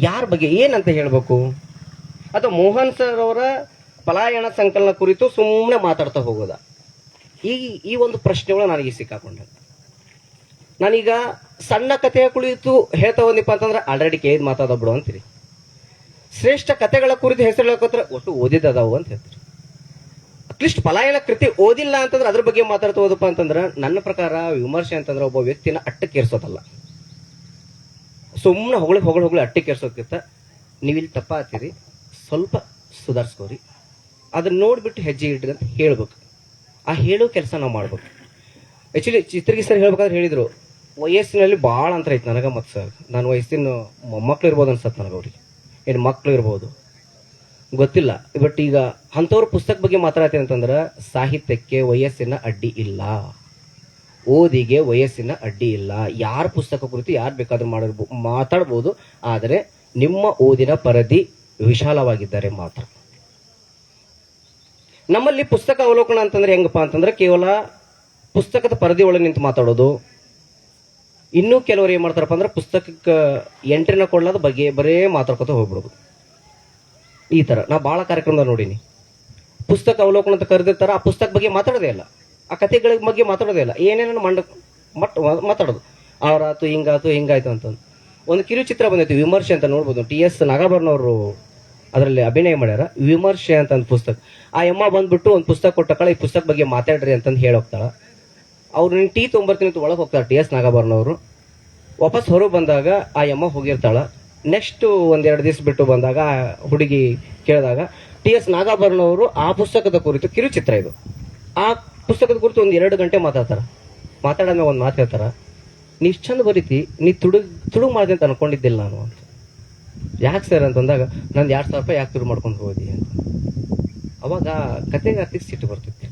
ಯಾರ ಬಗ್ಗೆ ಏನಂತ ಹೇಳ್ಬೇಕು, ಅಥವಾ ಮೋಹನ್ ಸರ್ ಅವರ ಪಲಾಯನ ಸಂಕಲನ ಕುರಿತು ಸುಮ್ಮನೆ ಮಾತಾಡ್ತಾ ಹೋಗೋದ? ಈ ಈ ಒಂದು ಪ್ರಶ್ನೆಗಳು ನನಗೆ ಸಿಕ್ಕಾಕೊಂಡೆ. ನಾನೀಗ ಸಣ್ಣ ಕಥೆಯ ಕುರಿತು ಹೇಳ್ತಾ ಹೋದ್ನಿಪ್ಪ ಅಂತಂದ್ರೆ ಆಲ್ರೆಡಿ ಕೇಳಿದ್ ಮಾತಾಡ ಬಿಡು ಅಂತೀರಿ. ಶ್ರೇಷ್ಠ ಕಥೆಗಳ ಕುರಿತು ಹೆಸರು ಹೇಳ್ಕೋತಾರೆ, ಒಟ್ಟು ಓದಿದ್ದದಾವು ಅಂತ ಹೇಳ್ತೀರಿ. ಅಟ್ಲೀಸ್ಟ್ ಪಲಾಯನ ಕೃತಿ ಓದಿಲ್ಲ ಅಂತಂದ್ರೆ ಅದ್ರ ಬಗ್ಗೆ ಮಾತಾಡ್ತಾ ಹೋದಪ್ಪ ಅಂತಂದ್ರೆ ನನ್ನ ಪ್ರಕಾರ ವಿಮರ್ಶೆ ಅಂತಂದ್ರೆ ಒಬ್ಬ ವ್ಯಕ್ತಿನ ಅಟ್ಟಕ್ಕೇರ್ಸೋದಲ್ಲ, ಸುಮ್ಮನೆ ಹೊಗಳು ಅಟ್ಟಕ್ಕೇರ್ಸೋದಕ್ಕಿಂತ ನೀವಿಲ್ಲಿ ತಪ್ಪ ಆಗ್ತೀರಿ, ಸ್ವಲ್ಪ ಸುಧಾರಿಸ್ಕೋರಿ, ಅದನ್ನ ನೋಡ್ಬಿಟ್ಟು ಹೆಜ್ಜೆ ಇಡ್ರಿ ಅಂತ ಹೇಳ್ಬೇಕು. ಆ ಹೇಳೋ ಕೆಲಸ ನಾವು ಮಾಡ್ಬೇಕು. ಆಕ್ಚುಲಿ ಚಿತ್ರಗಿ ಸರ್ ಹೇಳ್ಬೇಕಾದ್ರೆ ಹೇಳಿದ್ರು, ವಯಸ್ಸಿನಲ್ಲಿ ಭಾಳ ಅಂತರ ಐತೆ ನನಗೆ ಮತ್ತು ಸರ್. ನಾನು ವಯಸ್ಸಿನ ಮೊಮ್ಮಕ್ಳು ಇರ್ಬೋದು ಅನ್ಸತ್ತೆ ನನಗೆ, ಅವ್ರಿಗೆ ಏನು ಮಕ್ಳು ಇರ್ಬೋದು ಗೊತ್ತಿಲ್ಲ. ಬಟ್ ಈಗ ಅಂಥವ್ರ ಪುಸ್ತಕ ಬಗ್ಗೆ ಮಾತಾಡ್ತೀನಿ ಅಂತಂದ್ರೆ ಸಾಹಿತ್ಯಕ್ಕೆ ವಯಸ್ಸಿನ ಅಡ್ಡಿ ಇಲ್ಲ, ಓದಿಗೆ ವಯಸ್ಸಿನ ಅಡ್ಡಿ ಇಲ್ಲ. ಯಾರ ಪುಸ್ತಕ ಕುರಿತು ಯಾರು ಬೇಕಾದ್ರೂ ಮಾತಾಡ್ಬೋದು, ಆದರೆ ನಿಮ್ಮ ಓದಿನ ಪರಿಧಿ ವಿಶಾಲವಾಗಿದ್ದಾರೆ ಮಾತ್ರ. ನಮ್ಮಲ್ಲಿ ಪುಸ್ತಕ ಅವಲೋಕನ ಅಂತಂದ್ರೆ ಹೆಂಗಪ್ಪ ಅಂತಂದ್ರೆ ಕೇವಲ ಪುಸ್ತಕದ ಪರಿಧಿ ಒಳಗೆ ನಿಂತು ಮಾತಾಡೋದು. ಇನ್ನೂ ಕೆಲವರು ಏನ್ ಮಾಡ್ತಾರಪ್ಪ ಅಂದ್ರೆ ಪುಸ್ತಕಕ್ಕೆ ಎಂಟ್ರಿನ ಕೊಡ್ಲಾದ ಬಗ್ಗೆ ಬರೇ ಮಾತಾಡ್ಕೊತ ಹೋಗ್ಬಿಡೋದು. ಈ ತರ ನಾ ಬಹಳ ಕಾರ್ಯಕ್ರಮದ ನೋಡೀನಿ. ಪುಸ್ತಕ ಅವಲೋಕನ ಅಂತ ಕರೆದಿರ್ತಾರ, ಆ ಪುಸ್ತಕ ಬಗ್ಗೆ ಮಾತಾಡೋದೇ ಇಲ್ಲ, ಆ ಕಥೆಗಳ ಬಗ್ಗೆ ಮಾತಾಡೋದೇ ಇಲ್ಲ, ಏನೇನೋ ಮಾತಾಡೋದು. ಅವ್ರಾತು ಹಿಂಗಾಯ್ತು ಅಂತ. ಒಂದು ಕಿರುಚಿತ್ರ ಬಂದೈತಿ ವಿಮರ್ಶೆ ಅಂತ, ನೋಡ್ಬೋದು. ಟಿ.ಎಸ್. ನಾಗಾಭರಣ ಅವರು ಅದರಲ್ಲಿ ಅಭಿನಯ ಮಾಡ್ಯಾರ, ವಿಮರ್ಶೆ ಅಂತ ಒಂದು ಪುಸ್ತಕ. ಆ ಅಮ್ಮ ಬಂದ್ಬಿಟ್ಟು ಒಂದು ಪುಸ್ತಕ ಕೊಟ್ಟಕಳ, ಈ ಪುಸ್ತಕ ಬಗ್ಗೆ ಮಾತಾಡ್ರಿ ಅಂತಂದು ಹೇಳೋಗ್ತಾಳ. ಅವ್ರು ನೀನು ಟೀ ತೊಗೊಂಬರ್ತೀನಿ ಅಂತ ಒಳಗೆ ಹೋಗ್ತಾಳೆ ಟಿ.ಎಸ್. ನಾಗಾಭರಣ ಅವರು. ವಾಪಸ್ ಹೊರಗೆ ಬಂದಾಗ ಆ ಅಮ್ಮ ಹೋಗಿರ್ತಾಳ. ನೆಕ್ಸ್ಟ್ ಒಂದೆರಡು ದಿವಸ ಬಿಟ್ಟು ಬಂದಾಗ ಹುಡುಗಿ ಕೇಳಿದಾಗ ಟಿ.ಎಸ್. ನಾಗಾಭರಣ ಅವರು ಆ ಪುಸ್ತಕದ ಕುರಿತು, ಕಿರುಚಿತ್ರ ಇದು, ಆ ಪುಸ್ತಕದ ಕುರಿತು ಒಂದು 2 ಗಂಟೆ ಮಾತಾಡೋದ್ಮೇಲೆ ಒಂದು ಮಾತು ಹೇಳ್ತಾರ, ನೀ ಇಷ್ಟು ಚಂದ ಬರೀತಿ, ನೀ ತುಡುಗ್ ಮಾಡಿದೆ ಅಂತ ಅನ್ಕೊಂಡಿದ್ದಿಲ್ಲ ನಾನು ಅಂತ. ಯಾಕೆ ಸರ್ ಅಂತಂದಾಗ, ನಂದು 2,000 ರೂಪಾಯಿ ಯಾಕೆ ತುಡು ಮಾಡ್ಕೊಂಡು ಹೋದಿ ಅಂತ. ಅವಾಗ ಕತೆಗಾರ್ತಿಗೆ ಸಿಟ್ಟು ಬರ್ತಿತ್ತು.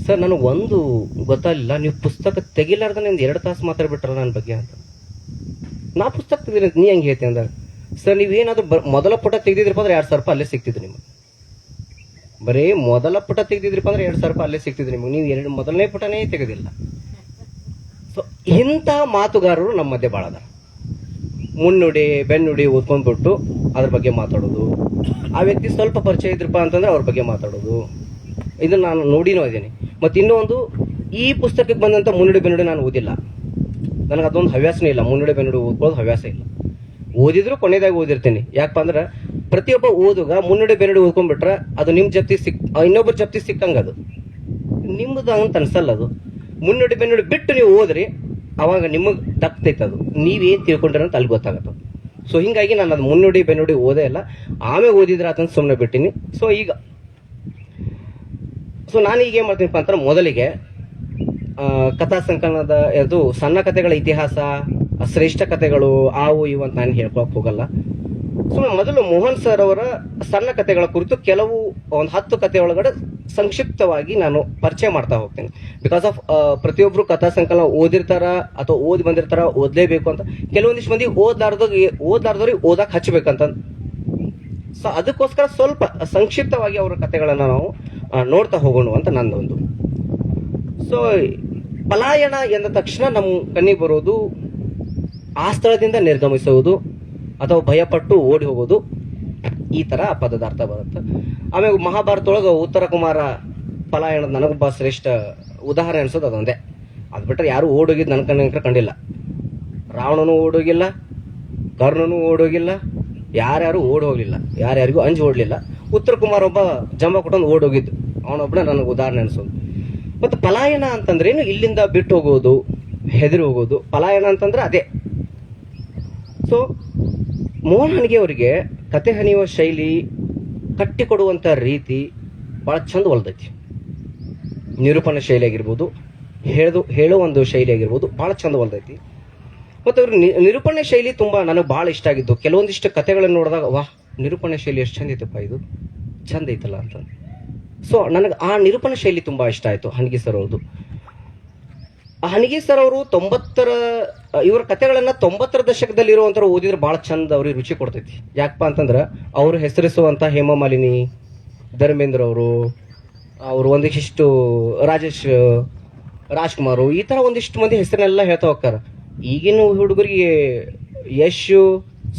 ಸರ್ ನನಗೆ ಒಂದು ಗೊತ್ತಾಗಲಿಲ್ಲ, ನೀವು ಪುಸ್ತಕ ತೆಗಿಲಾರ್ದ ನಿಮ್ದು 2 ತಾಸು ಮಾತಾಡ್ಬಿಟ್ರ ನನ್ನ ಬಗ್ಗೆ ಅಂತ. ನಾ ಪುಸ್ತಕ ತೆಗೆದಿನಿ ನೀ ಹೆಂಗೆ ಹೇಳ್ತೀನಿ ಅಂದಾಗ, ಸರ್ ನೀವೇನಾದ್ರೂ ಮೊದಲ ಪುಟ ತೆಗೆದಿದ್ರಪ್ಪ ಅಂದ್ರೆ 2,000 ರೂಪಾಯಿ ಅಲ್ಲೇ ಸಿಗ್ತಿದ್ರು ನಿಮಗೆ. ಬರೀ ಮೊದಲ ಪುಟ ತೆಗೆದಿದ್ರಪ್ಪ ಅಂದ್ರೆ 2,000 ರೂಪಾಯಿ ಅಲ್ಲೇ ಸಿಗ್ತಿದ್ರು ನಿಮಗೆ, ನೀವು ಮೊದಲನೇ ಪುಟನೇ ತೆಗೆದಿಲ್ಲ. ಸೊ ಇಂಥ ಮಾತುಗಾರರು ನಮ್ಮ ಮಧ್ಯೆ ಭಾಳ ಅದಾರ. ಮುನ್ನುಡಿ ಬೆನ್ನುಡಿ ಓದ್ಕೊಂಡ್ಬಿಟ್ಟು ಅದ್ರ ಬಗ್ಗೆ ಮಾತಾಡೋದು. ಆ ವ್ಯಕ್ತಿ ಸ್ವಲ್ಪ ಪರಿಚಯ ಇದ್ರಪ್ಪ ಅಂತಂದ್ರೆ ಅವ್ರ ಬಗ್ಗೆ ಮಾತಾಡೋದು. ಇದನ್ನ ನಾನು ನೋಡಿನೂ ಇದ್ದೀನಿ. ಮತ್ತು ಇನ್ನೂ ಒಂದು, ಈ ಪುಸ್ತಕಕ್ಕೆ ಬಂದಂಥ ಮುನ್ನುಡಿ ಬೆನ್ನುಡಿ ನಾನು ಓದಿಲ್ಲ, ನನಗೆ ಅದೊಂದು ಹವ್ಯಾಸನೇ ಇಲ್ಲ. ಮುನ್ನುಡಿ ಬೆನ್ನುಡಿ ಓದ್ಕೊಳ್ಳೋದು ಹವ್ಯಾಸ ಇಲ್ಲ. ಓದಿದ್ರು ಕೊನೆಯದಾಗಿ ಓದಿರ್ತೀನಿ. ಯಾಕಪ್ಪ ಅಂದ್ರೆ ಪ್ರತಿಯೊಬ್ಬ ಓದುಗ ಮುನ್ನುಡಿ ಬೆನ್ನುಡಿ ಓದ್ಕೊಂಡ್ಬಿಟ್ರೆ ಅದು ನಿಮ್ಮ ಜಪ್ತಿ ಇನ್ನೊಬ್ಬರ ಜಪ್ತಿ ಸಿಕ್ಕಂಗ, ಅದು ನಿಮ್ಮದು ಅಂತ ಅನ್ಸಲ್ಲ. ಅದು ಮುನ್ನುಡಿ ಬೆನ್ನುಡಿ ಬಿಟ್ಟು ನೀವು ಓದ್ರಿ, ಅವಾಗ ನಿಮಗೆ ದಕ್ತೈತೆ, ಅದು ನೀವೇನು ತಿಳ್ಕೊಂಡ್ರ ಅಂತ ಅಲ್ಲಿ ಗೊತ್ತಾಗತ್ತೆ. ಸೊ ಹಿಂಗಾಗಿ ನಾನು ಅದು ಮುನ್ನುಡಿ ಬೆನ್ನುಡಿ ಓದೇ ಇಲ್ಲ, ಆಮೇಲೆ ಓದಿದ್ರೆ ಅದನ್ನು ಸುಮ್ಮನೆ ಬಿಟ್ಟಿನಿ. ಸೊ ನಾನೀಗ ಏನು ಮಾಡ್ತೀನಪ್ಪ ಅಂತ, ಮೊದಲಿಗೆ ಕಥಾ ಸಂಕಲನದ ಇದು ಸಣ್ಣ ಕಥೆಗಳ ಇತಿಹಾಸ, ಶ್ರೇಷ್ಠ ಕಥೆಗಳು ಅವು ಇವು ಅಂತ ನಾನು ಹೇಳ್ಕೊಳಕ್ ಹೋಗಲ್ಲ. ಸುಮ್ಮನೆ ಮೊದಲು ಮೋಹನ್ ಸರ್ ಅವರ ಸಣ್ಣ ಕಥೆಗಳ ಕುರಿತು ಕೆಲವು ಒಂದು 10 ಕಥೆ ಒಳಗಡೆ ಸಂಕ್ಷಿಪ್ತವಾಗಿ ನಾನು ಪರಿಚಯ ಮಾಡ್ತಾ ಹೋಗ್ತೇನೆ. ಬಿಕಾಸ್ ಆಫ್ ಪ್ರತಿಯೊಬ್ರು ಕಥಾ ಸಂಕಲನ ಓದಿರ್ತಾರ ಅಥವಾ ಓದಿ ಬಂದಿರ್ತಾರ, ಓದಲೇಬೇಕು ಅಂತ. ಕೆಲವೊಂದಿಷ್ಟು ಮಂದಿ ಓದ್ಲಾರ್ದವ್ರಿಗೆ ಓದಕ್ಕೆ ಹಚ್ಚಬೇಕಂತ. ಸೊ ಅದಕ್ಕೋಸ್ಕರ ಸ್ವಲ್ಪ ಸಂಕ್ಷಿಪ್ತವಾಗಿ ಅವರ ಕಥೆಗಳನ್ನ ನಾವು ನೋಡ್ತಾ ಹೋಗೋಣ ಅಂತ ನಂದೊಂದು. ಸೊ ಪಲಾಯನ ಎಂದ ತಕ್ಷಣ ನಮ್ಮ ಕಣ್ಣಿಗೆ ಬರೋದು ಆ ಸ್ಥಳದಿಂದ ನಿರ್ಗಮಿಸುವುದು ಅಥವಾ ಭಯಪಟ್ಟು ಓಡಿ ಹೋಗೋದು, ಈ ತರ ಪದದ ಅರ್ಥ ಬರುತ್ತೆ. ಆಮೇಲೆ ಮಹಾಭಾರತ ಒಳಗೆ ಉತ್ತರ ಕುಮಾರ ಪಲಾಯನದ ನನಗೊಬ್ಬ ಶ್ರೇಷ್ಠ ಉದಾಹರಣೆ ಅನ್ಸೋದು ಅದೊಂದೇ. ಅದು ಬಿಟ್ಟರೆ ಯಾರು ಓಡೋಗಿದ್ದು ನನ್ನ ಕಣ್ಣಿನ ಕಂಡಿಲ್ಲ. ರಾವಣನೂ ಓಡೋಗಿಲ್ಲ, ಕರ್ಣನೂ ಓಡೋಗಿಲ್ಲ, ಯಾರ್ಯಾರು ಓಡ್ ಹೋಗ್ಲಿಲ್ಲ, ಯಾರ್ಯಾರಿಗೂ ಅಂಜು ಓಡ್ಲಿಲ್ಲ. ಉತ್ತರ ಕುಮಾರ್ ಒಬ್ಬ ಜಂಬ ಕೊಟ್ಟೊಂದು ಓಡೋಗಿದ್ದು, ಅವನೊಬ್ಬನೇ ನನಗೆ ಉದಾಹರಣೆ ಅನ್ಸೋದು. ಮತ್ತು ಪಲಾಯನ ಅಂತಂದ್ರೆ ಏನು, ಇಲ್ಲಿಂದ ಬಿಟ್ಟು ಹೋಗೋದು, ಹೆದರಿ ಹೋಗೋದು. ಪಲಾಯನ ಅಂತಂದ್ರೆ ಅದೇ. ಸೊ ಮೋಹನ್ ಹನಿಗೆ ಅವರಿಗೆ ಕತೆ ಹನಿಯುವ ಶೈಲಿ, ಕಟ್ಟಿಕೊಡುವಂಥ ರೀತಿ ಭಾಳ ಚಂದ ಒಲ್ದೈತಿ. ನಿರೂಪಣೆ ಶೈಲಿ ಆಗಿರ್ಬೋದು, ಹೇಳೋ ಒಂದು ಶೈಲಿ ಆಗಿರ್ಬೋದು, ಭಾಳ ಚಂದ ಒಲ್ದೈತಿ. ಮತ್ತು ಅವ್ರ ನಿರೂಪಣೆ ಶೈಲಿ ತುಂಬ ನನಗೆ ಭಾಳ ಇಷ್ಟ ಆಗಿದ್ದು. ಕೆಲವೊಂದಿಷ್ಟು ಕಥೆಗಳನ್ನು ನೋಡಿದಾಗ ವಾಹ್, ನಿರೂಪಣೆ ಶೈಲಿ ಎಷ್ಟು ಚಂದ ಐತಪ್ಪ, ಇದು ಚಂದ ಐತಲ್ಲ ಅಂತ. ಸೊ ನನಗೆ ಆ ನಿರೂಪಣೆ ಶೈಲಿ ತುಂಬ ಇಷ್ಟ ಆಯಿತು ಹನಿಗೆ ಸರ್ ಅವ್ರದ್ದು. ಹನಿಗೆ ಸರ್ ಅವರು ಇವರ ಕಥೆಗಳನ್ನ 90ರ ದಶಕದಲ್ಲಿ ಇರುವಂಥವ್ರು ಓದಿದ್ರೆ ಭಾಳ ಚಂದ, ಅವ್ರಿಗೆ ರುಚಿ ಕೊಡ್ತೈತಿ. ಯಾಕಪ್ಪ ಅಂತಂದ್ರೆ ಅವರು ಹೆಸರಿಸುವಂಥ ಹೇಮಮಾಲಿನಿ, ಧರ್ಮೇಂದ್ರ ಅವರು ಒಂದಿಷ್ಟು ರಾಜ್ಕುಮಾರ್, ಈ ಥರ ಒಂದಿಷ್ಟು ಮಂದಿ ಹೆಸರನ್ನೆಲ್ಲ ಹೇಳ್ತಾ ಹೋಗ್ತಾರೆ. ಈಗಿನ ಹುಡುಗರಿಗೆ ಯಶ್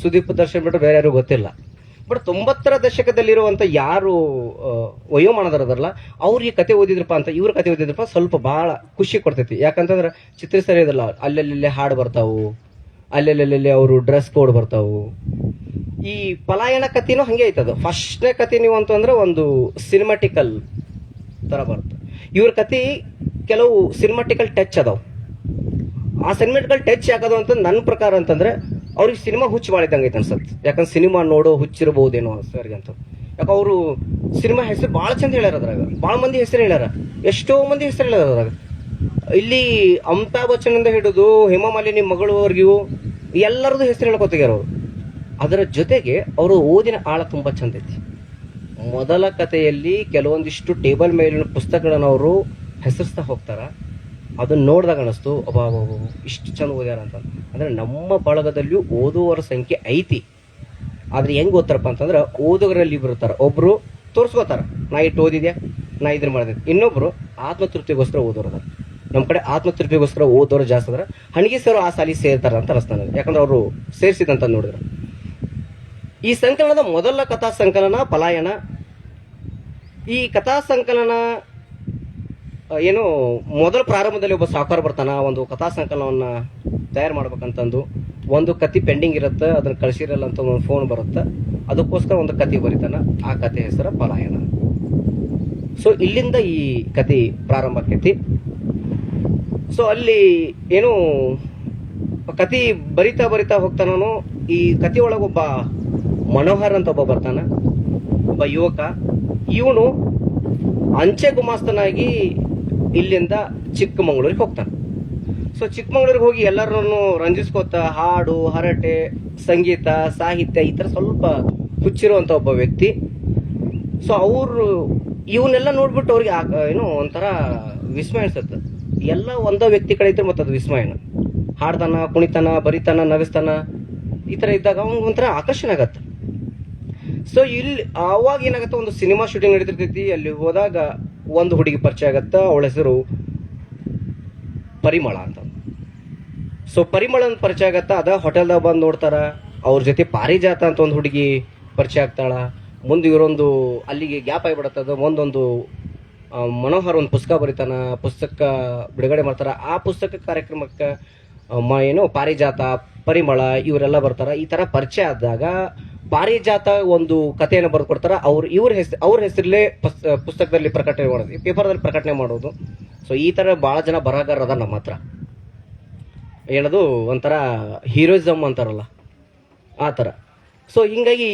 ಸುದೀಪ್ ದರ್ಶನ್ ಬಿಟ್ಟು ಬೇರೆ ಯಾರು ಗೊತ್ತಿಲ್ಲ. ಬಟ್ 90ರ ದಶಕದಲ್ಲಿರುವಂತ ಯಾರು ವಯೋಮಾನದರಲ್ಲ ಅವ್ರು ಈ ಕತೆ ಓದಿದ್ರಪ್ಪ ಅಂತ, ಇವ್ರ ಕತೆ ಓದಿದ್ರಪ್ಪ ಸ್ವಲ್ಪ ಬಹಳ ಖುಷಿ ಕೊಡ್ತೈತಿ. ಯಾಕಂತಂದ್ರೆ ಚಿತ್ರೀಕರಣ ಇದಲ್ಲ, ಅಲ್ಲೆಲ್ಲೆಲ್ಲೇ ಹಾಡು ಬರ್ತಾವು, ಅಲ್ಲೆಲ್ಲೆಲ್ಲೆಲ್ಲೇ ಅವರು ಡ್ರೆಸ್ ಕೋಡ್ ಬರ್ತಾವು. ಈ ಪಲಾಯನ ಕಥೆನೂ ಹಂಗೆ ಐತದು. ಫಸ್ಟ್ನೇ ಕತೆ ನೀವು ಅಂತಂದ್ರೆ ಒಂದು ಸಿನಿಮಾಟಿಕಲ್ ತರ ಬರುತ್ತೆ. ಇವ್ರ ಕತೆ ಕೆಲವು ಸಿನಿಮಾಟಿಕಲ್ ಟಚ್ ಅದಾವ. ಆ ಸಿನಿಮಾಟಿಕಲ್ ಟಚ್ ಯಾಕದು ಅಂತ ನನ್ನ ಪ್ರಕಾರ ಅಂತಂದ್ರೆ ಅವ್ರಿಗೆ ಸಿನಿಮಾ ಹುಚ್ಚು ಮಾಡಿದಂಗೆ ಐತೆ ಅನ್ಸತ್ತೆ. ಯಾಕಂದ್ರೆ ಸಿನಿಮಾ ನೋಡೋ ಹುಚ್ಚಿರಬಹುದೇನೋ ಸರ್ಗೆ ಅಂತ. ಯಾಕೆ ಅವರು ಸಿನಿಮಾ ಹೆಸರು ಭಾಳ ಚಂದ ಹೇಳ್ಯಾರ ಅದ್ರಾಗ, ಭಾಳ ಮಂದಿ ಹೆಸರು ಹೇಳ್ಯಾರ, ಎಷ್ಟೋ ಮಂದಿ ಹೆಸರು ಹೇಳ್ಯಾರ ಅದ್ರಾಗ. ಇಲ್ಲಿ ಅಮಿತಾಬ್ ಬಚ್ಚನ್ ಇಂದ ಹಿಡಿದು ಹೇಮಾ ಮಾಲಿನಿ ಮಗಳವರೆಗೂ ಎಲ್ಲರದು ಹೆಸರು ಹೇಳ್ಕೊತಿಗ್ಯಾರ ಅವರು. ಅದರ ಜೊತೆಗೆ ಅವರು ಓದಿನ ಆಳ ತುಂಬಾ ಚಂದ ಐತಿ. ಮೊದಲ ಕಥೆಯಲ್ಲಿ ಕೆಲವೊಂದಿಷ್ಟು ಟೇಬಲ್ ಮೇಲಿನ ಪುಸ್ತಕಗಳನ್ನು ಅವರು ಹೆಸರಿಸ್ತಾ ಹೋಗ್ತಾರ. ಅದನ್ನ ನೋಡಿದಾಗ ಅನಿಸ್ತು ಅಬ್ಬಾ ಇಷ್ಟು ಚಂದ ಓದ್ಯಾರ ಅಂತ. ಅಂದ್ರೆ ನಮ್ಮ ಬಳಗದಲ್ಲಿಯೂ ಓದುವವರ ಸಂಖ್ಯೆ ಐತಿ. ಆದ್ರೆ ಹೆಂಗ್ ಓದ್ತಾರಪ್ಪ ಅಂತಂದ್ರೆ ಓದುಗರಲ್ಲಿ ಬರ್ತಾರ. ಒಬ್ರು ತೋರಿಸ್ಕೋತಾರ, ನಾ ಇಟ್ಟು ಓದಿದ್ಯಾ, ನಾ ಇದ್ರ ಮಾಡಿದೆ. ಇನ್ನೊಬ್ರು ಆತ್ಮತೃಪ್ತಿಗೋಸ್ಕರ ಓದೋರು ಅದಾರ. ನಮ್ಮ ಕಡೆ ಆತ್ಮತೃಪ್ತಿಗೋಸ್ಕರ ಓದೋರು ಜಾಸ್ತಿ ಅದ್ರ. ಹಣಗಿ ಸರ್ ಆ ಸಾಲಿ ಸೇರ್ತಾರ ಅಂತ ಅನಿಸ್ತ ನನಗೆ. ಯಾಕಂದ್ರೆ ಅವರು ಸೇರಿಸಿದಂತ ನೋಡಿದ್ರು. ಈ ಸಂಕಲನದ ಮೊದಲ ಕಥಾ ಸಂಕಲನ ಪಲಾಯನ. ಈ ಕಥಾ ಸಂಕಲನ ಏನು ಮೊದಲ ಪ್ರಾರಂಭದಲ್ಲಿ ಒಬ್ಬ ಸಾಹುಕಾರ ಬರ್ತಾನ, ಒಂದು ಕಥಾ ಸಂಕಲನವನ್ನ ತಯಾರು ಮಾಡ್ಬೇಕಂತಂದು. ಒಂದು ಕತೆ ಪೆಂಡಿಂಗ್ ಇರುತ್ತೆ, ಅದನ್ನ ಕಳಿಸಿರಲ್ಲ ಅಂತ ಒಂದು ಫೋನ್ ಬರುತ್ತೆ. ಅದಕ್ಕೋಸ್ಕರ ಒಂದು ಕತೆ ಬರೀತಾನ. ಆ ಕತೆ ಹೆಸರು ಪಲಾಯನ. ಸೊ ಇಲ್ಲಿಂದ ಈ ಕತೆ ಪ್ರಾರಂಭ ಆಕೈತಿ. ಸೊ ಅಲ್ಲಿ ಏನು ಕತೆ ಬರಿತಾ ಬರಿತಾ ಹೋಗ್ತಾನೋ. ಈ ಕತೆ ಒಳಗೊಬ್ಬ ಮನೋಹರ್ ಅಂತ ಒಬ್ಬ ಬರ್ತಾನ, ಒಬ್ಬ ಯುವಕ. ಇವನು ಅಂಚೆ ಗುಮಾಸ್ತನಾಗಿ ಇಲ್ಲಿಂದ ಚಿಕ್ಕಮಗಳೂರಿಗೆ ಹೋಗ್ತಾನೆ. ಸೊ ಚಿಕ್ಕಮಗಳೂರಿಗೆ ಹೋಗಿ ಎಲ್ಲರನ್ನು ರಂಜಿಸ್ಕೋತ ಹಾಡು, ಹರಟೆ, ಸಂಗೀತ, ಸಾಹಿತ್ಯ ಈ ತರ ಸ್ವಲ್ಪ ಹುಚ್ಚಿರುವಂತ ಒಬ್ಬ ವ್ಯಕ್ತಿ. ಸೊ ಅವರು ಇವನ್ನೆಲ್ಲ ನೋಡ್ಬಿಟ್ಟು ಅವ್ರಿಗೆ ಏನೋ ಒಂಥರ ವಿಸ್ಮಯ ಅನ್ಸುತ್ತೆ. ಎಲ್ಲ ಒಂದ ವ್ಯಕ್ತಿ ಕಡೆ ಇದ್ರೆ ಮತ್ತೆ ಅದು ವಿಸ್ಮಯನ. ಹಾಡ್ತಾನ, ಕುಣಿತಾನ, ಬರಿತಾನ, ನಗಿಸ್ತಾನ, ಈ ತರ ಇದ್ದಾಗ ಅವ್ನಿಗೆ ಒಂಥರ ಆಕರ್ಷಣೆ ಆಗತ್ತೆ. ಸೊ ಇಲ್ಲಿ ಆವಾಗ ಏನಾಗತ್ತ, ಒಂದು ಸಿನಿಮಾ ಶೂಟಿಂಗ್ ನಡೀತಿರ್ತೈತಿ. ಅಲ್ಲಿ ಹೋದಾಗ ಒಂದು ಹುಡುಗಿ ಪರಿಚಯ ಆಗತ್ತ. ಅವಳ ಹೆಸರು ಪರಿಮಳ ಅಂತ. ಸೊ ಪರಿಮಳ ಅಂತ ಪರಿಚಯ ಆಗತ್ತ. ಅದ ಹೋಟೆಲ್ದಾಗ ಬಂದು ನೋಡ್ತಾರ. ಅವ್ರ ಜೊತೆ ಪಾರಿಜಾತ ಅಂತ ಒಂದು ಹುಡುಗಿ ಪರಿಚಯ ಆಗ್ತಾಳ. ಮುಂದೆ ಇವರೊಂದು ಅಲ್ಲಿಗೆ ಗ್ಯಾಪ್ ಆಗಿಬಿಡತ್ತದ. ಒಂದೊಂದು ಮನೋಹರ್ ಒಂದು ಪುಸ್ತಕ ಬರೀತಾನ, ಪುಸ್ತಕ ಬಿಡುಗಡೆ ಮಾಡ್ತಾರ. ಆ ಪುಸ್ತಕ ಕಾರ್ಯಕ್ರಮಕ್ಕೆ ಏನು ಪಾರಿಜಾತ, ಪರಿಮಳ ಇವರೆಲ್ಲ ಬರ್ತಾರ. ಈ ತರ ಪರಿಚಯ ಆದಾಗ ಪಾರಿಜಾತ ಒಂದು ಕಥೆಯನ್ನು ಬರೆದು ಕೊಡ್ತಾರ. ಅವ್ರ ಹೆಸರಲ್ಲೇ ಪುಸ್ತಕದಲ್ಲಿ ಪ್ರಕಟಣೆ ಮಾಡೋದು, ಪೇಪರ್ದಲ್ಲಿ ಪ್ರಕಟಣೆ ಮಾಡೋದು. ಸೊ ಈ ತರ ಬಹಳ ಜನ ಬರಹಗಾರ ಅದ ನಮ್ಮ ಹತ್ರ. ಏನದು ಒಂಥರ ಹೀರೋಯಿಸಮ್ ಅಂತಾರಲ್ಲ ಆ ತರ. ಸೊ ಹಿಂಗಾಗಿ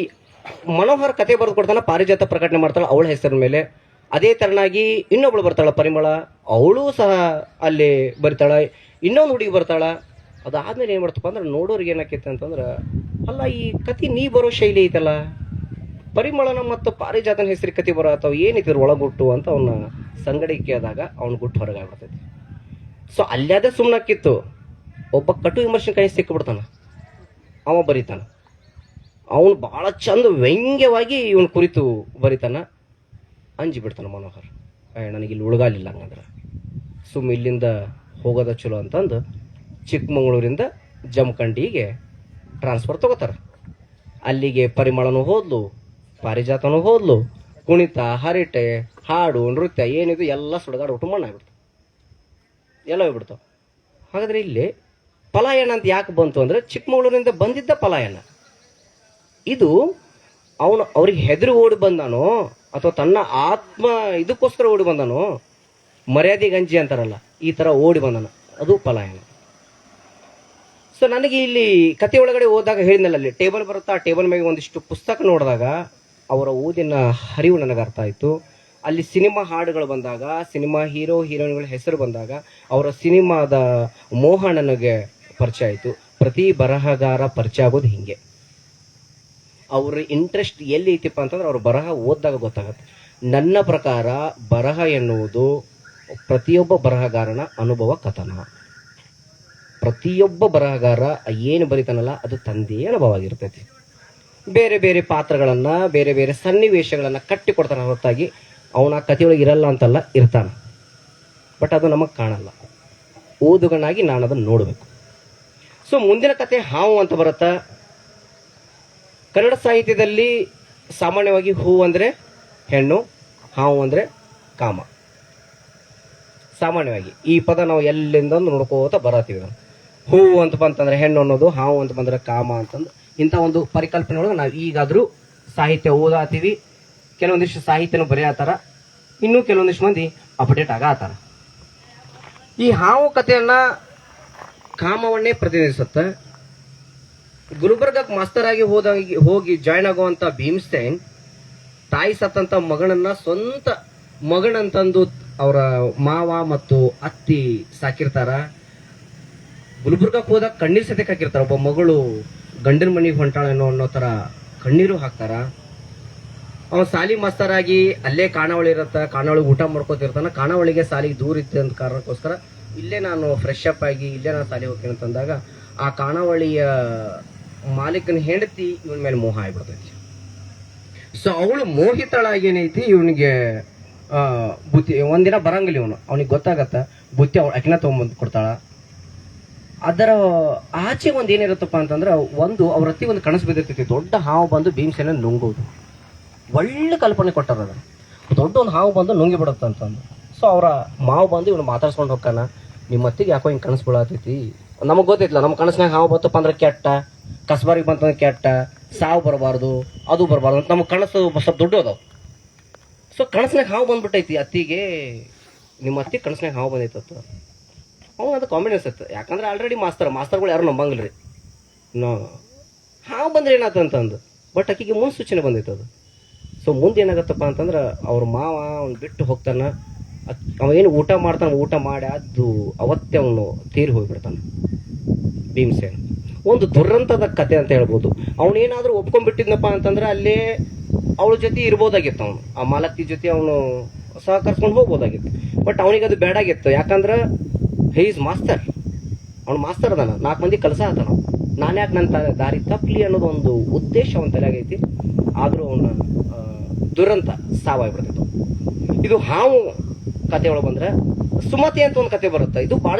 ಮನೋಹರ್ ಕತೆ ಬರೆದು ಕೊಡ್ತಾನ, ಪಾರಿಜಾತ ಪ್ರಕಟಣೆ ಮಾಡ್ತಾಳ ಅವಳ ಹೆಸರಿನ ಮೇಲೆ. ಅದೇ ತರನಾಗಿ ಇನ್ನೊಬ್ಳು ಬರ್ತಾಳ ಪರಿಮಳ, ಅವಳು ಸಹ ಅಲ್ಲಿ ಬರಿತಾಳ. ಇನ್ನೊಂದು ಹುಡುಗಿ ಬರ್ತಾಳ. ಅದಾದ್ಮೇಲೆ ಏನ್ ಮಾಡ್ತಪ್ಪ ಅಂದ್ರೆ ನೋಡೋರಿಗೆ ಏನಾಕೈತೆ ಅಂತಂದ್ರ, ಅಲ್ಲ ಈ ಕತಿ ನೀ ಬರೋ ಶೈಲಿ ಐತಲ್ಲ, ಪರಿಮಳನ ಮತ್ತು ಪಾರಿಜಾತನ ಹೆಸರು ಕತಿ ಬರೋ ಅಥವಾ ಏನಿದ್ರು ಒಳಗುಟ್ಟು ಅಂತ ಅವನ ಸಂಗಡಿಕೆ ಆದಾಗ ಅವನ ಗುಟ್ಟು ಹೊರಗಾಗ್ಬಿಡ್ತೈತಿ. ಸೊ ಅಲ್ಲಾದ ಸುಮ್ಮನಾಕಿತ್ತು. ಒಬ್ಬ ಕಟು ವಿಮರ್ಶಕನಿಗೆ ಸಿಕ್ಕಿಬಿಡ್ತಾನ, ಅವ ಬರೀತಾನ. ಅವನು ಬಹಳ ಚಂದ ವ್ಯಂಗ್ಯವಾಗಿ ಇವನ್ ಕುರಿತು ಬರೀತಾನ. ಅಂಜಿ ಬಿಡ್ತಾನ ಮನೋಹರ್, ನನಗೆ ಇಲ್ಲಿ ಉಳ್ಗಾಲಿಲ್ಲ, ಹಂಗಂದ್ರೆ ಸುಮ್ಮ ಇಲ್ಲಿಂದ ಹೋಗೋದ ಚಲೋ ಅಂತಂದು ಚಿಕ್ಕಮಗಳೂರಿಂದ ಜಮಖಂಡಿಗೆ ಟ್ರಾನ್ಸ್ಫರ್ ತಗೋತಾರ. ಅಲ್ಲಿಗೆ ಪರಿಮಳನೂ ಹೋದ್ಲು, ಪಾರಿಜಾತನೂ ಹೋದ್ಲು. ಕುಣಿತ, ಹರಟೆ, ಹಾಡು, ನೃತ್ಯ ಏನಿದು ಎಲ್ಲ ಸುಡಗಾಡು ಊಟ ಮಣ್ಣಾಗ್ಬಿಡ್ತು, ಎಲ್ಲ ಹೋಗ್ಬಿಡ್ತಾವ. ಹಾಗಾದ್ರೆ ಇಲ್ಲಿ ಪಲಾಯನ ಅಂತ ಯಾಕೆ ಬಂತು ಅಂದ್ರೆ ಚಿಕ್ಕಮಗಳೂರಿಂದ ಬಂದಿದ್ದ ಪಲಾಯನ. ಇದು ಅವ್ರಿಗೆ ಹೆದರಿ ಓಡಿ ಬಂದಾನೋ ಅಥವಾ ತನ್ನ ಆತ್ಮ ಇದಕ್ಕೋಸ್ಕರ ಓಡಿ ಬಂದಾನೋ, ಮರ್ಯಾದೆ ಗಂಜಿ ಅಂತಾರಲ್ಲ ಈ ತರ ಓಡಿ ಬಂದಾನ, ಅದು ಪಲಾಯನ. ಸೊ ನನಗೆ ಇಲ್ಲಿ ಕತೆ ಒಳಗಡೆ ಹೋದಾಗ ಹೇಳಿದ್ನಲ್ಲ, ಅಲ್ಲಿ ಟೇಬಲ್ ಬರುತ್ತಾ, ಆ ಟೇಬಲ್ ಮೇಲೆ ಒಂದಿಷ್ಟು ಪುಸ್ತಕ ನೋಡಿದಾಗ ಅವರ ಓದಿನ ಹರಿವು ನನಗೆ ಅರ್ಥ ಆಯಿತು. ಅಲ್ಲಿ ಸಿನಿಮಾ ಹಾಡುಗಳು ಬಂದಾಗ, ಸಿನಿಮಾ ಹೀರೋ ಹೀರೋಯಿನ್ಗಳ ಹೆಸರು ಬಂದಾಗ ಅವರ ಸಿನಿಮಾದ ಮೋಹ ನನಗೆ ಪರಿಚಯ ಆಯಿತು. ಪ್ರತಿ ಬರಹಗಾರ ಪರಿಚಯ ಆಗೋದು ಹಿಂಗೆ. ಅವ್ರ ಇಂಟ್ರೆಸ್ಟ್ ಎಲ್ಲಿ ಐತಿಪ್ಪ ಅಂತಂದ್ರೆ ಅವ್ರ ಬರಹ ಓದಿದಾಗ ಗೊತ್ತಾಗತ್ತೆ. ನನ್ನ ಪ್ರಕಾರ ಬರಹ ಎನ್ನುವುದು ಪ್ರತಿಯೊಬ್ಬ ಬರಹಗಾರನ ಅನುಭವ ಕಥನ. ಪ್ರತಿಯೊಬ್ಬ ಬರಹಗಾರ ಏನು ಬರೀತಾನಲ್ಲ ಅದು ತಂದೆಯ ಅನುಭವ ಆಗಿರ್ತೈತಿ. ಬೇರೆ ಬೇರೆ ಪಾತ್ರಗಳನ್ನ, ಬೇರೆ ಬೇರೆ ಸನ್ನಿವೇಶಗಳನ್ನ ಕಟ್ಟಿ ಕೊಡ್ತಾನೆ ಹೊರತಾಗಿ ಅವನ ಕಥೆಯೊಳಗೆ ಇರಲ್ಲ ಅಂತಲ್ಲ, ಇರ್ತಾನ. ಬಟ್ ಅದು ನಮಗೆ ಕಾಣಲ್ಲ. ಓದುಗನಾಗಿ ನಾನು ಅದನ್ನು ನೋಡಬೇಕು. ಸೊ ಮುಂದಿನ ಕತೆ ಹಾವು ಅಂತ ಬರುತ್ತಾ. ಕನ್ನಡ ಸಾಹಿತ್ಯದಲ್ಲಿ ಸಾಮಾನ್ಯವಾಗಿ ಹೂ ಅಂದರೆ ಹೆಣ್ಣು, ಹಾವು ಅಂದರೆ ಕಾಮ. ಸಾಮಾನ್ಯವಾಗಿ ಈ ಪದ ನಾವು ಎಲ್ಲಿಂದ ನೋಡ್ಕೋತ ಬರತ್ತೀವಿ. ನಾವು ಹೂ ಅಂತ ಬಂತಂದ್ರೆ ಹೆಣ್ಣು ಅನ್ನೋದು, ಹಾವು ಅಂತ ಬಂದ್ರೆ ಕಾಮ ಅಂತಂದು ಇಂಥ ಒಂದು ಪರಿಕಲ್ಪನೆ ಒಳಗೆ ನಾವು ಈಗಾದರೂ ಸಾಹಿತ್ಯ ಓದಾತೀವಿ. ಕೆಲವೊಂದಿಷ್ಟು ಸಾಹಿತ್ಯನೂ ಬರೆಯತ್ತಾರ, ಇನ್ನೂ ಕೆಲವೊಂದಿಷ್ಟು ಮಂದಿ ಅಪ್ಡೇಟ್ ಆಗತ್ತಾರ. ಈ ಹಾವು ಕಥೆಯನ್ನ ಕಾಮವನ್ನೇ ಪ್ರತಿನಿಧಿಸುತ್ತೆ. ಗುಲ್ಬರ್ಗಕ್ಕೆ ಮಾಸ್ತರ್ ಆಗಿ ಹೋಗಿ ಜಾಯ್ನ್ ಆಗುವಂತ ಭೀಮ್ಸೇನ್ ತಾಯಿ ಸತ್ತಂತ ಮಗನನ್ನ ಸ್ವಂತ ಮಗನಂತಂದು ಅವರ ಮಾವ ಮತ್ತು ಅತ್ತಿ ಸಾಕಿರ್ತಾರ. ಗುಲ್ಬರ್ಗಕ್ಕೆ ಹೋದಾಗ ಕಣ್ಣೀರ್ ಸತ್ಯಕ್ಕೆ ಹಾಕಿರ್ತಾರ. ಒಬ್ಬ ಮಗಳು ಗಂಡನ ಮನೆಗೆ ಹೊಂಟಾಳೇನೋ ಅನ್ನೋ ತರ ಕಣ್ಣೀರು ಹಾಕ್ತಾರ. ಅವ ಸಾಲಿ ಮಾಸ್ತರ್ ಆಗಿ ಅಲ್ಲೇ ಖಾನಾವಳಿ ಇರತ್ತ, ಖಾನಾವಳಿಗೆ ಊಟ ಮಾಡ್ಕೋತಿರ್ತಾನ. ಖಾನಾವಳಿಗೆ ಸಾಲಿಗೆ ದೂರ ಇತ್ತು ಅಂತ ಕಾರಣಕ್ಕೋಸ್ಕರ ಇಲ್ಲೇ ನಾನು ಫ್ರೆಶ್ ಅಪ್ ಆಗಿ ಇಲ್ಲೇ ನಾನು ಸಾಲಿ ಹೋಗ್ತೀನಿ ಅಂತಂದಾಗ ಆ ಖಾನಾವಳಿಯ ಮಾಲೀಕನ ಹೆಂಡತಿ ಇವನ್ ಮೇಲೆ ಮೋಹ ಆಗ್ಬಿಡ್ತೈತಿ. ಸೊ ಅವಳು ಮೋಹಿತಳಾಗಿ ಏನೈತಿ ಇವನಿಗೆ ಬುತ್ತಿ ಒಂದಿನ ಬರಂಗಿಲ್ಲ. ಅವನಿಗೆ ಗೊತ್ತಾಗತ್ತ ಬುತ್ತಿ ಅವಳು ಅಕಿನ ತಗೊಂಬಂದು ಕೊಡ್ತಾಳ. ಅದರ ಆಚೆ ಒಂದ್ ಏನಿರುತ್ತಪ್ಪ ಅಂತಂದ್ರೆ ಒಂದು ಅವ್ರ ಹತ್ತಿ ಒಂದು ಕನಸು ಬಿದ್ದಿರ್ತೈತಿ, ದೊಡ್ಡ ಹಾವು ಬಂದು ಭೀಮಸೇನ ನುಂಗೋದು. ಒಳ್ಳೆ ಕಲ್ಪನೆ ಕೊಟ್ಟಾರ. ಅದನ್ನ ದೊಡ್ಡ ಒಂದು ಹಾವು ಬಂದು ನುಂಗಿ ಬಿಡುತ್ತ ಅಂತಂದು. ಸೊ ಅವರ ಮಾವು ಬಂದು ಇವನು ಮಾತಾಡ್ಸ್ಕೊಂಡು ಹೋಗ್ತಾನ, ನಿಮ್ಮ ಅತ್ತಿಗೆ ಯಾಕೋ ಹಿಂಗೆ ಕನಸು ಬೀಳತೈತಿ. ನಮಗ್ ಗೊತ್ತೈತಿಲ್ಲ, ನಮ್ಮ ಕನಸಿನಾಗ ಹಾವು ಬತ್ತಪ್ಪ ಅಂದ್ರೆ ಕೆಟ್ಟ, ಕಸ್ಬಾರಿಗೆ ಬಂತಂದ್ರೆ ಕೆಟ್ಟ, ಸಾವು ಬರಬಾರ್ದು, ಅದು ಬರಬಾರ್ದು ಅಂತ ನಮ್ಮ ಕನಸು ಸ್ವಲ್ಪ ದೊಡ್ಡ ಅದಾವ. ಸೊ ಕನಸಿನಾಗ ಹಾವು ಬಂದ್ಬಿಟ್ಟೈತಿ ಅತ್ತಿಗೆ, ನಿಮ್ಮ ಅತ್ತಿ ಕನಸಿನಾಗ ಹಾವು ಬಂದೈತತ್ತ. ಅವ್ನು ಅದು ಕಾಮಿಡಿಯನ್ಸ್ ಇತ್ತು. ಯಾಕಂದ್ರೆ ಆಲ್ರೆಡಿ ಮಾಸ್ತರ್ಗಳು ಯಾರು ನಂಬಂಗಿಲ್ರಿ. ಹಾವು ಬಂದ್ರೆ ಏನಾತಂತಂದು. ಬಟ್ ಆಕಿಗೆ ಮುನ್ಸೂಚನೆ ಬಂದೈತೆ ಅದು. ಸೊ ಮುಂದೆ ಏನಾಗತ್ತಪ್ಪ ಅಂತಂದ್ರೆ ಅವ್ರ ಮಾವ ಅವ್ನು ಬಿಟ್ಟು ಹೋಗ್ತಾನ. ಅವ ಏನು ಊಟ ಮಾಡ್ತಾನ, ಊಟ ಮಾಡಿ ಅದು ಅವತ್ತೇ ಅವನು ತೀರಿ ಹೋಗ್ಬಿಡ್ತಾನೆ ಭೀಮಸೇನ್. ಒಂದು ದುರಂತದ ಕತೆ ಅಂತ ಹೇಳ್ಬೋದು. ಅವನೇನಾದ್ರೂ ಒಪ್ಕೊಂಡ್ಬಿಟ್ಟಿದ್ನಪ್ಪ ಅಂತಂದ್ರೆ ಅಲ್ಲೇ ಅವಳ ಜೊತೆ ಇರ್ಬೋದಾಗಿತ್ತು. ಅವನು ಆ ಮಾಲಕ್ತಿ ಜೊತೆ ಅವನು ಸಹಕರಿಸ್ಕೊಂಡು ಹೋಗ್ಬೋದಾಗಿತ್ತು. ಬಟ್ ಅವನಿಗೆ ಅದು ಬೇಡಾಗಿತ್ತು. ಯಾಕಂದ್ರೆ ಹೇ ಈಸ್ ಮಾಸ್ತರ್, ಅವ್ನು ಮಾಸ್ತರ್ ಅದಾನ, 4 ಮಂದಿ ಕೆಲಸ ಆತಾನ. ನಾನು ಯಾಕೆ ನನ್ನ ದಾರಿ ತಪ್ಪಲಿ ಅನ್ನೋದು ಒಂದು ಉದ್ದೇಶ ಅವನ ತಲೆಯಾಗೈತಿ. ಆದ್ರೂ ಅವನ ದುರಂತ ಸಾವಾಗ್ಬಿಡ್ತೈತು. ಇದು ಹಾವು ಕತೆ ಒಳಗೆ ಬಂದ್ರೆ ಸುಮತಿ ಅಂತ ಒಂದು ಕತೆ ಬರುತ್ತೆ. ಇದು ಭಾಳ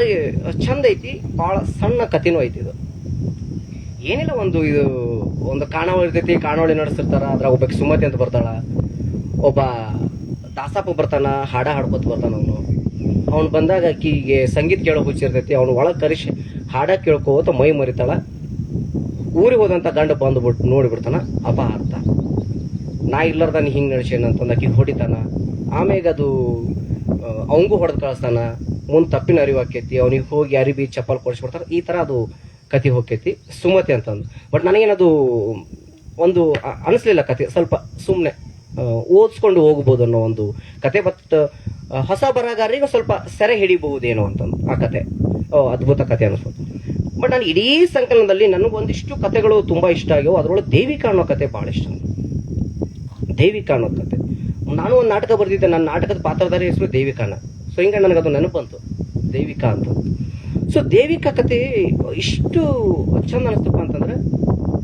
ಚಂದ ಐತಿ, ಭಾಳ ಸಣ್ಣ ಕಥೆನೂ ಐತಿ. ಇದು ಏನಿಲ್ಲ, ಇದು ಒಂದು ಕಾಣಾವಳಿ ಇರ್ತೈತಿ, ಕಾಣಾವಳಿ ನಡೆಸಿರ್ತಾರ. ಅದ್ರಾಗ ಒಬ್ಬಕ್ಕೆ ಸುಮತಿ ಅಂತ ಬರ್ತಾಳ, ಒಬ್ಬ ದಾಸಪ್ಪ ಬರ್ತಾನ, ಹಾಡ ಹಾಡ್ಕೊತ ಬರ್ತಾನ. ಅವನು ಬಂದಾಗ ಆಕಿಗೆ ಸಂಗೀತ ಕೇಳೋ ಹುಚ್ಚಿರ್ತೈತಿ. ಅವನು ಒಳಗೆ ಕರೆಸಿ ಹಾಡ ಕೇಳ್ಕೋತ ಮೈ ಮರಿತಾಳ. ಊರಿಗೆ ಹೋದಂತ ಗಂಡ ಬಂದ್ಬಿಟ್ಟು ನೋಡಿಬಿಡ್ತಾನ, ಅಪಹಾರ್ಥ, ನಾ ಇಲ್ಲಾರ್ದ ನೀ ಹಿಂಗೆ ನಡೆಸೇನಂತಂದು ಆಕಿಗೆ ಹೊಡಿತಾನ. ಆಮೇಲೆ ಅದು ಅವಂಗೂ ಹೊಡೆದು ಕಳಿಸ್ತಾನ. ಮುಂದೆ ತಪ್ಪಿನ ಅರಿವು ಆಕೈತಿ. ಅವನಿಗೆ ಹೋಗಿ ಅರಿಬಿ ಚಪ್ಪಲ್ ಕೊಡಿಸ್ಬಿಡ್ತಾರ. ಈ ತರ ಅದು ಕತೆ ಹೋಗ್ತೈತಿ ಸುಮತಿ ಅಂತಂದು. ಬಟ್ ನನಗೇನದು ಒಂದು ಅನಿಸ್ಲಿಲ್ಲ ಕತೆ. ಸ್ವಲ್ಪ ಸುಮ್ಮನೆ ಓದಿಸ್ಕೊಂಡು ಹೋಗ್ಬೋದು ಅನ್ನೋ ಒಂದು ಕತೆ. ಬಟ್ ಹೊಸ ಬರಹಗಾರರಿಗೆ ಸ್ವಲ್ಪ ಸೆರೆ ಹಿಡಿಬಹುದೇನೋ ಅಂತಂದು ಆ ಕತೆ ಅದ್ಭುತ ಕತೆ ಅನಿಸ್ಬೋದು. ಬಟ್ ನಾನು ಇಡೀ ಸಂಕಲನದಲ್ಲಿ ನನಗೊಂದಿಷ್ಟು ಕತೆಗಳು ತುಂಬಾ ಇಷ್ಟ ಆಗ್ಯಾವ. ಅದರೊಳಗೆ ದೇವಿಕಾ ಅನ್ನೋ ಕತೆ ಭಾಳ ಇಷ್ಟ. ದೇವಿಕಾ ಅನ್ನೋ ಕತೆ, ನಾನು ಒಂದು ನಾಟಕ ಬರ್ದಿದ್ದೆ. ನನ್ನ ನಾಟಕದ ಪಾತ್ರಧಾರಿ ಹೆಸರು ದೇವಿಕಾನ. ಸೊ ಹಿಂಗೆ ನನಗದು ನೆನಪು ಬಂತು, ದೇವಿಕಾ ಅಂತ. ಸೊ ದೇವಿಕಾ ಕತೆ ಇಷ್ಟು ಚಂದ ಅನಿಸ್ತಪ್ಪ ಅಂತಂದ್ರೆ,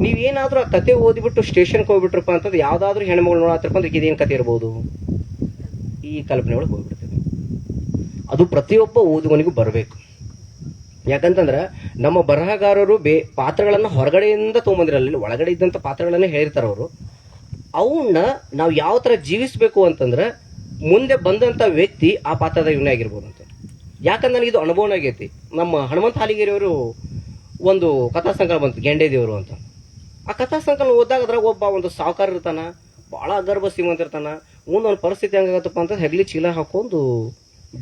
ನೀವೇನಾದ್ರೂ ಆ ಕತೆ ಓದಿಬಿಟ್ಟು ಸ್ಟೇಷನ್ಗೆ ಹೋಗ್ಬಿಟ್ರಪ್ಪ ಅಂತಂದ್ರೆ ಯಾವ್ದಾದ್ರು ಹೆಣ್ಮಗಳು ನೋಡತ್ತಿರಪ್ಪ ಅಂದ್ರೆ ಇದೇನು ಕತೆ ಇರ್ಬೋದು, ಈ ಕಲ್ಪನೆ ಒಳಗೆ ಹೋಗ್ಬಿಡ್ತೀವಿ. ಅದು ಪ್ರತಿಯೊಬ್ಬ ಓದುವನಿಗೂ ಬರಬೇಕು. ಯಾಕಂತಂದ್ರೆ ನಮ್ಮ ಬರಹಗಾರರು ಪಾತ್ರಗಳನ್ನ ಹೊರಗಡೆಯಿಂದ ತೊಗೊಂಬಂದಿರಲ್ಲ, ಒಳಗಡೆ ಇದ್ದಂಥ ಪಾತ್ರಗಳನ್ನೇ ಹೇಳಿರ್ತಾರ ಅವರು. ಅವನ್ನ ನಾವು ಯಾವ ತರ ಜೀವಿಸ್ಬೇಕು ಅಂತಂದ್ರೆ ಮುಂದೆ ಬಂದಂತ ವ್ಯಕ್ತಿ ಆ ಪಾತ್ರದ ಇವನೇ ಆಗಿರ್ಬೋದು ಅಂತ. ಯಾಕಂದ್ರೆ ನನಗೆ ಇದು ಅನುಭವ ಆಗೈತಿ. ನಮ್ಮ ಹನುಮಂತ ಹಾಲಿಗೇರಿಯವರು ಒಂದು ಕಥಾ ಸಂಕಲನ ಬಂತು, ಗೆಂಡೆ ದೇವರು ಅಂತ. ಆ ಕಥಾ ಸಂಕಲನ ಓದಿದಾಗ ಅದ್ರಾಗ ಒಬ್ಬ ಒಂದು ಸಾವುಕಾರ ಇರ್ತಾನ, ಬಹಳ ಅಗರ್ಭ ಶ್ರೀಮಂತ ಇರ್ತಾನ. ಮುಂದೊಂದು ಪರಿಸ್ಥಿತಿ ಹಂಗಾಗತ್ತಪ್ಪ ಅಂತ ಹೆಗ್ಲಿ ಚೀಲ ಹಾಕೊಂಡು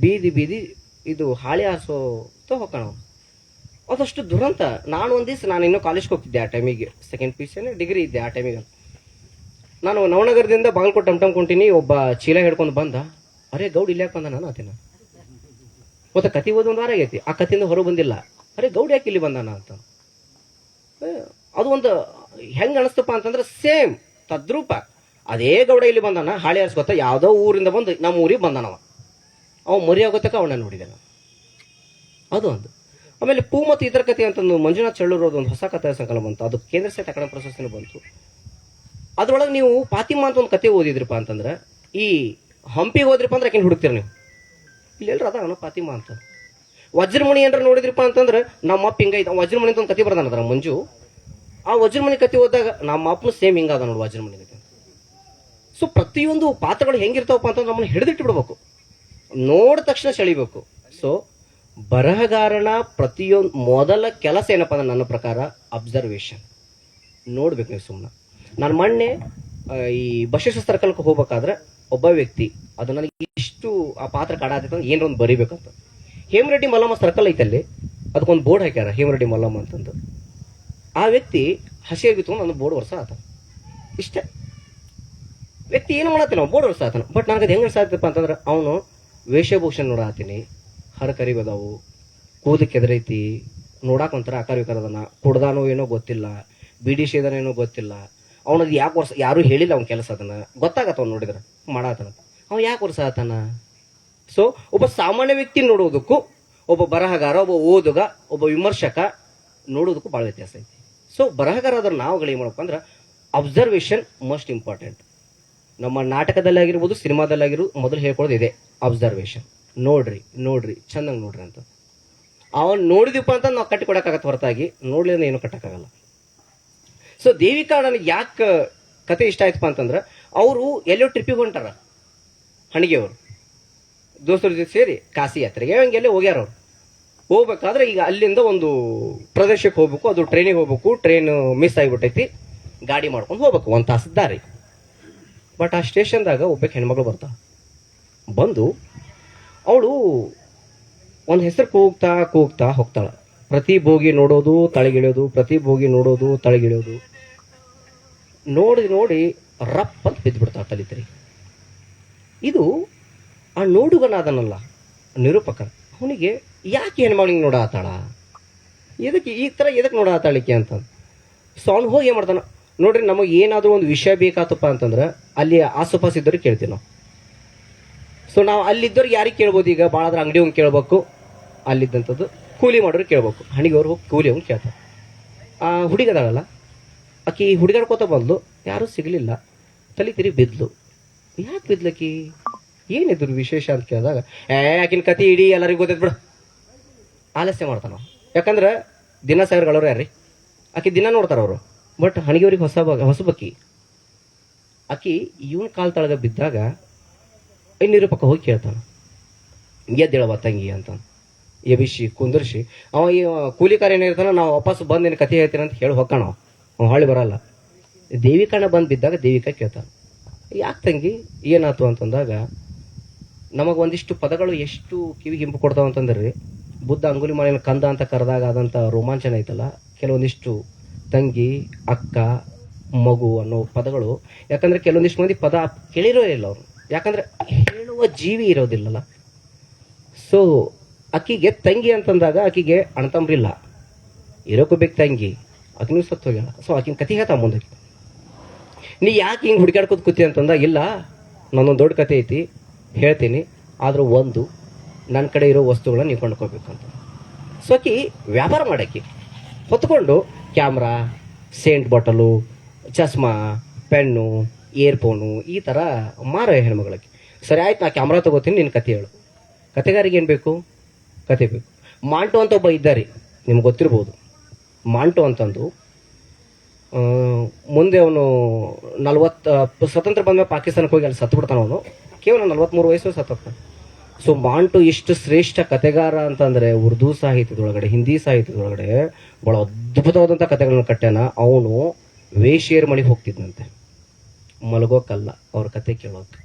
ಬೀದಿ ಬೀದಿ ಇದು ಹಾಳಿ ಹಾರಿಸೋತ ಹೋಗೋಣ. ಅದಷ್ಟು ದುರಂತ. ನಾನು ಇನ್ನೂ ಕಾಲೇಜ್ಗೆ ಹೋಗ್ತಿದ್ದೆ ಆ ಟೈಮಿಗೆ, ಸೆಕೆಂಡ್ PUC ಡಿಗ್ರಿ ಇದ್ದೆ ಆ ಟೈಮಿಗೆ. ನಾನು ನವನಗರದಿಂದ ಬಾಗಲಕೋಟೆ ಟಮ್ ಕೊಂಟೀನಿ. ಒಬ್ಬ ಚೀಲ ಹಿಡ್ಕೊಂಡು ಬಂದ, ಅರೇ ಗೌಡ್ ಇಲ್ಲಿ ಯಾಕೆ ಬಂದ? ನಾನು ಆತೇನ ಮತ್ತೆ ಕತೆ ಓದಿ ಒಂದು ವಾರ ಆಗೈತಿ, ಆ ಕತೆಯಿಂದ ಹೊರ ಬಂದಿಲ್ಲ. ಅರೇ ಗೌಡ್ ಯಾಕೆ ಇಲ್ಲಿ ಬಂದಾನ ಅಂತ. ಅದು ಒಂದು ಹೆಂಗ್ ಅನಿಸ್ತಪ್ಪ ಅಂತಂದ್ರೆ ಸೇಮ್ ತದ್ರೂಪ ಅದೇ ಗೌಡ ಇಲ್ಲಿ ಬಂದಾನ, ಹಾಳಿ ಹಾರಿಸ್ಕೊತ ಯಾವ್ದೋ ಊರಿಂದ ಬಂದು ನಮ್ಮ ಊರಿಗೆ ಬಂದಾನವ. ಅವ ಮರಿ ಆಗೋತಕ್ಕ ಅವನ್ನ ನೋಡಿದೆ ನಾನು. ಅದು ಒಂದು. ಆಮೇಲೆ ಪೂ ಮತ್ತು ಇತರ ಕಥೆ ಅಂತಂದು ಮಂಜುನಾಥ್ ಚಳ್ಳೂರೋದು ಒಂದು ಹೊಸ ಕಥೆ ಸಂಕಲನ ಬಂತು. ಅದು ಕೇಂದ್ರ ಸಾಹಿತ್ಯ ಅಕಾಡೆಮಿ ಪ್ರಶಸ್ತಿನೂ ಬಂತು. ಅದ್ರೊಳಗೆ ನೀವು ಫಾತಿಮಾ ಅಂತ ಒಂದು ಕತೆ ಓದಿದ್ರಪ್ಪ ಅಂತಂದ್ರೆ, ಈ ಹಂಪಿಗೆ ಹೋದ್ರಪ್ಪ ಅಂದ್ರೆ ಆಕಿನ ಹುಡುಕ್ತೀರ ನೀವು. ಇಲ್ಲೆಲ್ರ ಅದ ಫಾತಿಮಾ ಅಂತ. ವಜ್ರಮಣಿ ಏನಾರ ನೋಡಿದ್ರಪ್ಪ ಅಂತಂದ್ರೆ ನಮ್ಮ ಅಪ್ಪ ಹಿಂಗ ವಜ್ರಮಣಿ ಅಂತ ಒಂದು ಕತೆ ಬರ್ದಾನ ಅದ್ರ ಮಂಜು. ಆ ವಜ್ರ ಮನೆ ಕತೆ ಓದಿದಾಗ ನಮ್ಮ ಅಪ್ಪನ ಸೇಮ್ ಹಿಂಗಾದ ನೋಡಿ ವಜ್ರ ಮನೆ ಕತೆ. ಸೊ ಪ್ರತಿಯೊಂದು ಪಾತ್ರಗಳು ಹೆಂಗಿರ್ತಾವಪ್ಪ ಅಂತಂದ್ರೆ ನಮ್ಮನ್ನು ಹಿಡಿದಿಟ್ಟು ಬಿಡ್ಬೇಕು, ನೋಡಿದ ತಕ್ಷಣ ಸೆಳಿಬೇಕು. ಸೊ ಬರಹಗಾರನ ಪ್ರತಿಯೊಂದು ಮೊದಲ ಕೆಲಸ ಏನಪ್ಪ ಅಂದ್ರೆ ನನ್ನ ಪ್ರಕಾರ ಅಬ್ಸರ್ವೇಷನ್ ನೋಡ್ಬೇಕು. ನೀವು ಸುಮ್ಮನೆ ನಾನು ಮೊನ್ನೆ ಈ ಬಸವೇಶ್ವರ ಸರ್ಕಲ್ಗೆ ಹೋಗ್ಬೇಕಾದ್ರೆ ಒಬ್ಬ ವ್ಯಕ್ತಿ ಅದು ನನಗೆ ಇಷ್ಟು ಆ ಪಾತ್ರ ಕಾಡಾತೈತೆ ಅಂದ್ರೆ ಏನೋ ಒಂದು ಬರಿಬೇಕಂತ. ಹೇಮರೆಡ್ಡಿ ಮಲ್ಲಮ್ಮ ಸರ್ಕಲ್ ಐತಲ್ಲಿ, ಅದಕ್ಕೊಂದು ಬೋರ್ಡ್ ಹಾಕ್ಯಾರ ಹೇಮರೆಡ್ಡಿ ಮಲ್ಲಮ್ಮ ಅಂತಂದು. ಆ ವ್ಯಕ್ತಿ ಹಸಿಯಾಗಿ ಬಿತ್ಕೊಂಡು ನನ್ನ ಬೋರ್ಡ್ ವರ್ಷ ಆತ. ಇಷ್ಟೇ, ವ್ಯಕ್ತಿ ಏನು ಮಾಡತ್ತೀನಿ ನಾವು ಬೋರ್ಡ್ ವರ್ಷ ಆತನ. ಬಟ್ ನನಗೆ ಅದು ಹೆಂಗೆ ಸಾಧ್ಯಪ್ಪ ಅಂತಂದ್ರೆ ಅವನು ವೇಷಭೂಷಣ ನೋಡಾತೀನಿ, ಹರಕರಿ ಬದಾವು, ಕೂದಕ್ಕೆ ಎದರೈತಿ, ನೋಡಾಕ ಒಂಥರ ಆಕಾರ ವಿಕಾರದನ, ಕುಡ್ದಾನೋ ಏನೋ ಗೊತ್ತಿಲ್ಲ, ಬಿಡಿ ಸೇದನೇನೋ ಗೊತ್ತಿಲ್ಲ. ಅವನದು ಯಾಕೆ ವರ್ಷ ಯಾರೂ ಹೇಳಿಲ್ಲ ಅವ್ನ ಕೆಲಸ ಅದನ್ನ ಗೊತ್ತಾಗತ್ತ ಅವ್ನು ನೋಡಿದ್ರೆ ಮಾಡಾತನ ಅವ ಯಾಕೆ ವರ್ಷ ಆತನ. ಸೊ ಒಬ್ಬ ಸಾಮಾನ್ಯ ವ್ಯಕ್ತಿ ನೋಡುವುದಕ್ಕೂ ಒಬ್ಬ ಬರಹಗಾರ, ಒಬ್ಬ ಓದುಗ, ಒಬ್ಬ ವಿಮರ್ಶಕ ನೋಡೋದಕ್ಕೂ ಭಾಳ ವ್ಯತ್ಯಾಸ ಐತಿ. ಸೊ ಬರಹಗಾರ ಅದ್ರ ನಾವುಗಳು ಏನು ಮಾಡಬೇಕು ಅಂದ್ರೆ ಅಬ್ಸರ್ವೇಷನ್ ಮಸ್ಟ್ ಇಂಪಾರ್ಟೆಂಟ್. ನಮ್ಮ ನಾಟಕದಲ್ಲಾಗಿರ್ಬೋದು, ಸಿನಿಮಾದಲ್ಲಾಗಿರ್ಬೋದು, ಮೊದಲು ಹೇಳ್ಕೊಳ್ಳೋದು ಇದೆ ಅಬ್ಸರ್ವೇಷನ್. ನೋಡ್ರಿ ನೋಡ್ರಿ ಚಂದಂಗೆ ನೋಡ್ರಿ ಅಂತ. ಅವನ್ ನೋಡಿದಪ್ಪ ಅಂತ ನಾವು ಕಟ್ಟಿ ಕೊಡಕ್ಕಾಗತ್ತೆ ಹೊರತಾಗಿ ನೋಡ್ಲಿಲ್ಲ ಏನು ಕಟ್ಟಕ್ಕಾಗಲ್ಲ. ಸೊ ದೇವಿಕಾ ನನಗೆ ಯಾಕೆ ಕತೆ ಇಷ್ಟ ಆಯ್ತಪ್ಪ ಅಂತಂದ್ರೆ ಅವರು ಎಲ್ಲೋ ಟ್ರಿಪ್ಪಿಗೆ ಹೊಂಟಾರ, ಹಣಿಗೆಯವರು ದೋಸ್ತರ ಜೊತೆ ಸೇರಿ ಕಾಶಿ ಯಾತ್ರೆಗೆ ಹಂಗೆಲ್ಲೇ ಹೋಗ್ಯಾರ. ಅವ್ರು ಹೋಗ್ಬೇಕಾದ್ರೆ ಈಗ ಅಲ್ಲಿಂದ ಒಂದು ಪ್ರದೇಶಕ್ಕೆ ಹೋಗ್ಬೇಕು, ಅದು ಟ್ರೈನಿಗೆ ಹೋಗ್ಬೇಕು, ಟ್ರೈನ್ ಮಿಸ್ ಆಗಿಬಿಟ್ಟೈತಿ, ಗಾಡಿ ಮಾಡ್ಕೊಂಡು ಹೋಗ್ಬೇಕು, ಒಂದು ತಾಸದ ದಾರಿ. ಬಟ್ ಆ ಸ್ಟೇಷನ್ದಾಗ ಒಬ್ಬಕ್ಕೆ ಹೆಣ್ಮಗಳು ಬರ್ತಾಳ. ಬಂದು ಅವಳು ಒಂದು ಹೆಸರು ಕೂಗ್ತಾ ಕೂಗ್ತಾ ಹೋಗ್ತಾಳ. ಪ್ರತಿ ಬೋಗಿ ನೋಡೋದು ತಳಗಿಳಿಯೋದು, ಪ್ರತಿ ಬೋಗಿ ನೋಡೋದು ತಳಗಿಳಿಯೋದು, ನೋಡಿ ನೋಡಿ ರಪ್ ಅಂತ ಬಿದ್ದುಬಿಡ್ತಾಳ ತಲಿತರಿ. ಇದು ಆ ನೋಡುಗನಾದನಲ್ಲ ನಿರೂಪಕ, ಅವನಿಗೆ ಯಾಕೆ ಹೆಣ್ಮಗಳಿಗೆ ನೋಡಾತಾಳ, ಎದಕ್ಕೆ ಈ ಥರ ಎದಕ್ಕೆ ನೋಡಾತಾಳಿಕೆ ಅಂತ. ಸೊ ಅವ್ನು ಹೋಗಿ ಏನು ಮಾಡ್ತಾನ ನೋಡ್ರಿ, ನಮಗೆ ಏನಾದರೂ ಒಂದು ವಿಷಯ ಬೇಕಾತಪ್ಪ ಅಂತಂದ್ರೆ ಅಲ್ಲಿ ಆಸುಪಾಸು ಇದ್ದವ್ರಿಗೆ ಕೇಳ್ತೀವಿ ನಾವು. ಸೊ ನಾವು ಅಲ್ಲಿದ್ದವ್ರಿಗೆ ಯಾರಿಗೆ ಕೇಳ್ಬೋದು, ಈಗ ಭಾಳ ಆದ್ರೆ ಅಂಗಡಿ ಅವ್ನು ಕೇಳ್ಬೇಕು, ಅಲ್ಲಿದ್ದಂಥದ್ದು ಕೂಲಿ ಮಾಡೋರು ಕೇಳ್ಬೇಕು. ಹಣಿಗೆವ್ರು ಹೋಗಿ ಕೂಲಿ ಅವ್ನು ಕೇಳ್ತಾರೆ. ಆ ಹುಡುಗದಾಳಲ್ಲ ಆಕಿ ಹುಡುಗಾಡ್ಕೋತ ಬಂದ್ಲು, ಯಾರೂ ಸಿಗಲಿಲ್ಲ, ತಲೆ ತಿರುಗಿ ಬಿದ್ಲು. ಯಾಕೆ ಬಿದ್ಲಕ್ಕಿ, ಏನಿದ್ರು ವಿಶೇಷ ಅಂತ ಕೇಳಿದಾಗ ಆಕಿನ ಕತೆ ಇಡೀ ಎಲ್ಲರಿಗೂ ಗೊತ್ತೈತೆ ಬಿಡು, ಆಲಸ್ಯ ಮಾಡ್ತಾನ. ಯಾಕಂದ್ರೆ ದಿನ ಸಾವಿರಗಳವ್ರು ಯಾರ್ರಿ, ಆಕಿ ದಿನ ನೋಡ್ತಾರ ಅವರು. ಬಟ್ ಹಣಿಗೆವ್ರಿಗೆ ಹೊಸಬಕ್ಕಿ ಆಕಿ ಇವನ್ ಕಾಲ್ ತಳಗ ಬಿದ್ದಾಗ ನಿರೂಪಕ ಹೋಗಿ ಕೇಳ್ತಾನ, ಎದ್ದೇಳವ ತಂಗಿ ಅಂತ ಎಬಿಸಿ ಕುಂದರ್ಸಿ. ಅವ ಈ ಕೂಲಿಕಾರ ಏನಿರ್ತಾನ, ನಾವು ವಾಪಸ್ ಬಂದು ಏನು ಕತೆ ಹೇಳ್ತೀನಿ ಅಂತ ಹೇಳಿ ಹೊಕ್ಕಾಣ, ಅವ ಹೊಳ್ಳಿ ಬರಲ್ಲ. ದೇವಿಕಣ್ಣ ಬಂದು ಬಿದ್ದಾಗ ದೇವಿಕಾ ಕೇಳ್ತಾನ, ಯಾಕೆ ತಂಗಿ ಏನಾಯ್ತು ಅಂತಂದಾಗ ನಮಗೆ ಒಂದಿಷ್ಟು ಪದಗಳು ಎಷ್ಟು ಕಿವಿಗೆ ಹಿಂಪು ಕೊಡ್ತಾವ ಅಂತಂದ್ರಿ, ಬುದ್ಧ ಅಂಗುಲಿ ಮಾಲಿನ ಕಂದ ಅಂತ ಕರೆದಾಗ ಆದಂಥ ರೋಮಾಂಚನ ಐತಲ್ಲ, ಕೆಲವೊಂದಿಷ್ಟು ತಂಗಿ, ಅಕ್ಕ, ಮಗು ಅನ್ನೋ ಪದಗಳು. ಯಾಕಂದ್ರೆ ಕೆಲವೊಂದಿಷ್ಟು ಮಂದಿ ಪದ ಕೇಳಿರೋ ಇಲ್ಲ ಅವರು, ಯಾಕಂದ್ರೆ ಹೇಳುವ ಜೀವಿ ಇರೋದಿಲ್ಲಲ್ಲ. ಸೊ ಅಕ್ಕಿಗೆ ತಂಗಿ ಅಂತಂದಾಗ ಆಕಿಗೆ ಅಣ್ಣತಂಬ್ರಿಲ್ಲ, ಇರೋಕ್ಕೂ ಬೇಕು ತಂಗಿ, ಆಕಿನೂ ಸತ್ತು ಹೋಗ್ಯಾಳ. ಸೊ ಆಕಿನ ಕತೆ ಹೇಳ್ತಾ ಮುಂದೆ, ನೀ ಯಾಕೆ ಹಿಂಗೆ ಹುಡುಕಾಡ್ಕೋತ ಕೂತಿ ಅಂತಂದಾಗ, ಇಲ್ಲ ನನ್ನೊಂದು ದೊಡ್ಡ ಕತೆ ಐತಿ ಹೇಳ್ತೀನಿ, ಆದರೂ ಒಂದು ನನ್ನ ಕಡೆ ಇರೋ ವಸ್ತುಗಳನ್ನ ನೀವು ಕೊಂಡ್ಕೋಬೇಕಂತ. ಸೊ ಆಕಿ ವ್ಯಾಪಾರ ಮಾಡಾಕಿ ಹೊತ್ಕೊಂಡು ಕ್ಯಾಮ್ರಾ, ಸೇಂಟ್ ಬಾಟಲು, ಚಸ್ಮಾ, ಪೆನ್ನು, ಇಯರ್ಫೋನು ಈ ಥರ ಮಾರ ಹೆಣ್ಮಗಳಿಗೆ. ಸರಿ ಆಯ್ತು, ನಾ ಕ್ಯಾಮ್ರಾ ತೊಗೋತೀನಿ, ನಿನ್ನ ಕತೆ ಹೇಳು. ಕತೆಗಾರಿಗೆ ಏನು ಬೇಕು, ಕತೆ ಬೇಕು. ಮಾಂಟು ಅಂತ ಒಬ್ಬ ಇದ್ದಾರೆ, ನಿಮ್ಗೆ ಗೊತ್ತಿರ್ಬೋದು. ಮಾಂಟು ಅಂತಂದು ಮುಂದೆ ಅವನು ಸ್ವತಂತ್ರ ಬಂದ ಪಾಕಿಸ್ತಾನಕ್ಕೆ ಹೋಗಿ ಅಲ್ಲಿ ಸತ್ತು ಬಿಡ್ತಾನ. ಅವನು ಕೇವಲ 43 ವಯಸ್ಸು ಸತ್ತೋಗ್ತಾನೆ. ಸೊ ಮಾಂಟು ಇಷ್ಟು ಶ್ರೇಷ್ಠ ಕತೆಗಾರ ಅಂತಂದರೆ ಉರ್ದು ಸಾಹಿತ್ಯದೊಳಗಡೆ, ಹಿಂದಿ ಸಾಹಿತ್ಯದೊಳಗಡೆ ಭಾಳ ಅದ್ಭುತವಾದಂಥ ಕತೆಗಳನ್ನ ಕಟ್ಟ್ಯಾನ. ಅವನು ವೇಶ್ಯರ ಮನೆಗೆ ಹೋಗ್ತಿದ್ನಂತೆ, ಮಲಗೋಕ್ಕಲ್ಲ, ಅವ್ರ ಕತೆ ಕೇಳೋಕೆ.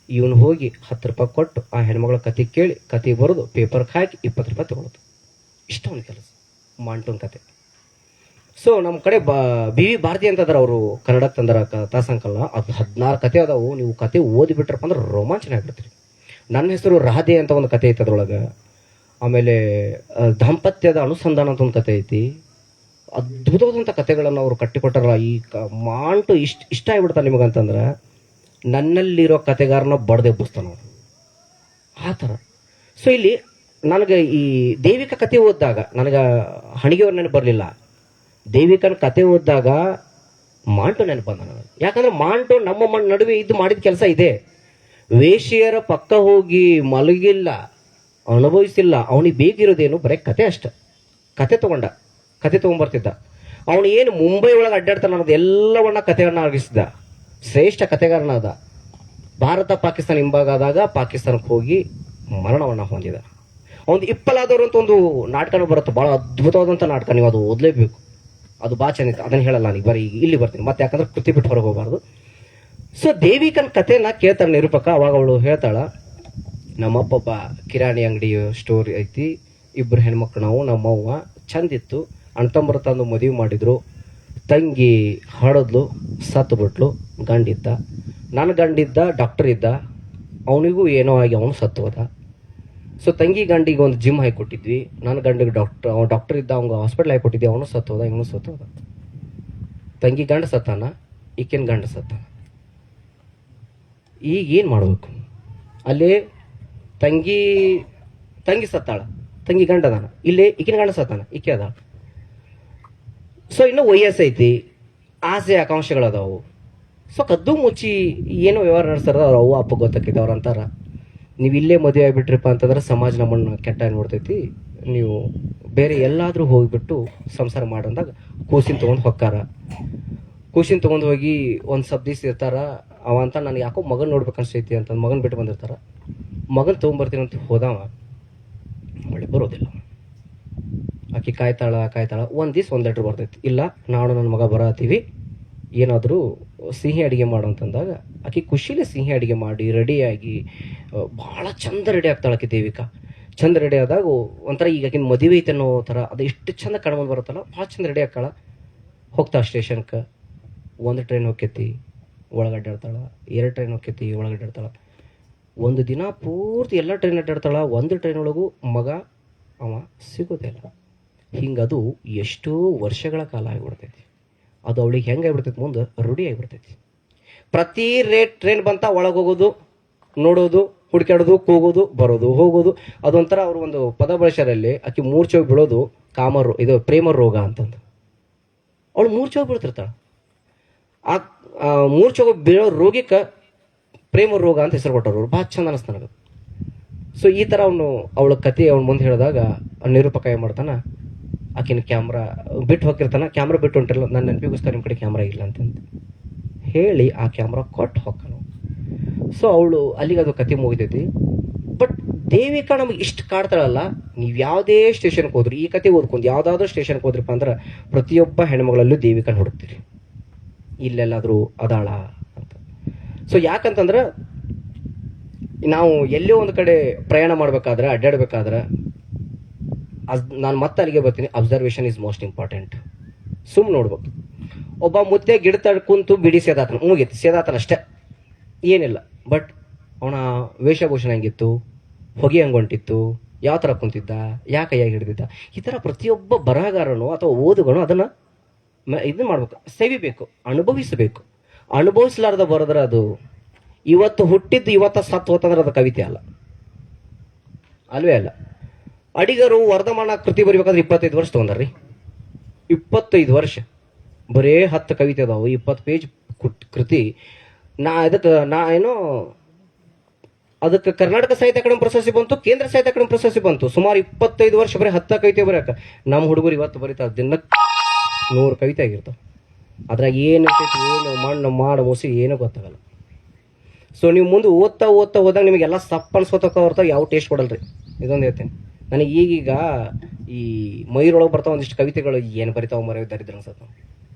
ಇವನು ಹೋಗಿ 10 ರೂಪಾಯಿ ಕೊಟ್ಟು ಆ ಹೆಣ್ಮಗಳ ಕತೆ ಕೇಳಿ, ಕತೆ ಬರೋದು, ಪೇಪರ್ಗೆ ಹಾಕಿ 20 ರೂಪಾಯಿ ತೊಗೊಳೋದು. ಇಷ್ಟ ಅವನ ಕೆಲಸ, ಮಾಂಟುನ್ ಕತೆ. ಸೊ ನಮ್ಮ ಕಡೆ ಬಿ ವಿ ಭಾರತಿ ಅಂತಂದ್ರೆ ಅವರು ಕನ್ನಡಕ್ಕೆ ತಂದರ ಕಥಾ ಸಂಕಲನ, ಅದು 16 ಕತೆ ಅದಾವು. ನೀವು ಕತೆ ಓದಿಬಿಟ್ರಪ್ಪ ಅಂದ್ರೆ ರೋಮಾಂಚನ ಆಗ್ಬಿಡ್ತೀರಿ. ನನ್ನ ಹೆಸರು ರಾಧೆ ಅಂತ ಒಂದು ಕತೆ ಐತೆ ಅದ್ರೊಳಗೆ. ಆಮೇಲೆ ದಾಂಪತ್ಯದ ಅನುಸಂಧಾನ ಅಂತ ಒಂದು ಕತೆ ಐತಿ. ಅದ್ಭುತವಾದಂಥ ಕತೆಗಳನ್ನು ಅವರು ಕಟ್ಟಿಕೊಟ್ಟಾರಲ್ಲ. ಈ ಮಾಂಟು ಇಷ್ಟ ಆಗ್ಬಿಡ್ತಾರೆ ನಿಮಗಂತಂದ್ರೆ, ನನ್ನಲ್ಲಿರೋ ಕತೆಗಾರನ ಬಡ್ದೆಬ್ಬಿಸ್ತಾನ ಅವರು, ಆ ಥರ. ಸೊ ಇಲ್ಲಿ ನನಗೆ ಈ ದೇವಿಕಾ ಕತೆ ಓದಿದಾಗ ನನಗೆ ಹಣಿಗೆಯವ್ರ ನೆನಪು ಬರಲಿಲ್ಲ. ದೇವಿಕನ ಕತೆ ಓದಿದಾಗ ಮಾಂಟು ನೆನಪು ಬಂದ ನನಗೆ. ಯಾಕಂದ್ರೆ ಮಾಂಟು ನಮ್ಮ ನಡುವೆ ಇದ್ದು ಮಾಡಿದ ಕೆಲಸ ಇದೆ. ವೇಶ್ಯರ ಪಕ್ಕ ಹೋಗಿ ಮಲಗಿಲ್ಲ, ಅನುಭವಿಸಿಲ್ಲ. ಅವನಿಗೆ ಬೇಕಿರೋದೇನು ಬರೀ ಕತೆ ಅಷ್ಟ. ಕತೆ ತೊಗೊಂಬರ್ತಿದ್ದ. ಅವನು ಏನು ಮುಂಬೈ ಒಳಗೆ ಅಡ್ಡಾಡ್ತಾನ ಅನ್ನೋದು ಎಲ್ಲವನ್ನ ಕಥೆಗಳನ್ನ ಆಗಿಸಿದ. ಶ್ರೇಷ್ಠ ಕಥೆಗಾರನ ಅದ. ಭಾರತ ಪಾಕಿಸ್ತಾನ ಹಿಂಭಾಗ ಆದಾಗ ಪಾಕಿಸ್ತಾನಕ್ಕೆ ಹೋಗಿ ಮರಣವನ್ನ ಹೊಂದಿದ. ಒಂದು ಇಪ್ಪಲಾದವರು ಅಂತ ಒಂದು ನಾಟಕನೂ ಬರುತ್ತೆ, ಬಹಳ ಅದ್ಭುತವಾದಂಥ ನಾಟಕ. ನೀವು ಅದು ಓದಲೇಬೇಕು, ಅದು ಭಾಳ ಚೆಂದ. ಅದನ್ನು ಹೇಳಲ್ಲ ನನಗೆ, ಬರೀ ಇಲ್ಲಿ ಬರ್ತೀನಿ ಮತ್ತೆ, ಯಾಕಂದ್ರೆ ಕೃತಿ ಬಿಟ್ಟು ಹೊರಗೆ ಹೋಗಬಾರ್ದು. ಸೊ ದೇವಿಕನ ಕಥೆನ ಕೇಳ್ತಾಳೆ ನಿರೂಪಕ. ಅವಾಗ ಅವಳು ಹೇಳ್ತಾಳ, ನಮ್ಮಪ್ಪ ಕಿರಾಣಿ ಅಂಗಡಿ ಸ್ಟೋರ್ ಐತಿ, ಇಬ್ಬರು ಹೆಣ್ಮಕ್ಳು ನಾವು, ನಮ್ಮವ್ವ ಚಂದಿತ್ತು, ಅಣ್ತಂಬರು ತಂದು ಮದುವೆ ಮಾಡಿದ್ರು, ತಂಗಿ ಹಡದ್ಲು, ಸತ್ತು ಬಿಟ್ಲು, ಗಂಡಿದ್ದ, ನನ್ನ ಗಂಡಿದ್ದ ಡಾಕ್ಟರ್ ಇದ್ದ, ಅವನಿಗೂ ಏನೋ ಆಗಿ ಅವನು ಸತ್ತು ಹೋದ. ಸೊ ತಂಗಿ ಗಂಡಿಗೆ ಒಂದು ಜಿಮ್ ಹಾಕಿ ಕೊಟ್ಟಿದ್ವಿ, ನನ್ನ ಗಂಡಿಗೆ ಡಾಕ್ಟರ್ ಇದ್ದ, ಅವ್ನಿಗೆ ಹಾಸ್ಪಿಟ್ಲ್ ಹಾಕಿ ಕೊಟ್ಟಿದ್ವಿ, ಅವನು ಸತ್ತು ಹೋದ, ಇವನು ಸತ್ತು ಹೋದ. ತಂಗಿ ಗಂಡ ಸತ್ತಾನ, ಈಕಿನ ಗಂಡ ಸತ್ತಾನ. ಈಗ ಏನು ಮಾಡಬೇಕು? ಅಲ್ಲಿ ತಂಗಿ ಸತ್ತಾಳ, ತಂಗಿ ಗಂಡ ಅದಾನ, ಇಲ್ಲಿ ಈಕಿನ ಗಂಡ ಸತ್ತಾನ, ಈಕೆ ಅದಾಳ. ಸೊ ಇನ್ನು ವಯಸ್ಸೈತಿ, ಆಸೆ ಆಕಾಂಕ್ಷೆಗಳದಾವು. ಸೊ ಕದ್ದು ಮುಚ್ಚಿ ಏನೋ ವ್ಯವಹಾರ ನಡೆಸ್ತಾರ, ಅವ್ರು ಅವ್ವ ಅಪ್ಪ ಗೊತ್ತಾಕೈತೆ. ಅವ್ರು ಅಂತಾರ, ನೀವು ಇಲ್ಲೇ ಮದುವೆ ಆಗಿಬಿಟ್ರಿಪ್ಪ ಅಂತಂದ್ರೆ ಸಮಾಜ ನಮ್ಮನ್ನು ಕೆಟ್ಟ ನೋಡ್ತೈತಿ, ನೀವು ಬೇರೆ ಎಲ್ಲಾದರೂ ಹೋಗಿಬಿಟ್ಟು ಸಂಸಾರ ಮಾಡಂದಾಗ ಕೂಸಿನ ತೊಗೊಂಡು ಹೊಕ್ಕಾರ. ಕೂಸಿನ ತೊಗೊಂಡು ಹೋಗಿ ಒಂದು ಸ್ವಲ್ಪ ದಿವ್ಸ ಇರ್ತಾರ. ಅವ ಅಂತ ನನಗೆ ಯಾಕೋ ಮಗನ ನೋಡ್ಬೇಕು ಅನ್ಸೈತಿ ಅಂತ ಮಗನ ಬಿಟ್ಟು ಬಂದಿರ್ತಾರ. ಮಗನ ತೊಗೊಂಬರ್ತೀನಿ ಅಂತ ಹೋದವ ಒಳ್ಳೆ ಬರೋದಿಲ್ಲ. ಆಕೆ ಕಾಯ್ತಾಳ ಒಂದು ದಿವ್ಸ ಒಂದು ಲೆಟ್ರ್ ಬರ್ತೈತಿ, ಇಲ್ಲ ನಾನು ನನ್ನ ಮಗ ಬರತ್ತೀವಿ, ಏನಾದರೂ ಸಿಹಿ ಅಡುಗೆ ಮಾಡು ಅಂತಂದಾಗ ಆಕೆ ಖುಷಿಲೇ ಸಿಹಿ ಅಡುಗೆ ಮಾಡಿ ರೆಡಿಯಾಗಿ ಭಾಳ ಚಂದ ರೆಡಿ ಆಗ್ತಾಳೆ ಆಕೆ ದೇವಿಕಾ. ಚಂದ ರೆಡಿ ಆದಾಗ ಒಂಥರ ಈಗ ಆಕಿನ ಮದುವೆ ಐತೆ ಅನ್ನೋ ಥರ ಅದು ಎಷ್ಟು ಚಂದ ಕಣ್ಮಂದು ಬರುತ್ತಲ್ಲ, ಭಾಳ ಚಂದ ರೆಡಿ ಆಗ್ತಾಳ. ಹೋಗ್ತಾಳ ಸ್ಟೇಷನ್ಗೆ. ಒಂದು ಟ್ರೈನ್ ಹೋಗ್ತೈತಿ, ಒಳಗೆ ಅಡ್ಡಾಡ್ತಾಳ. 2 ಟ್ರೈನ್ ಹೋಗ್ತೈತಿ, ಒಳಗೆ ಅಡ್ಡಾಡ್ತಾಳ. ಒಂದು ದಿನ ಪೂರ್ತಿ ಎಲ್ಲ ಟ್ರೈನ್ ಅಡ್ಡಾಡ್ತಾಳ. ಒಂದು ಟ್ರೈನ್ ಒಳಗೂ ಮಗ ಅವ ಸಿಗೋದಿಲ್ಲ. ಹಿಂಗದು ಎಷ್ಟೋ ವರ್ಷಗಳ ಕಾಲ ಆಗಿಬಿಡ್ತೈತಿ. ಅದು ಅವಳಿಗೆ ಹೆಂಗೆ ಆಗಿಬಿಡ್ತೈತಿ, ಮುಂದೆ ರೂಢಿ ಆಗಿಬಿಡ್ತೈತಿ. ಪ್ರತಿ ಟ್ರೈನ್ ಬಂತ ಒಳಗೆ ಹೋಗೋದು, ನೋಡೋದು, ಹುಡುಕಾಡೋದು, ಕೂಗೋದು, ಬರೋದು, ಹೋಗೋದು. ಅದೊಂಥರ ಅವ್ರು ಒಂದು ಪದ ಬಳಸ್ಯಾರಲ್ಲಿ, ಆಕೆ ಮೂರ್ಛೆ ಹೋಗಿ ಬೀಳೋದು ಇದು ಪ್ರೇಮ ರೋಗ ಅಂತಂದು. ಅವಳು ಮೂರ್ಛೆ ಹೋಗಿ ಬೀಳ್ತಿರ್ತಾಳೆ. ಆ ಮೂರ್ಛೆ ಹೋಗಿ ಬೀಳೋ ರೋಗಿಕ್ಕೆ ಪ್ರೇಮ ರೋಗ ಅಂತ ಹೆಸರು ಕೊಟ್ಟರು ಅವ್ರು. ಭಾಳ ಚಂದ ಅನಿಸ್ತು ನನಗೆ. ಸೊ ಈ ಥರ ಅವಳ ಕತೆ ಅವ್ನು ಮುಂದೆ ಹೇಳಿದಾಗ ನಿರೂಪಕ ಏನು ಮಾಡ್ತಾನೆ, ಆಕಿನ ಕ್ಯಾಮ್ರಾ ಬಿಟ್ಟು ಹೋಗಿರ್ತಾನೆ. ಕ್ಯಾಮ್ರಾ ಬಿಟ್ಟು ಹೊಂಟಿರಲ್ಲ, ನನ್ನ ನೆನಪಿಗೋಸ್ಕರ ನಿಮ್ಮ ಕಡೆ ಕ್ಯಾಮ್ರಾ ಇಲ್ಲ ಅಂತಂದು ಹೇಳಿ ಆ ಕ್ಯಾಮ್ರಾ ಕೊಟ್ಟು ಹೋಗ್ತಾನು. ಸೊ ಅವಳು ಅಲ್ಲಿಗೆ ಅದು ಕತೆ ಮುಗಿತೈತಿ. ಬಟ್ ದೇವಿಕಾ ನಮಗೆ ಇಷ್ಟು ಕಾಡ್ತಾಳಲ್ಲ, ನೀವು ಯಾವುದೇ ಸ್ಟೇಷನ್ಗೆ ಹೋದ್ರಿ, ಈ ಕತೆ ಓದ್ಕೊಂಡು ಯಾವುದಾದ್ರೂ ಸ್ಟೇಷನ್ಗೆ ಹೋದ್ರಪ್ಪ ಅಂದ್ರೆ ಪ್ರತಿಯೊಬ್ಬ ಹೆಣ್ಮಗಳಲ್ಲೂ ದೇವಿಕಾನ ಹುಡುಕ್ತೀರಿ, ಇಲ್ಲೆಲ್ಲಾದರೂ ಅದಾಳ ಅಂತ. ಸೊ ಯಾಕಂತಂದ್ರೆ ನಾವು ಎಲ್ಲೋ ಒಂದು ಕಡೆ ಪ್ರಯಾಣ ಮಾಡ್ಬೇಕಾದ್ರೆ, ಅಡ್ಡಾಡ್ಬೇಕಾದ್ರೆ, ನಾನು ಮತ್ತೆ ಅಲ್ಲಿಗೆ ಬರ್ತೀನಿ, ಅಬ್ಸರ್ವೇಷನ್ ಈಸ್ ಮೋಸ್ಟ್ ಇಂಪಾರ್ಟೆಂಟ್. ನೋಡ್ಬೇಕು. ಒಬ್ಬ ಮುದ್ದೆ ಗಿಡ ತಡ್ ಕುಂತು ಬಿಡಿ ಸೇದಾತನ, ಮುಗೀತು, ಸೇದಾತನ ಅಷ್ಟೇ, ಏನಿಲ್ಲ. ಬಟ್ ಅವನ ವೇಷಭೂಷಣ ಹೆಂಗಿತ್ತು, ಹೊಗೆ ಹಂಗೊಂಟಿತ್ತು, ಯಾವ ಥರ ಕುಂತಿದ್ದ, ಯಾಕೆ ಕೈಯಾಗಿ ಹಿಡಿದಿದ್ದ, ಈ ಥರ ಪ್ರತಿಯೊಬ್ಬ ಬರಹಗಾರನು ಅಥವಾ ಓದುಗನು ಅದನ್ನು ಇದನ್ನ ಮಾಡ್ಬೇಕು, ಸೇವಿಬೇಕು, ಅನುಭವಿಸಬೇಕು. ಅನುಭವಿಸಲಾರ್ದ ಬರೋದ್ರೆ ಅದು ಇವತ್ತು ಹುಟ್ಟಿದ್ದು ಇವತ್ತು ಸತ್ತು ಹೋತಂದ್ರೆ ಅದು ಕವಿತೆ ಅಲ್ಲ, ಅಲ್ವೇ ಅಲ್ಲ. ಅಡಿಗರು ವರ್ಧಮಾನ ಕೃತಿ ಬರಿಬೇಕಾದ್ರೆ 25 ವರ್ಷ ತೊಗೊಂಡ್ರಿ. 25 ವರ್ಷ ಬರೇ 10 ಕವಿತೆ ಅದಾವು, 20 ಪೇಜ್ ಕೃತಿ. ಅದಕ್ಕೆ ಕರ್ನಾಟಕ ಸಾಹಿತ್ಯ ಅಕಾಡೆಮಿ ಪ್ರಶಸ್ತಿ ಬಂತು, ಕೇಂದ್ರ ಸಾಹಿತ್ಯ ಅಕಾಡೆಮಿ ಪ್ರಶಸ್ತಿ ಬಂತು. ಸುಮಾರು 25 ವರ್ಷ ಬರೀ 10 ಕವಿತೆ ಬರೆಯಕ. ನಮ್ಮ ಹುಡುಗರು ಇವತ್ತು ಬರೀತಾರೆ ದಿನಕ್ಕೆ 100 ಕವಿತೆ ಆಗಿರ್ತಾವೆ. ಅದ್ರಾಗ ಏನು ಮಣ್ಣು ಮಾಡು ಮುಸಿ ಏನೂ ಗೊತ್ತಾಗಲ್ಲ. ಸೊ ನೀವು ಮುಂದೆ ಓದ್ತಾ ಹೋದಾಗ ನಿಮಗೆಲ್ಲ ಸಪ್ಪ ಅನ್ಸ್ಕೊತಕ್ಕ ಹೊರ್ತಾವ, ಯಾವ ಟೇಸ್ಟ್ ಕೊಡಲ್ರಿ. ಇದೊಂದು ಹೇಳ್ತೇನೆ ನನಗೆ. ಈಗೀಗ ಈ ಮೈರೊಳಗೆ ಬರ್ತಾವ ಒಂದಿಷ್ಟು ಕವಿತೆಗಳು, ಏನು ಬರಿತಾವ ಮರ ದರಿದ್ರ ಅನ್ಸತ್ತ,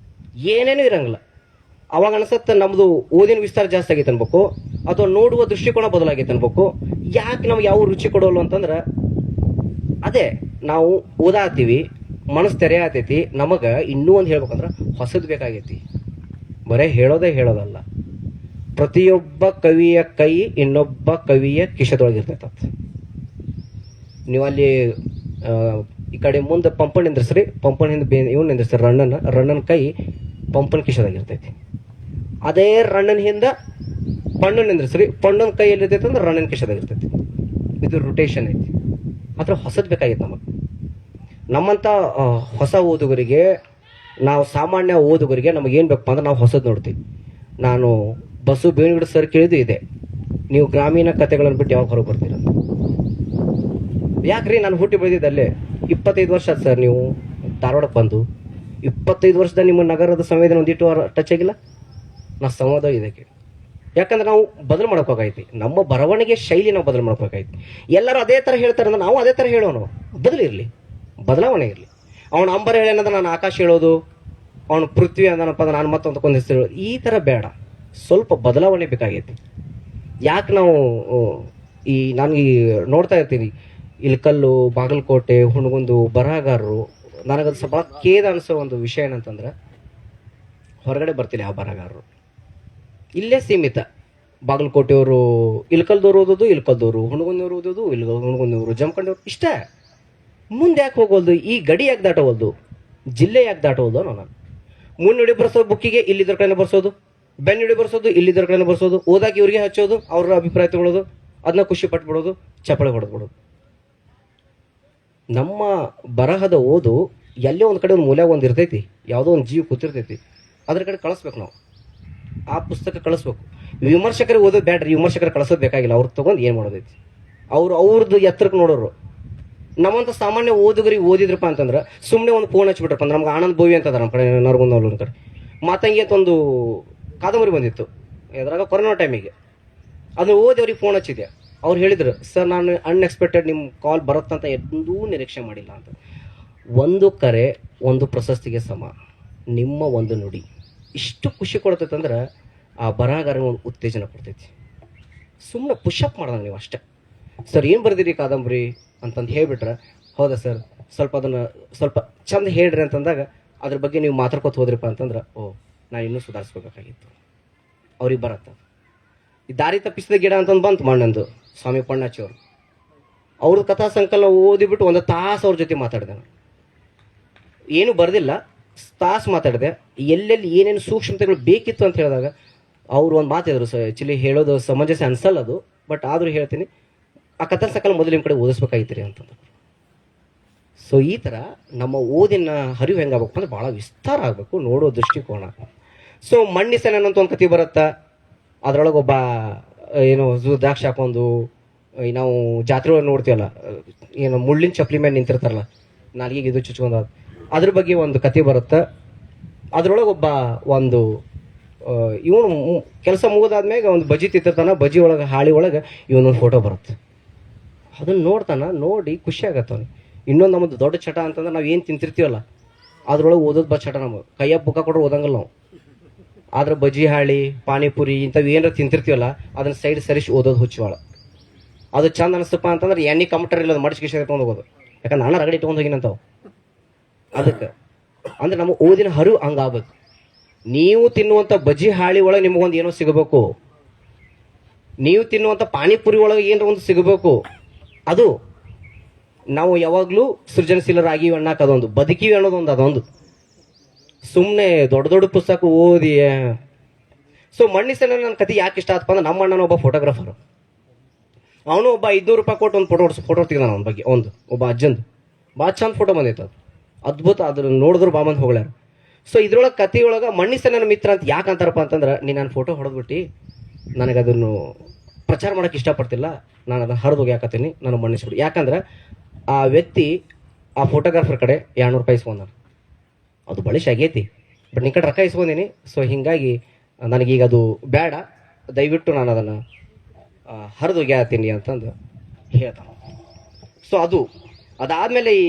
ಏನೇನೂ ಇರಂಗಿಲ್ಲ. ಅವಾಗ ಅನ್ಸತ್ತೆ ನಮ್ಮದು ಓದಿನ ವಿಸ್ತಾರ ಜಾಸ್ತಿ ಆಗೈತೆ ಅನ್ಬೇಕು, ಅಥವಾ ನೋಡುವ ದೃಷ್ಟಿಕೋನ ಬದಲಾಗೈತೆ ಅನ್ಬೇಕು. ಯಾಕೆ ನಮ್ಗೆ ಯಾವ ರುಚಿ ಕೊಡೋಲ್ಲ ಅಂತಂದ್ರೆ ಅದೇ ನಾವು ಓದಾತೀವಿ, ಮನಸ್ಸು ತೆರೆ ಆತೈತಿ. ನಮಗೆ ಇನ್ನೂ ಒಂದು ಹೇಳ್ಬೇಕಂದ್ರೆ ಹೊಸದು ಬೇಕಾಗೈತಿ. ಬರೇ ಹೇಳೋದಲ್ಲ. ಪ್ರತಿಯೊಬ್ಬ ಕವಿಯ ಕೈ ಇನ್ನೊಬ್ಬ ಕವಿಯ ಕಿಶದೊಳಗಿರ್ತೈತ. ನೀವು ಅಲ್ಲಿ ಈ ಕಡೆ ಮುಂದೆ ಪಂಪನ್ ನಿಂದ್ರಿಸ್ರಿ, ಪಂಪನ್ ಹಿಂದೆ ಇವನ್ ನಿಂದ್ರಿಸ್ರಿ, ರಣ್ಣನ ಕೈ ಪಂಪನ್ ಕಿಶದಾಗಿರ್ತೈತಿ. ಅದೇ ರಣ್ಣನ ಹಿಂದೆ ಪಣ್ಣನ ನಿಂದ್ರಿಸ್ರಿ, ಪಣ್ಣನ ಕೈ ಎಲ್ಲಿರ್ತೈತಿ ಅಂದ್ರೆ ರಣ್ಣನ ಕಿಶದಾಗಿರ್ತೈತಿ. ಇದು ರೊಟೇಷನ್ ಐತಿ. ಮಾತ್ರ ಹೊಸದು ಬೇಕಾಗಿತ್ತು ನಮಗೆ. ನಮ್ಮಂಥ ಹೊಸ ಓದುಗರಿಗೆ, ನಾವು ಸಾಮಾನ್ಯ ಓದುಗರಿಗೆ ನಮಗೇನು ಬೇಕಪ್ಪ ಅಂದ್ರೆ ನಾವು ಹೊಸದು ನೋಡ್ತೀವಿ. ನಾನು ಬಸ್ಸು ಬೇವಿನಗಿಡ ಸರ್ ಕೇಳಿದ್ದು ಇದೆ, ನೀವು ಗ್ರಾಮೀಣ ಕಥೆಗಳನ್ನು ಬಿಟ್ಟು ಯಾವಾಗ ಹೊರಗೆ ಬರ್ತೀರ? ಯಾಕ್ರಿ ನಾನು ಹುಟ್ಟಿ ಬೆಳೆದಿದ್ದಲ್ಲೇ 25 ವರ್ಷ ಆಯ್ತು ಸರ್ ನೀವು ಧಾರವಾಡಕ್ಕೆ ಬಂದು. 25 ವರ್ಷದ ನಿಮ್ಮ ನಗರದ ಸಂವೇದನೆ ಒಂದಿಟ್ಟು ಟಚ್ ಆಗಿಲ್ಲ. ನಾ ಸಂವಾದ ಇದಕ್ಕೆ ಯಾಕಂದ್ರೆ ನಾವು ಬದಲು ಮಾಡ್ಕೋಕಾಯ್ತಿ. ನಮ್ಮ ಬರವಣಿಗೆ ಶೈಲಿ ನಾವು ಬದಲು ಮಾಡ್ಕೋಕಾಯ್ತಿ. ಎಲ್ಲರೂ ಅದೇ ಥರ ಹೇಳ್ತಾರೆ ಅಂದ್ರೆ ನಾವು ಅದೇ ಥರ ಹೇಳೋಣ. ಬದಲಿರಲಿ, ಬದಲಾವಣೆ ಇರಲಿ. ಅವನು ಅಂಬರ ಹೇಳೇನಂದ್ರೆ ನಾನು ಆಕಾಶ ಹೇಳೋದು, ಅವನು ಪೃಥ್ವಿ ಅಂದನಪ್ಪ ಅಂದ್ರೆ ನಾನು ಮತ್ತೊಂದು ಹೆಸರು ಹೇಳೋದು, ಈ ಥರ ಬೇಡ. ಸ್ವಲ್ಪ ಬದಲಾವಣೆ ಬೇಕಾಗೈತಿ. ಯಾಕೆ ನಾವು ನಾನು ನೋಡ್ತಾ ಇರ್ತೀನಿ ಇಲ್ಕಲ್ಲು, ಬಾಗಲಕೋಟೆ, ಹುಣಗುಂದು ಬರಹಗಾರರು, ನನಗದು ಸ್ವಲ್ಪ ಖೇದ ಅನಿಸೋ ಒಂದು ವಿಷಯ ಏನಂತಂದ್ರೆ ಹೊರಗಡೆ ಬರ್ತಿಲ್ಲ ಆ ಬರಹಗಾರರು. ಇಲ್ಲೇ ಸೀಮಿತ. ಬಾಗಲಕೋಟೆಯವರು ಇಲ್ಕಲ್ದವ್ರು ಓದೋದು, ಇಲ್ಕಲ್ದವರು ಹುಣಗುಂದವ್ರು ಓದೋದು, ಹುಣಗುಂದವರು ಜಮಖಂಡವ್ರು, ಇಷ್ಟ. ಮುಂದೆ ಯಾಕೆ ಹೋಗೋಲ್ದು? ಈ ಗಡಿ ಯಾಕೆ ದಾಟವಲ್ದು? ಜಿಲ್ಲೆ ಯಾಕೆ ದಾಟವಲ್ದು? ನಾನು ಮುನ್ನುಡಿ ಬರ್ಸೋದು, ಬುಕ್ಕಿಗೆ ಇಲ್ಲಿದ್ರ ಕಡೆನೇ ಬರ್ಸೋದು, ಬೆನ್ನುಡಿ ಬರ್ಸೋದು, ಇಲ್ಲಿದ್ರ ಕಡೆನೇ ಬರ್ಸೋದು, ಓದಾಗಿ ಇವ್ರಿಗೆ ಹಚ್ಚೋದು, ಅವ್ರ ಅಭಿಪ್ರಾಯ ತಗೊಳ್ಳೋದು, ಅದನ್ನ ಖುಷಿ ಪಟ್ಬಿಡೋದು, ಚಪ್ಪಳೆ ಹೊಡೆದ್ಬಿಡೋದು. ನಮ್ಮ ಬರಹದ ಓದು ಎಲ್ಲೇ ಒಂದು ಕಡೆ ಒಂದು ಮೂಲ್ಯಾಗ ಒಂದು ಇರ್ತೈತಿ, ಯಾವುದೋ ಒಂದು ಜೀವ ಕೂತಿರ್ತೈತಿ, ಅದ್ರ ಕಡೆ ಕಳಿಸ್ಬೇಕು ನಾವು. ಆ ಪುಸ್ತಕ ಕಳಿಸ್ಬೇಕು. ವಿಮರ್ಶಕರಿಗೆ ಓದೋದು ಬ್ಯಾಡ್ರಿ, ವಿಮರ್ಶಕರಿಗೆ ಕಳಿಸೋದು ಬೇಕಾಗಿಲ್ಲ. ಅವ್ರು ತೊಗೊಂಡು ಏನು ಮಾಡೋದೈತಿ, ಅವ್ರದ್ದು ಎತ್ತರಕ್ಕೆ ನೋಡೋರು. ನಮ್ಮಂತ ಸಾಮಾನ್ಯ ಓದುಗರಿಗೆ ಓದಿದ್ರಪ್ಪ ಅಂತಂದ್ರೆ ಸುಮ್ಮನೆ ಒಂದು ಫೋನ್ ಹಚ್ಬಿಟ್ರಪ್ಪ ಅಂದ್ರೆ ನಮ್ಗೆ ಆನಂದ್ ಬೋವಿ ಅಂತ ಅದ ನಮ್ಮ ಕಡೆ ನರಗುಂದ ಕಡೆ ಮಾತಂಗಿ ಅಂತ ಒಂದು ಕಾದಂಬರಿ ಬಂದಿತ್ತು ಎದ್ರಾಗ ಕೊರೋನಾ ಟೈಮಿಗೆ. ಅದನ್ನ ಓದಿ ಅವ್ರಿಗೆ ಫೋನ್ ಹಚ್ಚಿದೆ. ಅವ್ರು ಹೇಳಿದ್ರು, ಸರ್ ನಾನು ಅನ್ಎಕ್ಸ್ಪೆಕ್ಟೆಡ್ ನಿಮ್ಮ ಕಾಲ್ ಬರುತ್ತಂತ ಎಂದೂ ನಿರೀಕ್ಷೆ ಮಾಡಿಲ್ಲ ಅಂತ. ಒಂದು ಕರೆ ಒಂದು ಪ್ರಶಸ್ತಿಗೆ ಸಮ, ನಿಮ್ಮ ಒಂದು ನುಡಿ ಇಷ್ಟು ಖುಷಿ ಕೊಡ್ತೈತೆ ಅಂದ್ರೆ ಆ ಬರಹಗಾರನ ಒಂದು ಉತ್ತೇಜನ ಕೊಡ್ತೈತಿ. ಸುಮ್ಮನೆ ಪುಷಪ್ ಮಾಡ್ದಂಗೆ ನೀವು ಅಷ್ಟೇ. ಸರ್ ಏನು ಬರ್ದಿರಿ ಕಾದಂಬರಿ ಅಂತಂದು ಹೇಳ್ಬಿಟ್ರೆ, ಹೌದಾ ಸರ್ ಸ್ವಲ್ಪ ಅದನ್ನು ಸ್ವಲ್ಪ ಚಂದ ಹೇಳ್ರಿ ಅಂತಂದಾಗ ಅದ್ರ ಬಗ್ಗೆ ನೀವು ಮಾತಾಡ್ಕೊತ ಹೋದ್ರಿಪ್ಪ ಅಂತಂದ್ರೆ, ಓ ನಾನು ಇನ್ನೂ ಸುಧಾರಿಸ್ಕೋಬೇಕಾಗಿತ್ತು, ಅವ್ರಿಗೆ ಬರತ್ತ. ಈ ದಾರಿ ತಪ್ಪಿಸಿದ ಗಿಡ ಅಂತಂದು ಬಂತು ಮಣ್ಣಂದು ಸ್ವಾಮಿ ಪಣ್ಣಾಚಿ ಅವರು. ಅವ್ರದ್ದು ಕಥಾ ಸಂಕಲನ ಓದಿಬಿಟ್ಟು ಒಂದು ತಾಸು ಅವ್ರ ಜೊತೆ ಮಾತಾಡಿದೆ ನಾನು. ಏನು ಬರೆದಿಲ್ಲ, ತಾಸು ಮಾತಾಡಿದೆ. ಎಲ್ಲೆಲ್ಲಿ ಏನೇನು ಸೂಕ್ಷ್ಮತೆಗಳು ಬೇಕಿತ್ತು ಅಂತ ಹೇಳಿದಾಗ ಅವ್ರು ಒಂದು ಮಾತಿದ್ರು, ಆ್ಯಕ್ಚುಲಿ ಹೇಳೋದು ಸಮಂಜಸ ಅನ್ಸಲ್ಲ ಅದು, ಬಟ್ ಆದರೂ ಹೇಳ್ತೀನಿ, ಆ ಕಥಾ ಸಂಕಲನ ಮೊದಲು ನಿಮ್ಮ ಕಡೆ ಓದಿಸ್ಬೇಕಾಗಿತ್ತು ಅಂತಂದ್ರೆ. ಸೊ ಈ ಥರ ನಮ್ಮ ಓದಿನ ಹರಿವು ಹೆಂಗಾಗಬೇಕು ಅಂದ್ರೆ ಭಾಳ ವಿಸ್ತಾರ ಆಗಬೇಕು, ನೋಡೋ ದೃಷ್ಟಿಕೋನ. ಸೊ ಮಣ್ಣಿಸನ ಅಂತ ಒಂದು ಕತೆ ಬರುತ್ತಾ, ಅದರೊಳಗೆ ಒಬ್ಬ ಏನು ದ್ರಾಕ್ಷಿ ಹಾಕೊಂಡು ನಾವು ಜಾತ್ರೆ ಒಳಗೆ ನೋಡ್ತೀವಲ್ಲ, ಏನು ಮುಳ್ಳಿನ ಚಪ್ಪಲಿ ಮೇಲೆ ನಿಂತಿರ್ತಾರಲ್ಲ, ನಾಲ್ಗಿಗೆ ಇದು ಚುಚ್ಕೊಂಡು, ಅದ್ರ ಬಗ್ಗೆ ಒಂದು ಕತೆ ಬರುತ್ತೆ. ಅದ್ರೊಳಗೆ ಒಬ್ಬ ಒಂದು ಇವನು ಕೆಲಸ ಮುಗಿದಾದ್ಮ್ಯಾಗ ಒಂದು ಬಜಿ ತಿಂತಿರ್ತಾನ, ಬಜಿ ಒಳಗೆ ಹಾಳಿ ಒಳಗೆ ಇವನೊಂದು ಫೋಟೋ ಬರುತ್ತೆ. ಅದನ್ನು ನೋಡ್ತಾನ, ನೋಡಿ ಖುಷಿ ಆಗತ್ತ ಅವ್ನಿಗೆ. ಇನ್ನೊಂದು ನಮ್ಮದು ದೊಡ್ಡ ಚಟ ಅಂತಂದ್ರೆ ನಾವು ಏನು ತಿಂತಿರ್ತೀವಲ್ಲ ಅದ್ರೊಳಗೆ ಓದೋದು ಚಟ. ನಮಗೆ ಕೈಯಾಗ ಬುಕ್ಕ ಕೊಟ್ರೆ ಓದಂಗಲ್ಲ ನಾವು. ಆದ್ರೆ ಬಜ್ಜಿ ಹಾಳಿ, ಪಾನಿಪುರಿ ಇಂಥವು ಏನಾರು ತಿಂತಿರ್ತೀವಲ್ಲ ಅದನ್ನ ಸೈಡ್ ಸರಿಸಿ ಓದೋದು ಹುಚ್ಚುವಾಳ. ಅದು ಚಂದ ಅನಿಸ್ತಪ್ಪ ಅಂತಂದ್ರೆ ಎಣ್ಣೆ ಕಂಪ್ಯೂಟರ್ ಇಲ್ಲದ ಮಡಿಸ್ಕಿಶ ತೊಗೊಂಡು ಹೋಗೋದು. ಯಾಕಂದ್ರೆ ನಾನು ರಗಡಿ ತೊಗೊಂಡು ಹೋಗಿನಂತಾವು. ಅದಕ್ಕೆ ಅಂದ್ರೆ ನಮ್ಮ ಓದಿನ ಹರಿವು ಹಂಗಾಗಬೇಕು. ನೀವು ತಿನ್ನುವಂಥ ಬಜ್ಜಿ ಹಾಳಿ ಒಳಗೆ ನಿಮಗೊಂದು ಏನೋ ಸಿಗಬೇಕು, ನೀವು ತಿನ್ನುವಂಥ ಪಾನಿಪುರಿ ಒಳಗೆ ಏನೋ ಒಂದು ಸಿಗಬೇಕು. ಅದು ನಾವು ಯಾವಾಗಲೂ ಸೃಜನಶೀಲರಾಗಿ ಅನ್ನಕ್ಕೆ ಅದೊಂದು ಬದುಕಿವಿ ಅನ್ನೋದೊಂದು ಅದೊಂದು. ಸುಮ್ಮನೆ ದೊಡ್ಡ ದೊಡ್ಡ ಪುಸ್ತಕ ಓದಿ. ಸೊ ಮಣ್ಣಿಸನ ನನ್ನ ಕತೆ ಯಾಕೆ ಇಷ್ಟ ಆತಪ್ಪ ಅಂದ್ರೆ, ನಮ್ಮ ಅಣ್ಣನ ಒಬ್ಬ ಫೋಟೋಗ್ರಾಫರ್. ಅವನು ಒಬ್ಬ 500 ರೂಪಾಯಿ ಕೊಟ್ಟು ಒಂದು ಫೋಟೋ ತೆಗೆದಾನ ಅವನ ಬಗ್ಗೆ. ಒಬ್ಬ ಅಜ್ಜಂದು ಭಾಳ ಚಂದ ಫೋಟೋ ಬಂದೈತೆ, ಅದು ಅದ್ಭುತ. ಅದ್ರ ನೋಡಿದ್ರು ಬಾಮಂದು ಹೋಗ್ಲಾರ. ಸೊ ಇದ್ರೊಳಗೆ ಕಥೆಯೊಳಗೆ ಮಣ್ಣಿಸನ ಮಿತ್ರ ಅಂತ ಯಾಕೆ ಅಂತಾರಪ್ಪ ಅಂತಂದ್ರೆ, ನೀನು ನಾನು ಫೋಟೋ ಹೊಡೆದ್ಬಿಟ್ಟು ನನಗೆ ಅದನ್ನು ಪ್ರಚಾರ ಮಾಡೋಕೆ ಇಷ್ಟಪಡ್ತಿಲ್ಲ, ನಾನು ಅದನ್ನು ಹರಿದು ಹೋಗ್ಯಾಕತ್ತೀನಿ, ನಾನು ಮಣ್ಣಿಸ್ಬಿಡು. ಯಾಕಂದ್ರೆ ಆ ವ್ಯಕ್ತಿ ಆ ಫೋಟೋಗ್ರಾಫರ್ ಕಡೆ 200 ರೂಪಾಯಿ ಇಸ್ಕೊಂಡ. ಅದು ಬಳಿಶ ಆಗೈತಿ, ಬಟ್ ನಿನ್ನ ಕಡೆ ರೊಕ್ಕ ಇಸ್ಕೊಂಡೀನಿ. ಸೊ ಹೀಗಾಗಿ ನನಗೀಗ ಅದು ಬೇಡ, ದಯವಿಟ್ಟು ನಾನು ಅದನ್ನು ಹರಿದು ಹೋಗ್ಯಾತೀನಿ ಅಂತಂದು ಹೇಳ್ತಾನೆ. ಸೊ ಅದಾದಮೇಲೆ ಈ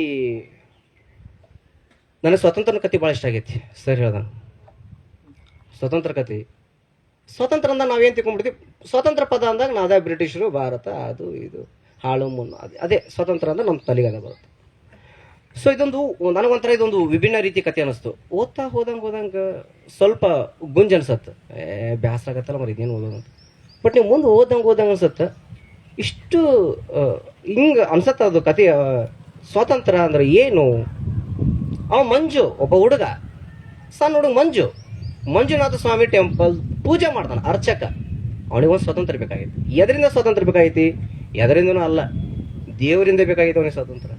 ನನಗೆ ಸ್ವತಂತ್ರನ ಕತೆ ಭಾಳ ಇಷ್ಟ ಆಗೈತಿ. ಸರ್ ಹೇಳ್ದ ಸ್ವತಂತ್ರ ಕತೆ. ಸ್ವತಂತ್ರ ಅಂದಾಗ ನಾವೇನು ತಿಳ್ಕೊಂಡ್ಬಿಡ್ತೀವಿ, ಸ್ವತಂತ್ರ ಪದ ಅಂದಾಗ ನಾವು ಅದೇ ಬ್ರಿಟಿಷರು, ಭಾರತ, ಅದು ಇದು ಹಾಳು ಮುನ್ನು, ಅದೇ ಸ್ವತಂತ್ರ ಅಂದ್ರೆ ನಮ್ಮ ತಲೆಗಾದ ಬರುತ್ತೆ. ಸೊ ಇದೊಂದು ನನಗೊಂಥರ ಇದೊಂದು ವಿಭಿನ್ನ ರೀತಿ ಕತೆ ಅನ್ನಿಸ್ತು. ಓದ್ತಾ ಹೋದಂಗೆ ಸ್ವಲ್ಪ ಗುಂಜ್ ಅನ್ಸತ್ತೆ, ಬ್ಯಾಸರ ಆಗತ್ತಲ್ಲ ಮರಿ ಇದೇನು ಓದೋದಂತ. ಬಟ್ ನೀವು ಮುಂದೆ ಓದಂಗೆ ಅನ್ಸತ್ತೆ, ಇಷ್ಟು ಹಿಂಗೆ ಅನ್ಸತ್ತೆ ಅದು ಕತೆ. ಸ್ವಾತಂತ್ರ್ಯ ಅಂದ್ರೆ ಏನು? ಅವ ಮಂಜು, ಒಬ್ಬ ಹುಡುಗ, ಸಣ್ಣ ಹುಡುಗ ಮಂಜುನಾಥ ಸ್ವಾಮಿ ಟೆಂಪಲ್ ಪೂಜೆ ಮಾಡ್ತಾನೆ, ಅರ್ಚಕ. ಅವನಿಗೊಂದು ಸ್ವಾತಂತ್ರ್ಯ ಬೇಕಾಗಿತ್ತು. ಎದರಿಂದ ಸ್ವಾತಂತ್ರ್ಯ ಬೇಕಾಗೈತಿ? ಎದರಿಂದನೂ ಅಲ್ಲ, ದೇವರಿಂದ ಬೇಕಾಗಿತ್ತು ಅವನಿಗೆ ಸ್ವಾತಂತ್ರ್ಯ.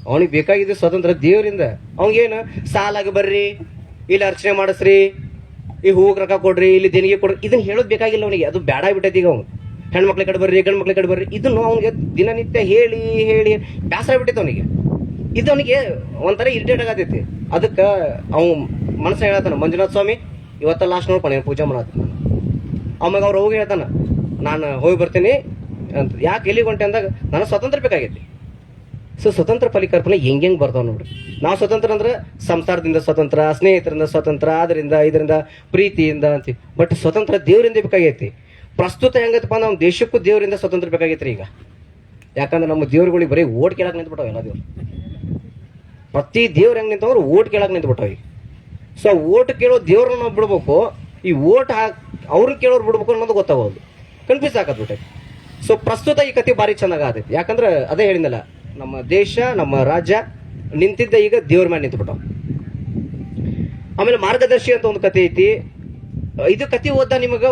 ಅವನಿಗೆ ಬೇಕಾಗಿದ್ದು ಸ್ವಾತಂತ್ರ್ಯ ದೇವರಿಂದ. ಅವನಿಗೇನು ಸಾಲಾಗಿ ಬರ್ರಿ, ಇಲ್ಲಿ ಅರ್ಚನೆ ಮಾಡಿಸ್ರಿ, ಈ ಹೂವಿಗೆ ರೊಕ್ಕ ಕೊಡ್ರಿ, ಇಲ್ಲಿ ದೇಣಿಗೆ ಕೊಡ್ರಿ, ಇದನ್ನ ಹೇಳೋದು ಬೇಕಾಗಿಲ್ಲ ಅವನಿಗೆ. ಅದು ಬೇಡ ಬಿಟ್ಟೈತಿ ಈಗ. ಅವ್ನು ಹೆಣ್ಮಕ್ಳ ಕಡೆ ಬರ್ರಿ, ಗಂಡು ಮಕ್ಳ ಕಡೆ ಬರ್ರಿ, ಇದನ್ನು ಅವನಿಗೆ ದಿನನಿತ್ಯ ಹೇಳಿ ಬೇಸರ ಬಿಟ್ಟೈತೆ ಅವನಿಗೆ. ಇದು ಅವನಿಗೆ ಒಂಥರ ಇರಿಟೇಟ್ ಆಗತೈತಿ. ಅದಕ್ಕೆ ಅವ್ ಮನಸ್ಸ ಹೇಳ್ತಾನ, ಮಂಜುನಾಥ ಸ್ವಾಮಿ ಇವತ್ತ ಲಾಸ್ಟ್ ನೋಡ್ಪ ನೀನು ಪೂಜೆ ಮಾಡತ್ತ. ಆಮ್ಯಾಗ ಅವ್ರು ಹೋಗಿ ಹೇಳ್ತಾನ, ನಾನು ಹೋಗಿ ಬರ್ತೀನಿ ಅಂತ. ಯಾಕೆ ಎಲ್ಲಿಗೆ ಹೊಂಟೆ ಅಂದಾಗ ನನಗೆ ಸ್ವತಂತ್ರ ಬೇಕಾಗೈತಿ. ಸೊ ಸ್ವತಂತ್ರ ಪರಿಕಲ್ಪನೆ ಹೆಂಗೆ ಬರ್ತಾವ ನೋಡ್ರಿ. ನಾವು ಸ್ವತಂತ್ರ ಅಂದ್ರೆ ಸಂಸಾರದಿಂದ ಸ್ವತಂತ್ರ, ಸ್ನೇಹಿತರಿಂದ ಸ್ವತಂತ್ರ, ಅದರಿಂದ ಇದರಿಂದ ಪ್ರೀತಿಯಿಂದ ಅಂತೀವಿ. ಬಟ್ ಸ್ವತಂತ್ರ ದೇವರಿಂದ ಬೇಕಾಗೈತಿ. ಪ್ರಸ್ತುತ ಹೆಂಗೈತಪ್ಪ, ನಮ್ಮ ದೇಶಕ್ಕೂ ದೇವರಿಂದ ಸ್ವತಂತ್ರ ಬೇಕಾಗೈತ್ರಿ ಈಗ. ಯಾಕಂದ್ರೆ ನಮ್ಮ ದೇವ್ರುಗಳಿಗೆ ಬರೀ ಓಟ್ ಕೇಳಕ್ಕೆ ನಿಂತ್ಬಿಟ್ಟಾವ ಎಲ್ಲ ದೇವ್ರು. ಪ್ರತಿ ದೇವ್ರು ಹೆಂಗೆ ನಿಂತವ್ರು ಓಟ್ ಕೇಳಕ್ಕೆ ನಿಂತ್ಬಿಟ್ಟಾವ ಈಗ. ಸೊ ಓಟ್ ಕೇಳೋ ದೇವ್ರನ್ನ ನಾವು ಬಿಡ್ಬೇಕು, ಈ ಓಟ್ ಅವ್ರನ್ನ ಕೇಳೋರು ಬಿಡ್ಬೇಕು ಅನ್ನೋದು ಗೊತ್ತಾಗೋದು, ಕನ್ಫ್ಯೂಸ್ ಆಗತ್ಬಿಟ್ಟೆ. ಸೊ ಪ್ರಸ್ತುತ ಈ ಕತೆ ಭಾರಿ ಚೆನ್ನಾಗಿ ಆಗತೈತಿ. ಯಾಕಂದ್ರೆ ಅದೇ ಹೇಳಿದ್ನಲ್ಲ, ನಮ್ಮ ದೇಶ ನಮ್ಮ ರಾಜ್ಯ ನಿಂತಿದ್ದ ಈಗ ದೇವ್ರ ಮೇಲೆ ನಿಂತ್ಬಿಟ್ಟಾವ. ಆಮೇಲೆ ಮಾರ್ಗದರ್ಶಿ ಅಂತ ಒಂದು ಕತೆ ಐತಿ. ಇದು ಕತೆ ಓದ್ದ ನಿಮಗ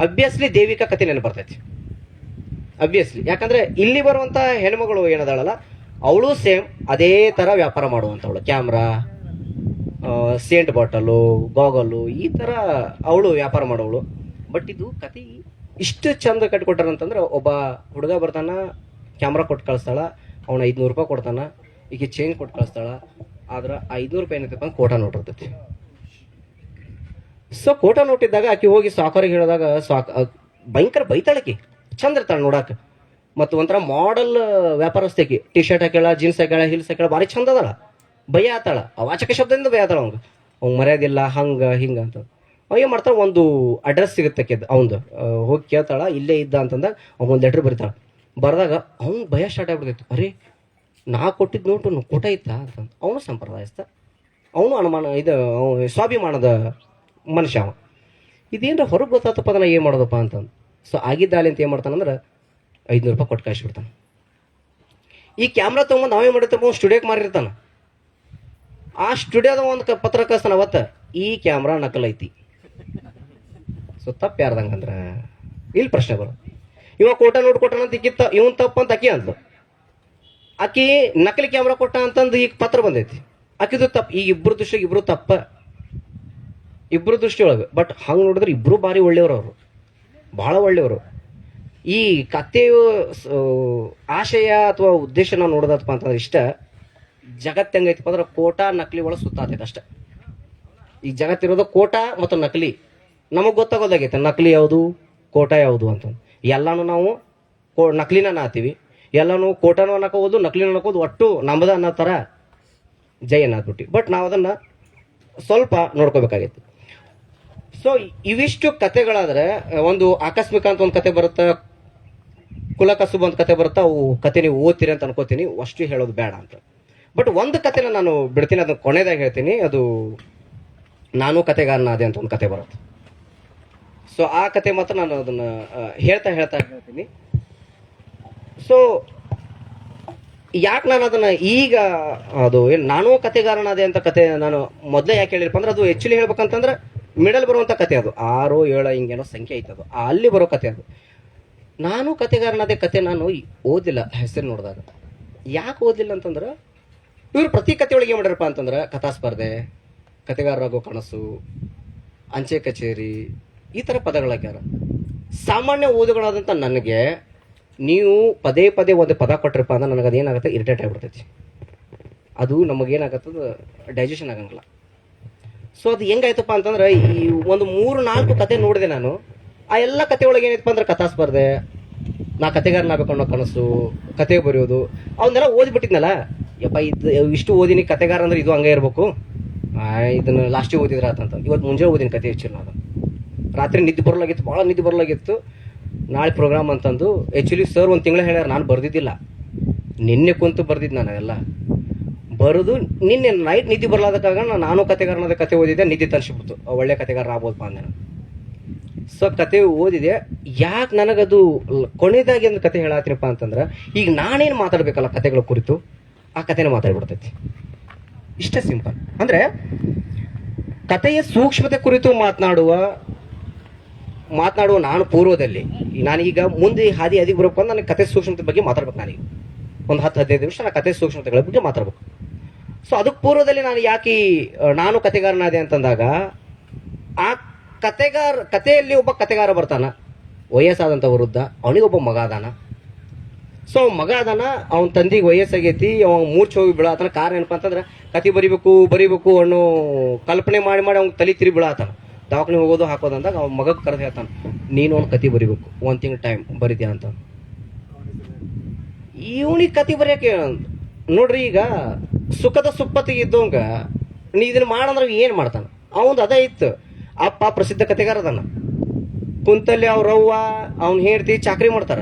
ಅಬ್ವಿಯಸ್ಲಿ ದೇವಿಕಾ ಕತೆ ನೆನಪು ಬರ್ತೈತಿ, ಅಬ್ವಿಯಸ್ಲಿ. ಯಾಕಂದ್ರೆ ಇಲ್ಲಿ ಬರುವಂತ ಹೆಣ್ಮಗಳು ಏನದಾಳಲ್ಲ, ಅವಳು ಸೇಮ್ ಅದೇ ತರ ವ್ಯಾಪಾರ ಮಾಡುವಂಥವಳು. ಕ್ಯಾಮ್ರಾ, ಸೇಂಟ್ ಬಾಟಲು, ಗಾಗಲು, ಈ ತರ ಅವಳು ವ್ಯಾಪಾರ ಮಾಡೋವಳು. ಬಟ್ ಇದು ಕತೆ ಇಷ್ಟು ಚಂದ ಕಟ್ಕೊಟ್ಟಾರಂತಂದ್ರೆ, ಒಬ್ಬ ಹುಡುಗ ಬರ್ತಾನ, ಕ್ಯಾಮ್ರಾ ಕೊಟ್ಟು ಕಳಿಸ್ತಾಳ, ಅವನ 500 ರೂಪಾಯಿ ಕೊಡ್ತಾನ, ಈಗ ಚೇಂಜ್ ಕೊಟ್ಟು ಕಳಿಸ್ತಾಳ. ಆದ್ರೆ 500 ರೂಪಾಯಿ ಏನೈತಪ್ಪ, ಕೋಟಾ ನೋಟ್ ಇರ್ತೈತಿ. ಸೊ ಕೋಟಾ ನೋಟ್ ಇದ್ದಾಗ ಆಕಿ ಹೋಗಿ ಸಾಕರಿಗೆ ಹೇಳಿದಾಗ ಭಯಂಕರ ಬೈತಾಳಕಿ, ಚಂದ ಇರ್ತಾಳೆ ನೋಡಾಕ. ಮತ್ತು ಒಂಥರ ಮಾಡೆಲ್ ವ್ಯಾಪಾರಸ್ಥಕಿ, ಟಿ ಶರ್ಟ್ ಹಾಕ್ಯಾಳ, ಜೀನ್ಸ್ ಹಾಕ್ಯಾಳ, ಹಿಲ್ಸ್ ಹಾಕ್ಯಾಳ, ಭಾರಿ ಚಂದ ಅದಳ. ಭಯ ಆತಾಳ, ಅವಾಚಕ ಶಬ್ದದಿಂದ ಭಯ ಆತಾಳ. ಅವ್ಗೆ ಮರ್ಯಾದಿಲ್ಲ, ಹಂಗ ಹಿಂಗ ಅಂತ. ಅವ ಏನು ಮಾಡ್ತಾಳ, ಒಂದು ಅಡ್ರೆಸ್ ಸಿಗುತ್ತೆ ಅವಂದು. ಹೋಗಿ ಕೇಳ್ತಾಳ, ಇಲ್ಲೇ ಇದ್ದ ಅಂತಂದಾಗ ಅವ್ಗೊಂದು ಲೆಟ್ರ್ ಬರಿತಾಳ. ಬರ್ದಾಗ ಅವ್ನು ಭಯ ಸ್ಟಾರ್ಟ್ ಆಗ್ಬಿಡ್ತೈತಿ. ಅರೆ, ನಾ ಕೊಟ್ಟಿದ್ದು ನೋಟು ಕೋಟ ಇತ್ತಾ ಅಂತಂದು. ಅವನು ಸಂಪ್ರದಾಯಸ್ಥ, ಅವನು ಅನುಮಾನ, ಇದು ಸ್ವಾಭಿಮಾನದ ಮನುಷ್ಯ ಅವ. ಇದೇನ್ರ ಹೊರಗೆ ಗೊತ್ತಾತಪ್ಪ, ಅದನ್ನ ಏನು ಮಾಡೋದಪ್ಪ ಅಂತಂದು. ಸೊ ಆಗಿದ್ದಾಳೆ ಅಂತ ಏನು ಮಾಡ್ತಾನಂದ್ರೆ 500 ರೂಪಾಯಿ ಕೊಟ್ಟು ಕಳಿಸ್ಬಿಡ್ತಾನೆ. ಈ ಕ್ಯಾಮ್ರಾ ತೊಗೊಂಡು ನಾವೇ ಮಾಡಿರ್ತಪ್ಪ, ಸ್ಟುಡಿಯೋಕ್ಕೆ ಮಾರಿರ್ತಾನೆ. ಆ ಸ್ಟುಡಿಯೋದ ಒಂದು ಪತ್ರ ಕಳಿಸ್ತಾನ, ಅವತ್ತು ಈ ಕ್ಯಾಮ್ರಾ ನಕಲೈತಿ. ಸೊ ತಪ್ಪು ಯಾರ್ದಂಗಂದ್ರೆ ಇಲ್ಲಿ ಪ್ರಶ್ನೆ ಬರೋದು. ಇವಾಗ ಕೋಟ ನೋಟ್ ಕೊಟ್ಟನಂತ ಇಕ್ಕಿತ್ತ, ಇವನ್ ತಪ್ಪ ಅಂತ ಅಕ್ಕಿ ಅಂದ್ಲು. ಆಕಿ ನಕಲಿ ಕ್ಯಾಮ್ರಾ ಕೊಟ್ಟ ಅಂತಂದು ಈಗ ಪತ್ರ ಬಂದೈತಿ, ಆಕಿದು ತಪ್ಪು. ಈಗ ಇಬ್ರು ದೃಷ್ಟಿಗೆ ಇಬ್ರು ತಪ್ಪ, ಇಬ್ರು ದೃಷ್ಟಿ ಒಳಗೆ. ಬಟ್ ಹಂಗೆ ನೋಡಿದ್ರೆ ಇಬ್ರು ಭಾರಿ ಒಳ್ಳೆಯವರು, ಅವರು ಬಹಳ ಒಳ್ಳೆಯವರು. ಈ ಕಥೆಯು ಆಶಯ ಅಥವಾ ಉದ್ದೇಶ ನಾವು ನೋಡೋದಪ್ಪ ಅಂತಂದ್ರೆ ಇಷ್ಟ, ಜಗತ್ತು ಹೆಂಗೈತಪ್ಪ ಅಂದ್ರೆ ಕೋಟಾ ನಕಲಿ ಒಳಗೆ ಸುತ್ತಾತೈತೆ ಅಷ್ಟೆ. ಈಗ ಜಗತ್ತಿರೋದು ಕೋಟಾ ಮತ್ತು ನಕಲಿ. ನಮಗೆ ಗೊತ್ತಾಗೋದಾಗೈತೆ ನಕಲಿ ಯಾವುದು ಕೋಟಾ ಯಾವುದು ಅಂತ. ಎಲ್ಲಾನು ನಾವು ನಕಲಿನ ಅನ್ನತ್ತೀವಿ, ಎಲ್ಲಾನು ಕೋಟಾನು ಅನ್ನಕೋದು, ನಕಲಿನ ಅನ್ನಕೋದು, ಒಟ್ಟು ನಮ್ಮದ ಅನ್ನೋ ಥರ ಜೈ ಅನ್ನತ್ಬಿಟ್ಟು. ಬಟ್ ನಾವು ಅದನ್ನು ಸ್ವಲ್ಪ ನೋಡ್ಕೋಬೇಕಾಗೈತಿ. ಸೊ ಇವಿಷ್ಟು ಕತೆಗಳಾದ್ರೆ, ಒಂದು ಆಕಸ್ಮಿಕ ಅಂತ ಒಂದು ಕತೆ ಬರುತ್ತೆ, ಕುಲ ಕಸುಬು ಅಂತ ಕತೆ ಬರುತ್ತೆ. ಅವು ಕತೆ ನೀವು ಓದ್ತೀರಿ ಅಂತ ಅನ್ಕೋತೀನಿ, ಅಷ್ಟು ಹೇಳೋದು ಬೇಡ ಅಂತ. ಬಟ್ ಒಂದು ಕತೆನ ನಾನು ಬಿಡ್ತೀನಿ, ಅದನ್ನ ಕೊನೆದಾಗ ಹೇಳ್ತೀನಿ. ಅದು ನಾನು ಕತೆಗಾರನ ಅದೇ ಅಂತ ಒಂದು ಕತೆ ಬರುತ್ತೆ. ಸೊ ಆ ಕತೆ ಮಾತ್ರ ನಾನು ಅದನ್ನ ಹೇಳ್ತಾ ಹೇಳ್ತೀನಿ. ಸೊ ಯಾಕೆ ನಾನು ಅದನ್ನ ಈಗ ಅದು ಏನು ನಾನು ಕತೆಗಾರನಾದೆ ಅಂತ ಕತೆ ನಾನು ಮೊದಲೇ ಯಾಕೆ ಹೇಳಿರಪ್ಪ ಅಂದ್ರೆ, ಅದು ಆ್ಯಕ್ಚುಲಿ ಹೇಳ್ಬೇಕಂತಂದ್ರೆ ಮಿಡಲ್ ಬರುವಂಥ ಕತೆ. ಅದು 6, 7 ಹಿಂಗೇನೋ ಸಂಖ್ಯೆ ಐತೆ, ಅದು ಅಲ್ಲಿ ಬರೋ ಕತೆ. ಅದು ನಾನು ಕತೆಗಾರನಾದೆ ಕತೆ ನಾನು ಓದಿಲ್ಲ, ಹೆಸರು ನೋಡಿದಾಗ. ಯಾಕೆ ಓದಿಲ್ಲ ಅಂತಂದ್ರೆ, ಇವರು ಪ್ರತಿ ಕತೆ ಒಳಗೆ ಏನು ಮಾಡ್ಯಾರಪ್ಪ ಅಂತಂದ್ರೆ, ಕಥಾ ಸ್ಪರ್ಧೆ, ಕತೆಗಾರರಾಗೋ ಕನಸು, ಅಂಚೆ ಕಚೇರಿ, ಈ ಥರ ಪದಗಳಾಗ್ಯಾರ. ಸಾಮಾನ್ಯ ಓದುಗಳಾದಂಥ ನನಗೆ ನೀವು ಪದೇ ಪದೇ ಒಂದು ಪದ ಕೊಟ್ಟರಪ್ಪ ಅಂದ್ರೆ ನನಗೆ ಅದೇನಾಗುತ್ತೆ, ಇರಿಟೇಟ್ ಆಗಿಬಿಡ್ತೈತಿ. ಅದು ನಮಗೇನಾಗತ್ತದ, ಡೈಜೆಷನ್ ಆಗಂಗಿಲ್ಲ. ಸೊ ಅದು ಹೆಂಗಾಯ್ತಪ್ಪ ಅಂತಂದ್ರೆ, ಈ ಒಂದು 3-4 ಕತೆ ನೋಡಿದೆ ನಾನು. ಆ ಎಲ್ಲ ಕತೆ ಒಳಗೆ ಏನೈತಪ್ಪ ಅಂದ್ರೆ, ಕಥಾ ಸ್ಪರ್ಧೆ, ನಾ ಕತೆಗಾರನಾಗಬೇಕು ಅನ್ನೋ ಕನಸು, ಕತೆ ಬರೆಯೋದು, ಅವನ್ನೆಲ್ಲ ಓದಿಬಿಟ್ಟಿದ್ನಲ್ಲ. ಯಪ್ಪ ಇಷ್ಟು ಓದಿನಿ, ಕತೆಗಾರ ಅಂದ್ರೆ ಇದು ಹಂಗೆ ಇರಬೇಕು, ಇದನ್ನು ಲಾಸ್ಟಿಗೆ ಓದಿದ್ರೆ ಆತಂತ. ಇವತ್ತು ಮುಂಜಾನೆ ಓದಿನ ಕತೆ ಹೆಚ್ಚಿಲ್ಲ. ನಾನು ರಾತ್ರಿ ನಿದ್ದೆ ಬರಲಾಗಿತ್ತು, ಭಾಳ ನಿದ್ದೆ ಬರಲಾಗಿತ್ತು. ನಾಳೆ ಪ್ರೋಗ್ರಾಮ್ ಅಂತಂದು ಆ್ಯಕ್ಚುಲಿ ಸರ್ ಒಂದು ತಿಂಗಳು ಹೇಳ್ಯಾರ, ನಾನು ಬರ್ದಿದ್ದಿಲ್ಲ. ನಿನ್ನೆ ಕುಂತು ಬರ್ದಿದ್ದು ನಾನು ಎಲ್ಲ ಬರೋದು. ನಿನ್ನೆ ನೈಟ್ ನಿದ್ದೆ ಬರಲಾದಕ್ಕಾಗ ನಾನು ಕತೆಗಾರನಾದ ಕತೆ ಓದಿದ್ದೆ, ನಿದ್ದೆ ತರಿಸ್ಬಿಡ್ತು. ಒಳ್ಳೆ ಕತೆಗಾರ ಆಗ್ಬೋದಪ್ಪ ಅಂದೆ ನಾನು. ಸೊ ಕತೆ ಓದಿದೆ. ಯಾಕೆ ನನಗದು ಕೊನೆಯದಾಗಿ ಒಂದು ಕತೆ ಹೇಳತ್ತೀನಪ್ಪ ಅಂತಂದ್ರೆ, ಈಗ ನಾನೇನು ಮಾತಾಡ್ಬೇಕಲ್ಲ ಕತೆಗಳ ಕುರಿತು, ಆ ಕತೆನ ಮಾತಾಡ್ಬಿಡ್ತೈತಿ. ಇಷ್ಟ ಸಿಂಪಲ್. ಅಂದ್ರೆ ಕತೆಯ ಸೂಕ್ಷ್ಮತೆ ಕುರಿತು ಮಾತನಾಡುವ ನಾನು ಪೂರ್ವದಲ್ಲಿ, ನಾನೀಗ ಮುಂದೆ ಹಾದಿ ಅದಿಗೆ ಬರಬೇಕು ಅಂದ್ರೆ ನನಗೆ ಕತೆ ಸೂಕ್ಷ್ಮತೆ ಬಗ್ಗೆ ಮಾತಾಡ್ಬೇಕು. ನಾನೀಗ ಒಂದು 10-15 ನಿಮಿಷ ನಾನು ಕತೆ ಸೂಕ್ಷ್ಮತೆಗಳ ಬಗ್ಗೆ ಮಾತಾಡ್ಬೇಕು. ಸೊ ಅದಕ್ಕೆ ಪೂರ್ವದಲ್ಲಿ ನಾನು ಯಾಕೆ ನಾನು ಕತೆಗಾರನಾದೆ ಅಂತಂದಾಗ, ಆ ಕತೆಯಲ್ಲಿ ಒಬ್ಬ ಕತೆಗಾರ ಬರ್ತಾನ, ವಯಸ್ಸಾದಂಥ ವೃದ್ಧ, ಅವನಿಗೊಬ್ಬ ಮಗ ಅದಾನ. ಸೊ ಮಗ ಅದಾನ, ಅವನ ತಂದಿಗೆ ವಯಸ್ಸಾಗೈತಿ, ಅವ ಮೂರ್ಛೆ ಹೋಗಿ ಬೀಳಾತನ. ಕಾರಣ ಏನಪ್ಪಾ ಅಂತಂದ್ರೆ ಕತಿ ಬರಿಬೇಕು ಅನ್ನೋ ಕಲ್ಪನೆ ಮಾಡಿ ಅವ್ನ ತಲೆ ತಿರಿ ಬೀಳಾತನ. ದವಾಖಾನೆ ಹೋಗೋದು ಹಾಕೋದು ಅಂದಾಗ ಅವ್ನ ಮಗ ಕರೆದು ಹೇಳ್ತಾನ, ನೀನು ಒಂದು ಕತಿ ಬರಿಬೇಕು, 1 ತಿಂಗಳ ಟೈಮ್ ಬರಿತೀಯ ಅಂತ. ಇವನಿಗೆ ಕತಿ ಬರೆಯಕ್ಕೆ ನೋಡ್ರಿ, ಈಗ ಸುಖದ ಸುಪ್ಪತ್ತಿಗೆ ಇದ್ದವಂಗ ನೀ ಇದನ್ನ ಮಾಡಂದ್ರೆ ಏನ್ ಮಾಡ್ತಾನ? ಅವಂದು ಅದೇ ಇತ್ತು. ಅಪ್ಪ ಪ್ರಸಿದ್ಧ ಕತೆಗಾರ ಅದಾನ, ಕುಂತಲ್ಲಿ ಅವ್ರವ್ವ ಅವ್ನ ಹೇಳ್ತಿ ಚಾಕ್ರಿ ಮಾಡ್ತಾರ.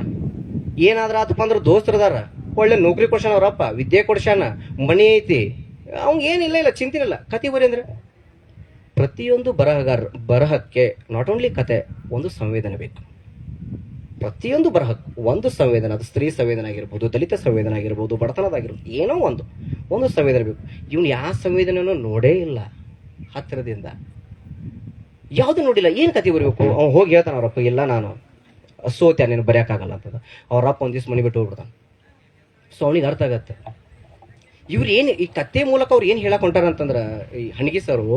ಏನಾದ್ರ ಆತಪ್ಪ ಅಂದ್ರೆ ದೋಸ್ತರದಾರ, ಒಳ್ಳೆ ನೌಕರಿ ಕೊಡ್ಸಾನ, ಅವ್ರಪ್ಪ ವಿದ್ಯೆ ಕೊಡ್ಸಾನ, ಮನಿ ಐತಿ, ಅವಂಗ ಏನಿಲ್ಲ ಚಿಂತಿನಿಲ್ಲ. ಕತಿ ಬರಿ ಅಂದ್ರೆ ಪ್ರತಿಯೊಂದು ಬರಹಕ್ಕೆ ನಾಟ್ ಓನ್ಲಿ ಕತೆ, ಒಂದು ಸಂವೇದನೆ ಬೇಕು. ಪ್ರತಿಯೊಂದು ಬರಹಕ್ಕೆ ಒಂದು ಸಂವೇದನೆ, ಅದು ಸ್ತ್ರೀ ಸಂವೇದನೆ ಆಗಿರ್ಬೋದು, ದಲಿತ ಸಂವೇದನೆ ಆಗಿರ್ಬೋದು, ಬಡತನದಾಗಿರ್ಬೋದು, ಏನೋ ಒಂದು ಸಂವೇದನೆ ಬೇಕು. ಇವನು ಯಾವ ಸಂವೇದನೆಯೂ ನೋಡೇ ಇಲ್ಲ ಹತ್ತಿರದಿಂದ, ಯಾವುದು ನೋಡಿಲ್ಲ. ಏನು ಕತೆ ಬರಬೇಕು? ಅವ್ನು ಹೋಗಿ ಹೇಳ್ತಾನೆ ಅವ್ರಪ್ಪ, ಇಲ್ಲ ನಾನು ಸೋತ್ಯ, ನೀನು ಬರೆಯೋಕ್ಕಾಗಲ್ಲ ಅಂತದ. ಅವ್ರಪ್ಪ ಒಂದು ದಿವ್ಸ ಮನೆ ಬಿಟ್ಟು ಹೋಗ್ಬಿಡ್ತಾನೆ. ಸೊ ಅವನಿಗೆ ಅರ್ಥ ಆಗತ್ತೆ ಇವ್ರು ಏನು ಈ ಕತೆ ಮೂಲಕ ಅವ್ರು ಏನು ಹೇಳಕ್ ಹೊಂಟಾರ ಅಂತಂದ್ರೆ, ಈ ಹಣಗಿ ಸರು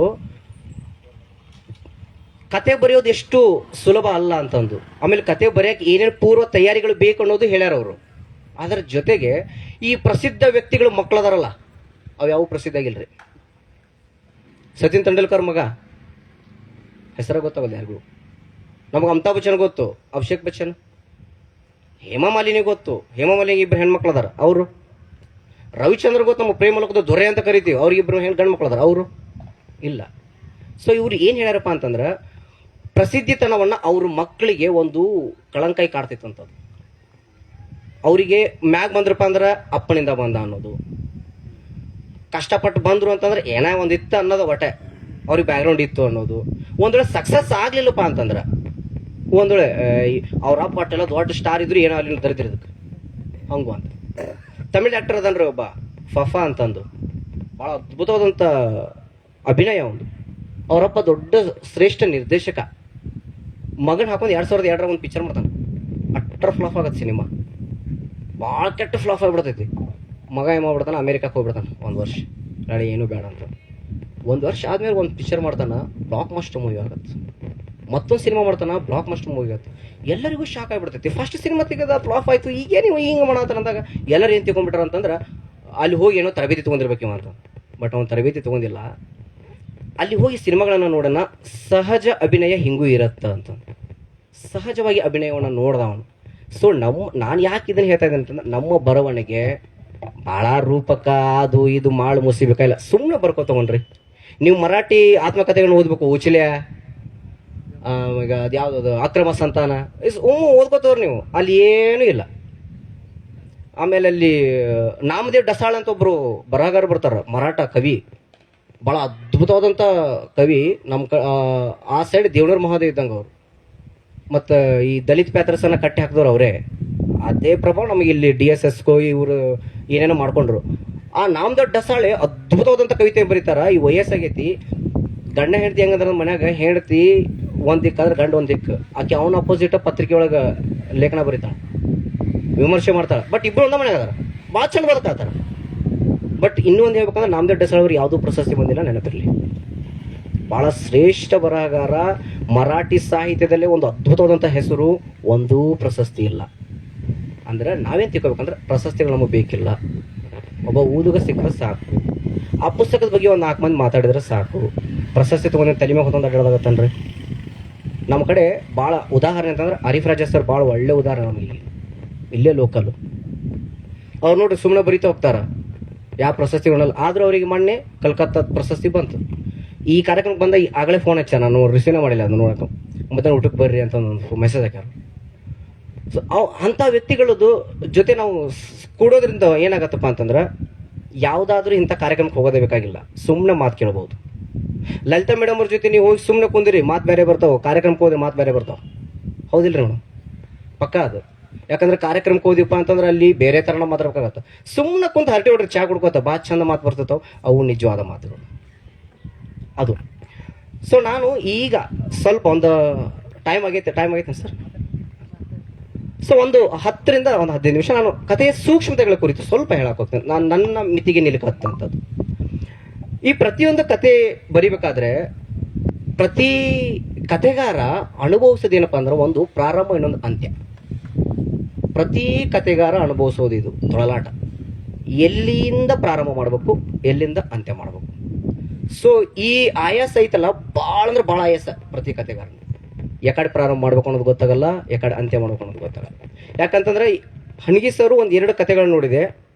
ಕತೆ ಬರೆಯೋದು ಎಷ್ಟು ಸುಲಭ ಅಲ್ಲ ಅಂತಂದು, ಆಮೇಲೆ ಕತೆ ಬರೆಯಕ್ಕೆ ಏನೇನು ಪೂರ್ವ ತಯಾರಿಗಳು ಬೇಕು ಅನ್ನೋದು ಹೇಳ್ಯಾರ ಅವರು. ಅದರ ಜೊತೆಗೆ ಈ ಪ್ರಸಿದ್ಧ ವ್ಯಕ್ತಿಗಳು ಮಕ್ಕಳದಾರಲ್ಲ, ಅವು ಯಾವ ಪ್ರಸಿದ್ಧ ಆಗಿಲ್ರಿ. ಸಚಿನ್ ತೆಂಡೂಲ್ಕರ್ ಮಗ ಹೆಸರ ಗೊತ್ತಾಗಲ್ಲ ಯಾರಿಗೂ. ನಮಗೆ ಅಮಿತಾಬ್ ಬಚ್ಚನ್ ಗೊತ್ತು, ಅಭಿಷೇಕ್ ಬಚ್ಚನ್, ಹೇಮಾ ಮಾಲಿನಿ ಗೊತ್ತು. ಹೇಮಾ ಮಾಲಿನಿ ಇಬ್ಬರು ಹೆಣ್ಮಕ್ಳದಾರ ಅವರು. ರವಿಚಂದ್ರ ಗೊತ್ತು, ನಮ್ಮ ಪ್ರೇಮ ಲೋಕದ ದೊರೆ ಅಂತ ಕರಿತೀವಿ, ಅವ್ರಿಗಿಬ್ರು ಗಂಡು ಮಕ್ಳದಾರ ಅವರು ಇಲ್ಲ. ಸೊ ಇವ್ರು ಏನು ಹೇಳ್ಯಾರಪ್ಪ ಅಂತಂದ್ರೆ, ಪ್ರಸಿದ್ಧಿತನವನ್ನ ಅವ್ರ ಮಕ್ಕಳಿಗೆ ಒಂದು ಕಳಂಕಾಯಿ ಕಾಡ್ತಿತ್ತಂಥದ್ದು. ಅವರಿಗೆ ಮ್ಯಾಗ್ ಬಂದ್ರಪ್ಪ ಅಂದ್ರೆ ಅಪ್ಪನಿಂದ ಬಂದ ಅನ್ನೋದು, ಕಷ್ಟಪಟ್ಟು ಬಂದ್ರು ಅಂತಂದ್ರೆ ಏನೋ ಒಂದಿತ್ತು ಅನ್ನೋದು, ಒಟ್ಟೆ ಅವ್ರಿಗೆ ಬ್ಯಾಕ್ಗ್ರೌಂಡ್ ಇತ್ತು ಅನ್ನೋದು. ಒಂದ್ ವೇಳೆ ಸಕ್ಸಸ್ ಆಗ್ಲಿಲ್ಲಪ್ಪ ಅಂತಂದ್ರ, ಒಂದ್ ವೇಳೆ ಅವ್ರ ಅಪ್ಪ ಒಟ್ಟೆಲ್ಲ ದೊಡ್ಡ ಸ್ಟಾರ್ ಇದ್ರು ಏನೋ ಅಲ್ಲಿ ದರಿದ್ರದಕ್ಕೆ ಹಂಗು ಅಂತ. ತಮಿಳ್ ಆಕ್ಟರ್ ಅದನ್ರಿ ಒಬ್ಬ ಫಫಾ ಅಂತಂದು, ಬಹಳ ಅದ್ಭುತವಾದಂಥ ಅಭಿನಯ ಒಂದು. ಅವರಪ್ಪ ದೊಡ್ಡ ಶ್ರೇಷ್ಠ ನಿರ್ದೇಶಕ. ಮಗನ ಹಾಕೊಂಡು 2002 ಒಂದು ಪಿಕ್ಚರ್ ಮಾಡ್ತಾನೆ, ಅಟ್ರ್ ಫ್ಲಾಪ್ ಆಗತ್ತೆ ಸಿನಿಮಾ, ಭಾಳ ಕೆಟ್ಟ ಫ್ಲಾಪ್ ಆಗಿಬಿಡ್ತೈತಿ. ಮಗ ಏನ್ ಮಾಡ್ಬಿಡ್ತಾನೆ, ಅಮೇರಿಕಕ್ಕೆ ಹೋಗ್ಬಿಡ್ತಾನೆ 1 ವರ್ಷ, ನಾಳೆ ಏನೂ ಬೇಡ ಅಂತ. 1 ವರ್ಷ ಆದ್ಮೇಲೆ ಒಂದು ಪಿಕ್ಚರ್ ಮಾಡ್ತಾನ, ಬ್ಲಾಕ್ ಮಾಸ್ಟರ್ ಮೂವಿ ಆಗತ್ತೆ. ಮತ್ತೊಂದು ಸಿನಿಮಾ ಮಾಡ್ತಾನ, ಬ್ಲಾಕ್ ಮಾಸ್ಟರ್ ಮೂವಿ ಆಗತ್ತೆ. ಎಲ್ಲರಿಗೂ ಶಾಕ್ ಆಗಿಬಿಡ್ತೈತಿ. ಫಸ್ಟ್ ಸಿನಿಮಾ ತೆಗೆದ ಫ್ಲಾಪ್ ಆಯ್ತು, ಈಗ ನೀವು ಹಿಂಗೆ ಮಾಡತ್ತಾರ ಅಂದಾಗ ಎಲ್ಲರೂ ಏನು ತಿಳ್ಕೊಂಡ್ಬಿಟ್ಟಾರ ಅಂತಂದ್ರೆ, ಅಲ್ಲಿ ಹೋಗಿ ಏನೋ ತರಬೇತಿ ತೊಗೊಂಡಿರ್ಬೇಕಿವ ಅಂತ. ಬಟ್ ಅವ್ನು ತರಬೇತಿ ತೊಗೊಂಡಿಲ್ಲ. ಅಲ್ಲಿ ಹೋಗಿ ಸಿನಿಮಾಗಳನ್ನು ನೋಡೋಣ, ಸಹಜ ಅಭಿನಯ ಹಿಂಗೂ ಇರತ್ತ ಅಂತ, ಸಹಜವಾಗಿ ಅಭಿನಯವನ್ನು ನೋಡ್ದ ಅವನು. ಸೊ ನಾನು ಯಾಕೆ ಇದನ್ನು ಹೇಳ್ತಾ ಇದ್ದೇನೆ ಅಂತಂದ್ರೆ, ನಮ್ಮ ಬರವಣಿಗೆ ಭಾಳ ರೂಪಕ ಅದು ಇದು ಮಾಳು ಮುಸಿಬೇಕಾಗಿಲ್ಲ, ಸುಮ್ಮನೆ ಬರ್ಕೋ ತಗೊಂಡ್ರಿ. ನೀವು ಮರಾಠಿ ಆತ್ಮಕಥೆಗಳನ್ನ ಓದ್ಬೇಕು, ಉಚಿಲ್ಯ, ಈಗ ಅದು ಯಾವ್ದು ಅಕ್ರಮ ಸಂತಾನ, ಓದ್ಕೋತವ್ರಿ ನೀವು, ಅಲ್ಲಿ ಏನೂ ಇಲ್ಲ. ಆಮೇಲೆ ಅಲ್ಲಿ ನಾಮದೇವ್ ಡಸಾಳ್ ಅಂತ ಒಬ್ರು ಬರಹಗಾರ ಬರ್ತಾರ, ಮರಾಠ ಕವಿ, ಭಾಳ ಅದ್ಭುತವಾದಂಥ ಕವಿ. ನಮ್ಮ ಆ ಸೈಡ್ ದೇವನೂರು ಮಹಾದೇವ್ ಇದ್ದಂಗೆ ಅವರು. ಮತ್ತು ಈ ದಲಿತ ಪ್ಯಾತ್ರಸನ್ನ ಕಟ್ಟಿ ಹಾಕಿದವ್ರು ಅವರೇ. ಅದೇ ಪ್ರಭಾವ ನಮಗೆ ಇಲ್ಲಿ DSS ಇವರು ಏನೇನೋ ಮಾಡ್ಕೊಂಡ್ರು. ಆ ನಾಮದೇವ್ ಡಸಾಳೆ ಅದ್ಭುತವಾದಂಥ ಕವಿತೆ ಬರೀತಾರ. ಈ ವಯಸ್ಸಾಗೈತಿ, ಗಂಡ ಹೆಂಡತಿ ಹೆಂಗಂದ್ರೆ ಮನ್ಯಾಗ ಹೆಂಡತಿ ಒಂದು ದಿಕ್ಕಾದ್ರೆ ಗಂಡ ಒಂದು ದಿಕ್ಕು, ಆಕೆ ಅವನ ಅಪೋಸಿಟ್ ಪತ್ರಿಕೆ ಒಳಗೆ ಲೇಖನ ಬರೀತಾಳೆ, ವಿಮರ್ಶೆ ಮಾಡ್ತಾಳೆ. ಬಟ್ ಇಬ್ಬರು ಒಂದ ಮನ್ಯಾಗ ಅದಾರ, ಭಾಳ ಚಂದ ಬದುಕಾತಾರ. ಬಟ್ ಇನ್ನೂ ಒಂದು ಹೇಳ್ಬೇಕಂದ್ರೆ, ನಾಮದೇವ್ ಡಸಾಳ್ ಅವ್ರು ಯಾವುದೂ ಪ್ರಶಸ್ತಿ ಬಂದಿಲ್ಲ, ನೆನಪಿರಲಿ. ಭಾಳ ಶ್ರೇಷ್ಠ ಬರಹಗಾರ, ಮರಾಠಿ ಸಾಹಿತ್ಯದಲ್ಲೇ ಒಂದು ಅದ್ಭುತವಾದಂಥ ಹೆಸರು, ಒಂದೂ ಪ್ರಶಸ್ತಿ ಇಲ್ಲ. ಅಂದ್ರೆ ನಾವೇನು ತಿಳ್ಕೊಬೇಕಂದ್ರೆ, ಪ್ರಶಸ್ತಿಗಳು ನಮಗೆ ಬೇಕಿಲ್ಲ. ಒಬ್ಬ ಓದುಗ ಸಿಕ್ಕರೆ ಸಾಕು, ಆ ಪುಸ್ತಕದ ಬಗ್ಗೆ ಒಂದು 4 ಮಂದಿ ಮಾತಾಡಿದ್ರೆ ಸಾಕು. ಪ್ರಶಸ್ತಿ ತೊಗೊಂಡು ತಲೆ ಮೇಲೆ ಹೊತ್ತೊಂದು ಅಡ್ಡಾಡೋದಾಗತ್ತನ್ರಿ. ನಮ್ಮ ಕಡೆ ಭಾಳ ಉದಾಹರಣೆ ಅಂತಂದ್ರೆ ಆರಿಫ್ ರಾಜಾ ಸರ್ ಭಾಳ ಒಳ್ಳೆ ಉದಾಹರಣೆ ನಮಗೆ, ಇಲ್ಲೇ ಲೋಕಲ್ಲು. ಅವ್ರು ನೋಡ್ರಿ ಸುಮ್ಮನೆ ಬರೀತಾ ಹೋಗ್ತಾರ, ಯಾವ ಪ್ರಶಸ್ತಿಗಳಲ್ಲ. ಆದ್ರೂ ಅವರಿಗೆ ಮೊನ್ನೆ ಕಲ್ಕತ್ತಾ ಪ್ರಶಸ್ತಿ ಬಂತು. ಈ ಕಾರ್ಯಕ್ರಮಕ್ಕೆ ಬಂದ ಆಗಲೇ ಫೋನ್ ಹಚ್ಚ, ನಾನು ರಿಸೀವ್ ಮಾಡಿಲ್ಲ ಅದನ್ನು ನೋಡಕ್ಕೆ, ಮತ್ತೆ ಊಟಕ್ಕೆ ಬರ್ರಿ ಅಂತ ಒಂದು ಮೆಸೇಜ್ ಹಾಕ್ಯಾರ. ಸೊ ಅಂಥ ವ್ಯಕ್ತಿಗಳದ್ದು ಜೊತೆ ನಾವು ಕೂಡೋದ್ರಿಂದ ಏನಾಗತ್ತಪ್ಪ ಅಂತಂದ್ರೆ, ಯಾವುದಾದ್ರೂ ಇಂಥ ಕಾರ್ಯಕ್ರಮಕ್ಕೆ ಹೋಗೋದೇ ಬೇಕಾಗಿಲ್ಲ, ಸುಮ್ಮನೆ ಮಾತು ಕೇಳ್ಬೋದು. ಲಲಿತಾ ಮೇಡಮ್ ಅವ್ರ ಜೊತೆ ನೀವು ಹೋಗಿ ಸುಮ್ಮನೆ ಕುಂದಿರಿ, ಮಾತು ಬೇರೆ ಬರ್ತಾವೆ. ಕಾರ್ಯಕ್ರಮಕ್ಕೆ ಹೋದ್ರೆ ಮಾತು ಬೇರೆ ಬರ್ತಾವೆ, ಹೌದಿಲ್ರಿ ಮೇಡಮ್? ಪಕ್ಕ ಅದು. ಯಾಕಂದ್ರೆ ಕಾರ್ಯಕ್ರಮಕ್ಕೆ ಹೋದಿಪ್ಪ ಅಂತಂದ್ರೆ ಅಲ್ಲಿ ಬೇರೆ ಥರನ ಮಾತಾಡ್ಬೇಕಾಗತ್ತೆ. ಸುಮ್ಮನೆ ಕುಂತ ಹರಟೆ ಹೊಡ್ರಿ, ಚಾ ಕುಡ್ಕೋತ ಭಾಳ ಚಂದ ಮಾತು ಬರ್ತಿರ್ತಾವೆ, ಅವು ನಿಜವಾದ ಮಾತುಗಳು ಅದು. ಸೊ ನಾನು ಈಗ ಸ್ವಲ್ಪ ಒಂದು ಟೈಮ್ ಆಗೈತೆ ಸರ್. ಸೊ ಒಂದು 10 ರಿಂದ 15 ನಿಮಿಷ ನಾನು ಕಥೆಯ ಸೂಕ್ಷ್ಮತೆಗಳ ಕುರಿತು ಸ್ವಲ್ಪ ಹೇಳಕ್ ಹೋಗ್ತೇನೆ. ನಾನು ನನ್ನ ಮಿತಿಗೆ ನಿಲುಕತ್ತಂಥದ್ದು. ಈ ಪ್ರತಿಯೊಂದು ಕತೆ ಬರಿಬೇಕಾದ್ರೆ ಪ್ರತಿ ಕತೆಗಾರ ಅನುಭವಿಸೋದೇನಪ್ಪ ಅಂದ್ರೆ, ಒಂದು ಪ್ರಾರಂಭ, ಇನ್ನೊಂದು ಅಂತ್ಯ. ಪ್ರತಿ ಕತೆಗಾರ ಅನುಭವಿಸೋದು ಇದು ತೊಳಲಾಟ. ಎಲ್ಲಿಂದ ಪ್ರಾರಂಭ ಮಾಡಬೇಕು, ಎಲ್ಲಿಂದ ಅಂತ್ಯ ಮಾಡಬೇಕು. ಸೊ ಈ ಆಯಾಸ ಐತಲ್ಲ, ಭಾಳ ಅಂದ್ರೆ ಭಾಳ ಆಯಾಸ ಪ್ರತಿ ಕತೆಗಾರನ. ಯಾಕಡೆ ಪ್ರಾರಂಭ ಮಾಡ್ಬೇಕು ಅನ್ನೋದು ಗೊತ್ತಾಗಲ್ಲ, ಯಾಕಡೆ ಅಂತ್ಯ ಮಾಡ್ಬೇಕು ಅನ್ನೋದು ಗೊತ್ತಾಗಲ್ಲ. ಯಾಕಂತಂದ್ರೆ ಹಣಗಿ ಸರು ಒಂದು 2 ಕತೆಗಳನ್ನ ನೋಡಿದೆ.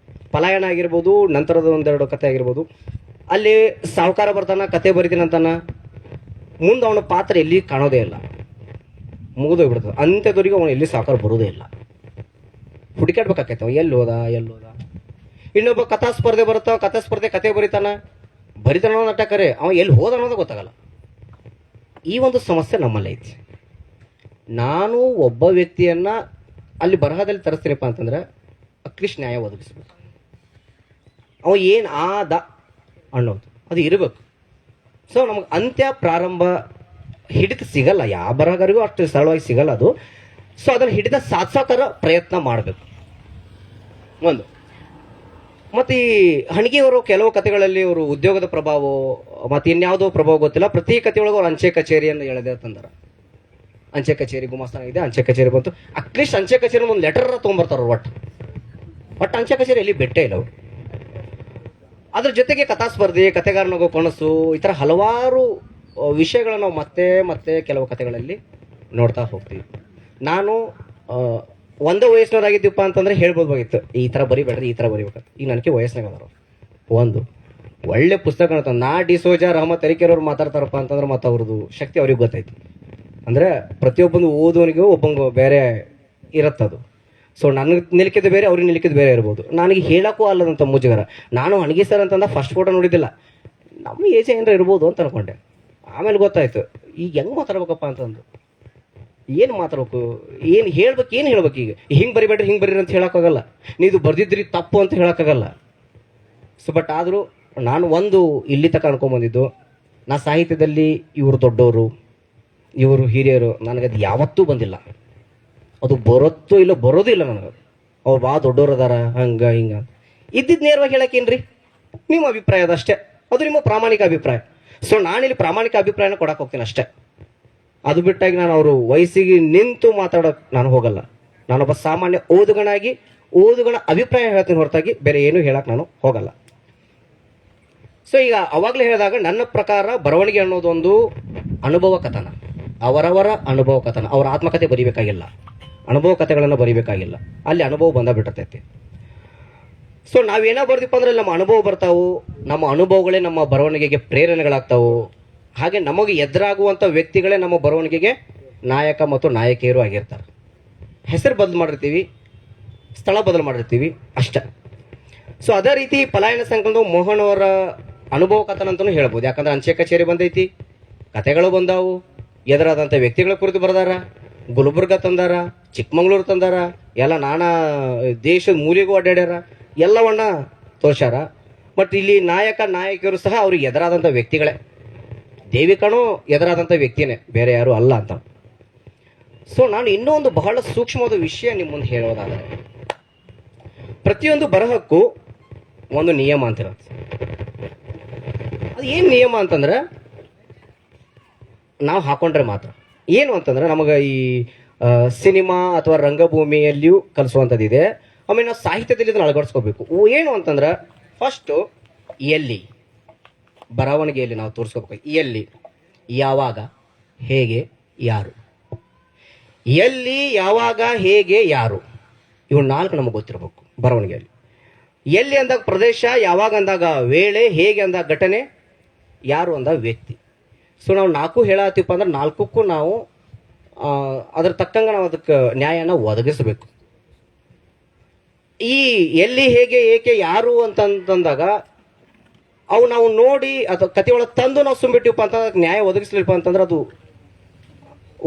ಪಲಾಯನ ಆಗಿರ್ಬೋದು, ನಂತರದ 1-2 ಕತೆ ಆಗಿರ್ಬೋದು. ಅಲ್ಲಿ ಸಾಹುಕಾರ ಬರ್ತಾನ, ಕತೆ ಬರಿತೀನಿ ಅಂತಾನ, ಮುಂದೆ ಅವನ ಪಾತ್ರ ಎಲ್ಲಿ ಕಾಣೋದೇ ಇಲ್ಲ, ಮುಗಿದೋಗ್ಬಿಡ್ತದೆ. ಅಂತ್ಯದವರೆಗೆ ಅವನು ಎಲ್ಲಿ ಸಾಹುಕಾರ ಬರೋದೇ ಇಲ್ಲ, ಹುಡುಕಾಡ್ಬೇಕಾಕೈತೆ ಅವ ಎಲ್ಲಿ ಹೋದ. ಇನ್ನೊಬ್ಬ ಕಥಾ ಸ್ಪರ್ಧೆ ಬರುತ್ತಾವ, ಕಥಾ ಸ್ಪರ್ಧೆ ಕತೆ ಬರಿತಾನ ಅನ್ನೋ ಕರೆ, ಅವ ಎಲ್ಲಿ ಹೋದ ಅನ್ನೋದು ಗೊತ್ತಾಗಲ್ಲ. ಈ ಒಂದು ಸಮಸ್ಯೆ ನಮ್ಮಲ್ಲಿ ಐತಿ. ನಾನು ಒಬ್ಬ ವ್ಯಕ್ತಿಯನ್ನ ಅಲ್ಲಿ ಬರಹದಲ್ಲಿ ತರಿಸ್ತೀನಪ್ಪ ಅಂತಂದ್ರೆ ಅಟ್ಲೀಸ್ಟ್ ನ್ಯಾಯ ಒದಗಿಸ್ಬೇಕು. ಅವ ಏನು ಆದ ಅನ್ನೋದು ಅದು ಇರಬೇಕು. ಸೊ ನಮಗೆ ಅಂತ್ಯ ಪ್ರಾರಂಭ ಹಿಡಿತ ಸಿಗಲ್ಲ, ಯಾವ ಬರಹಗಾರಿಗೂ ಅಷ್ಟು ಸರಳವಾಗಿ ಸಿಗಲ್ಲ ಅದು. ಸೊ ಅದನ್ನು ಹಿಡಿತ ಸಾಧಿಸೋಕರ ಪ್ರಯತ್ನ ಮಾಡಬೇಕು ಒಂದು. ಮತ್ತು ಈ ಹಣಗಿಯವರು ಕೆಲವು ಕಥೆಗಳಲ್ಲಿ ಅವರು ಉದ್ಯೋಗದ ಪ್ರಭಾವ ಮತ್ತು ಇನ್ಯಾವುದೋ ಪ್ರಭಾವ ಗೊತ್ತಿಲ್ಲ, ಪ್ರತಿ ಕಥೆಯೊಳಗೆ ಅವ್ರು ಅಂಚೆ ಕಚೇರಿಯನ್ನು ಹೇಳದೆ ತಂದಾರ. ಅಂಚೆ ಕಚೇರಿ ಗುಮಾಸ್ತಾನ ಇದೆ, ಅಂಚೆ ಕಚೇರಿ ಬಂತು. ಅಟ್ಲೀಸ್ಟ್ ಅಂಚೆ ಕಚೇರಿ ಒಂದು ಲೆಟರ್ ತೊಗೊಂಬರ್ತಾರ ಒಟ್ಟು ಅಂಚೆ ಕಚೇರಿ ಎಲ್ಲಿ ಬೆಟ್ಟೆ ಇಲ್ಲ ಅವರು. ಅದ್ರ ಜೊತೆಗೆ ಕಥಾ ಸ್ಪರ್ಧೆ, ಕಥೆಗಾರನಿಗೋ ಕನಸು, ಈ ಥರ ಹಲವಾರು ವಿಷಯಗಳನ್ನು ನಾವು ಮತ್ತೆ ಕೆಲವು ಕಥೆಗಳಲ್ಲಿ ನೋಡ್ತಾ ಹೋಗ್ತೀವಿ. ನಾನು ಒಂದೇ ವಯಸ್ಸಿನವರಾಗಿದ್ದೀವಪ್ಪ ಅಂತಂದ್ರೆ ಹೇಳ್ಬೋದಾಗಿತ್ತು, ಈ ಥರ ಬರಿಬೇಡ್ರಿ, ಈ ಥರ ಬರಿಬೇಕಂತ. ಈಗ ನನಗೆ ವಯಸ್ಸಿನಾಗ ಅದಾರ. ಒಂದು ಒಳ್ಳೆ ಪುಸ್ತಕ ಅಂತ ನಾ ಡಿಸೋಜ ರಹಮತ್ ತರೀಕೆರವ್ರು ಮಾತಾಡ್ತಾರಪ್ಪ ಅಂತಂದ್ರೆ ಮತ್ತು ಅವ್ರದ್ದು ಶಕ್ತಿ ಅವ್ರಿಗೆ ಗೊತ್ತೈತಿ. ಅಂದರೆ ಪ್ರತಿಯೊಬ್ಬಂದು ಓದೋನಿಗೂ ಒಬ್ಬಂಗೂ ಬೇರೆ ಇರತ್ತದು. ಸೊ ನನಗೆ ನಿಲ್ಕಿದ್ದು ಬೇರೆ, ಅವ್ರಿಗೆ ನಿಲ್ಕಿದ್ದು ಬೇರೆ ಇರ್ಬೋದು. ನನಗೆ ಹೇಳಕ್ಕೂ ಅಲ್ಲದಂಥ ಮುಜುಗರ. ನಾನು ಹಣಗಿ ಸರ್ ಅಂತಂದ ಫಸ್ಟ್ ಫೋಟೋ ನೋಡಿದ್ದಿಲ್ಲ, ನಮ್ಮ ಏಜ್ ಏನಾರ ಇರ್ಬೋದು ಅಂತ ಅನ್ಕೊಂಡೆ. ಆಮೇಲೆ ಗೊತ್ತಾಯ್ತು ಈಗ ಹೆಂಗೆ ಮಾತಾಡ್ಬೇಕಪ್ಪ ಅಂತಂದು, ಏನು ಮಾತಾಡ್ಬೇಕು, ಏನು ಹೇಳ್ಬೇಕು ಈಗ ಹಿಂಗೆ ಬರಿಬೇಡ್ರಿ, ಹಿಂಗೆ ಬರೀರಿ ಅಂತ ಹೇಳೋಕ್ಕಾಗಲ್ಲ, ನೀವು ಬರ್ದಿದ್ರಿ ತಪ್ಪು ಅಂತ ಹೇಳೋಕ್ಕಾಗಲ್ಲ. ಸೊ ಬಟ್ ಆದರೂ ನಾನು ಒಂದು ಇಲ್ಲಿ ತನಕ ಅನ್ಕೊಂಬಂದಿದ್ದು, ನಾ ಸಾಹಿತ್ಯದಲ್ಲಿ ಇವರು ದೊಡ್ಡವರು, ಇವರು ಹಿರಿಯರು, ನನಗದು ಯಾವತ್ತೂ ಬಂದಿಲ್ಲ. ಅದು ಬರೋದೂ ಇಲ್ಲ ನನಗೆ. ಅವ್ರು ಭಾಳ ದೊಡ್ಡವ್ರು ಅದಾರ ಹಂಗೆ ಹಿಂಗೆ ಇದ್ದಿದ್ದು ನೇರವಾಗಿ ಹೇಳಕ್ಕೇನ್ರಿ, ನಿಮ್ಮ ಅಭಿಪ್ರಾಯ ಅದಷ್ಟೇ, ಅದು ನಿಮ್ಮ ಪ್ರಾಮಾಣಿಕ ಅಭಿಪ್ರಾಯ. ಸೊ ನಾನಿಲ್ಲಿ ಪ್ರಾಮಾಣಿಕ ಅಭಿಪ್ರಾಯನ ಕೊಡಕ್ಕೆ ಹೋಗ್ತೀನಿ ಅಷ್ಟೇ. ಅದು ಬಿಟ್ಟಾಗಿ ನಾನು ಅವರು ವಯಸ್ಸಿಗೆ ನಿಂತು ಮಾತಾಡೋಕೆ ನಾನು ಹೋಗಲ್ಲ. ನಾನೊಬ್ಬ ಸಾಮಾನ್ಯ ಓದುಗನ ಅಭಿಪ್ರಾಯ ಹೇಳ್ತೀನಿ ಹೊರತಾಗಿ ಬೇರೆ ಏನೂ ಹೇಳಕ್ಕೆ ನಾನು ಹೋಗಲ್ಲ. ಸೊ ಈಗ ಅವಾಗಲೇ ಹೇಳಿದಾಗ ನನ್ನ ಪ್ರಕಾರ ಬರವಣಿಗೆ ಅನ್ನೋದೊಂದು ಅನುಭವ ಕಥನ, ಅವರವರ ಅನುಭವ ಕಥನ. ಅವರ ಆತ್ಮಕಥೆ ಬರಿಬೇಕಾಗಿಲ್ಲ, ಅನುಭವ ಕಥೆಗಳನ್ನು ಬರಿಬೇಕಾಗಿಲ್ಲ, ಅಲ್ಲಿ ಅನುಭವ ಬಿಟ್ಟಿರ್ತೈತಿ. ಸೊ ನಾವೇನೋ ಬರ್ದಿಪ್ಪ ಅಂದ್ರೆ ನಮ್ಮ ಅನುಭವ ಬರ್ತಾವು, ನಮ್ಮ ಅನುಭವಗಳೇ ನಮ್ಮ ಬರವಣಿಗೆಗೆ ಪ್ರೇರಣೆಗಳಾಗ್ತಾವು. ಹಾಗೆ ನಮಗೆ ಎದುರಾಗುವಂಥ ವ್ಯಕ್ತಿಗಳೇ ನಮ್ಮ ಬರವಣಿಗೆಗೆ ನಾಯಕ ಮತ್ತು ನಾಯಕಿಯರು ಆಗಿರ್ತಾರೆ. ಹೆಸರು ಬದಲು ಮಾಡಿರ್ತೀವಿ, ಸ್ಥಳ ಬದಲು ಮಾಡಿರ್ತೀವಿ ಅಷ್ಟೇ. ಸೊ ಅದೇ ರೀತಿ ಪಲಾಯನ ಸಂಕಲನದ ಮೋಹನ್ ಅವರ ಅನುಭವ ಕಥನ ಅಂತಲೂ ಹೇಳ್ಬೋದು. ಯಾಕಂದ್ರೆ ಅಂಚೆ ಕಚೇರಿ ಬಂದೈತಿ, ಕಥೆಗಳು ಬಂದಾವು, ಎದುರಾದಂಥ ವ್ಯಕ್ತಿಗಳ ಕುರಿತು ಬರ್ದಾರ, ಗುಲ್ಬರ್ಗ ತಂದಾರ, ಚಿಕ್ಕಮಂಗ್ಳೂರು ತಂದಾರ, ಎಲ್ಲ ನಾನಾ ದೇಶದ ಮೂಲೆಗೂ ಅಡ್ಡಾಡ್ಯಾರ, ಎಲ್ಲವನ್ನ ತೋರ್ಸ್ಯಾರ. ಬಟ್ ಇಲ್ಲಿ ನಾಯಕಿಯರು ಸಹ ಅವ್ರಿಗೆ ಎದುರಾದಂಥ ವ್ಯಕ್ತಿಗಳೇ. ದೇವಿಕನೂ ಎದುರಾದಂಥ ವ್ಯಕ್ತಿನೇ, ಬೇರೆ ಯಾರು ಅಲ್ಲ ಅಂತ. ಸೊ ನಾನು ಇನ್ನೂ ಒಂದು ಬಹಳ ಸೂಕ್ಷ್ಮವಾದ ವಿಷಯ ನಿಮ್ಮ ಮುಂದೆ ಹೇಳೋದಾದರೆ, ಪ್ರತಿಯೊಂದು ಬರಹಕ್ಕೂ ಒಂದು ನಿಯಮ ಅಂತಿರುತ್ತೆ. ಅದು ಏನು ನಿಯಮ ಅಂತಂದ್ರೆ ನಾವು ಹಾಕೊಂಡ್ರೆ ಮಾತ್ರ. ಏನು ಅಂತಂದ್ರೆ ನಮಗೆ ಈ ಸಿನಿಮಾ ಅಥವಾ ರಂಗಭೂಮಿಯಲ್ಲಿಯೂ ಕಲಿಸುವಂಥದ್ದಿದೆ. ಆಮೇಲೆ ನಾವು ಸಾಹಿತ್ಯದಲ್ಲಿ ಇದನ್ನು ಅಳವಡಿಸ್ಕೋಬೇಕು. ಏನು ಅಂತಂದ್ರೆ ಫಸ್ಟು ಎಲ್ಲಿ ಬರವಣಿಗೆಯಲ್ಲಿ ನಾವು ತೋರಿಸ್ಕೋಬೇಕು. ಎಲ್ಲಿ, ಯಾವಾಗ, ಹೇಗೆ, ಯಾರು. ಎಲ್ಲಿ, ಯಾವಾಗ, ಹೇಗೆ, ಯಾರು, ಇವು 4 ನಮಗೆ ಗೊತ್ತಿರಬೇಕು ಬರವಣಿಗೆಯಲ್ಲಿ. ಎಲ್ಲಿ ಅಂದಾಗ ಪ್ರದೇಶ, ಯಾವಾಗ ಅಂದಾಗ ವೇಳೆ, ಹೇಗೆ ಅಂದಾಗ ಘಟನೆ, ಯಾರು ಅಂದಾಗ ವ್ಯಕ್ತಿ. ಸೊ ನಾವು 4 ಹೇಳತ್ತೀವಪ್ಪ ಅಂದ್ರೆ 4ಕ್ಕೂ ನಾವು ಅದ್ರ ತಕ್ಕಂಗೆ ನಾವು ಅದಕ್ಕೆ ನ್ಯಾಯನ ಒದಗಿಸಬೇಕು. ಈ ಎಲ್ಲಿ, ಹೇಗೆ, ಏಕೆ, ಯಾರು ಅಂತಂದಾಗ ಅವು ನಾವು ನೋಡಿ ಅಥವಾ ಕತೆ ಒಳಗೆ ತಂದು ನಾವು ಸುಮ್ಬಿಟ್ಟಿವಪ್ಪ ಅಂತ ನ್ಯಾಯ ಒದಗಿಸ್ಲಿಲ್ಲಪ್ಪ ಅಂತಂದ್ರೆ ಅದು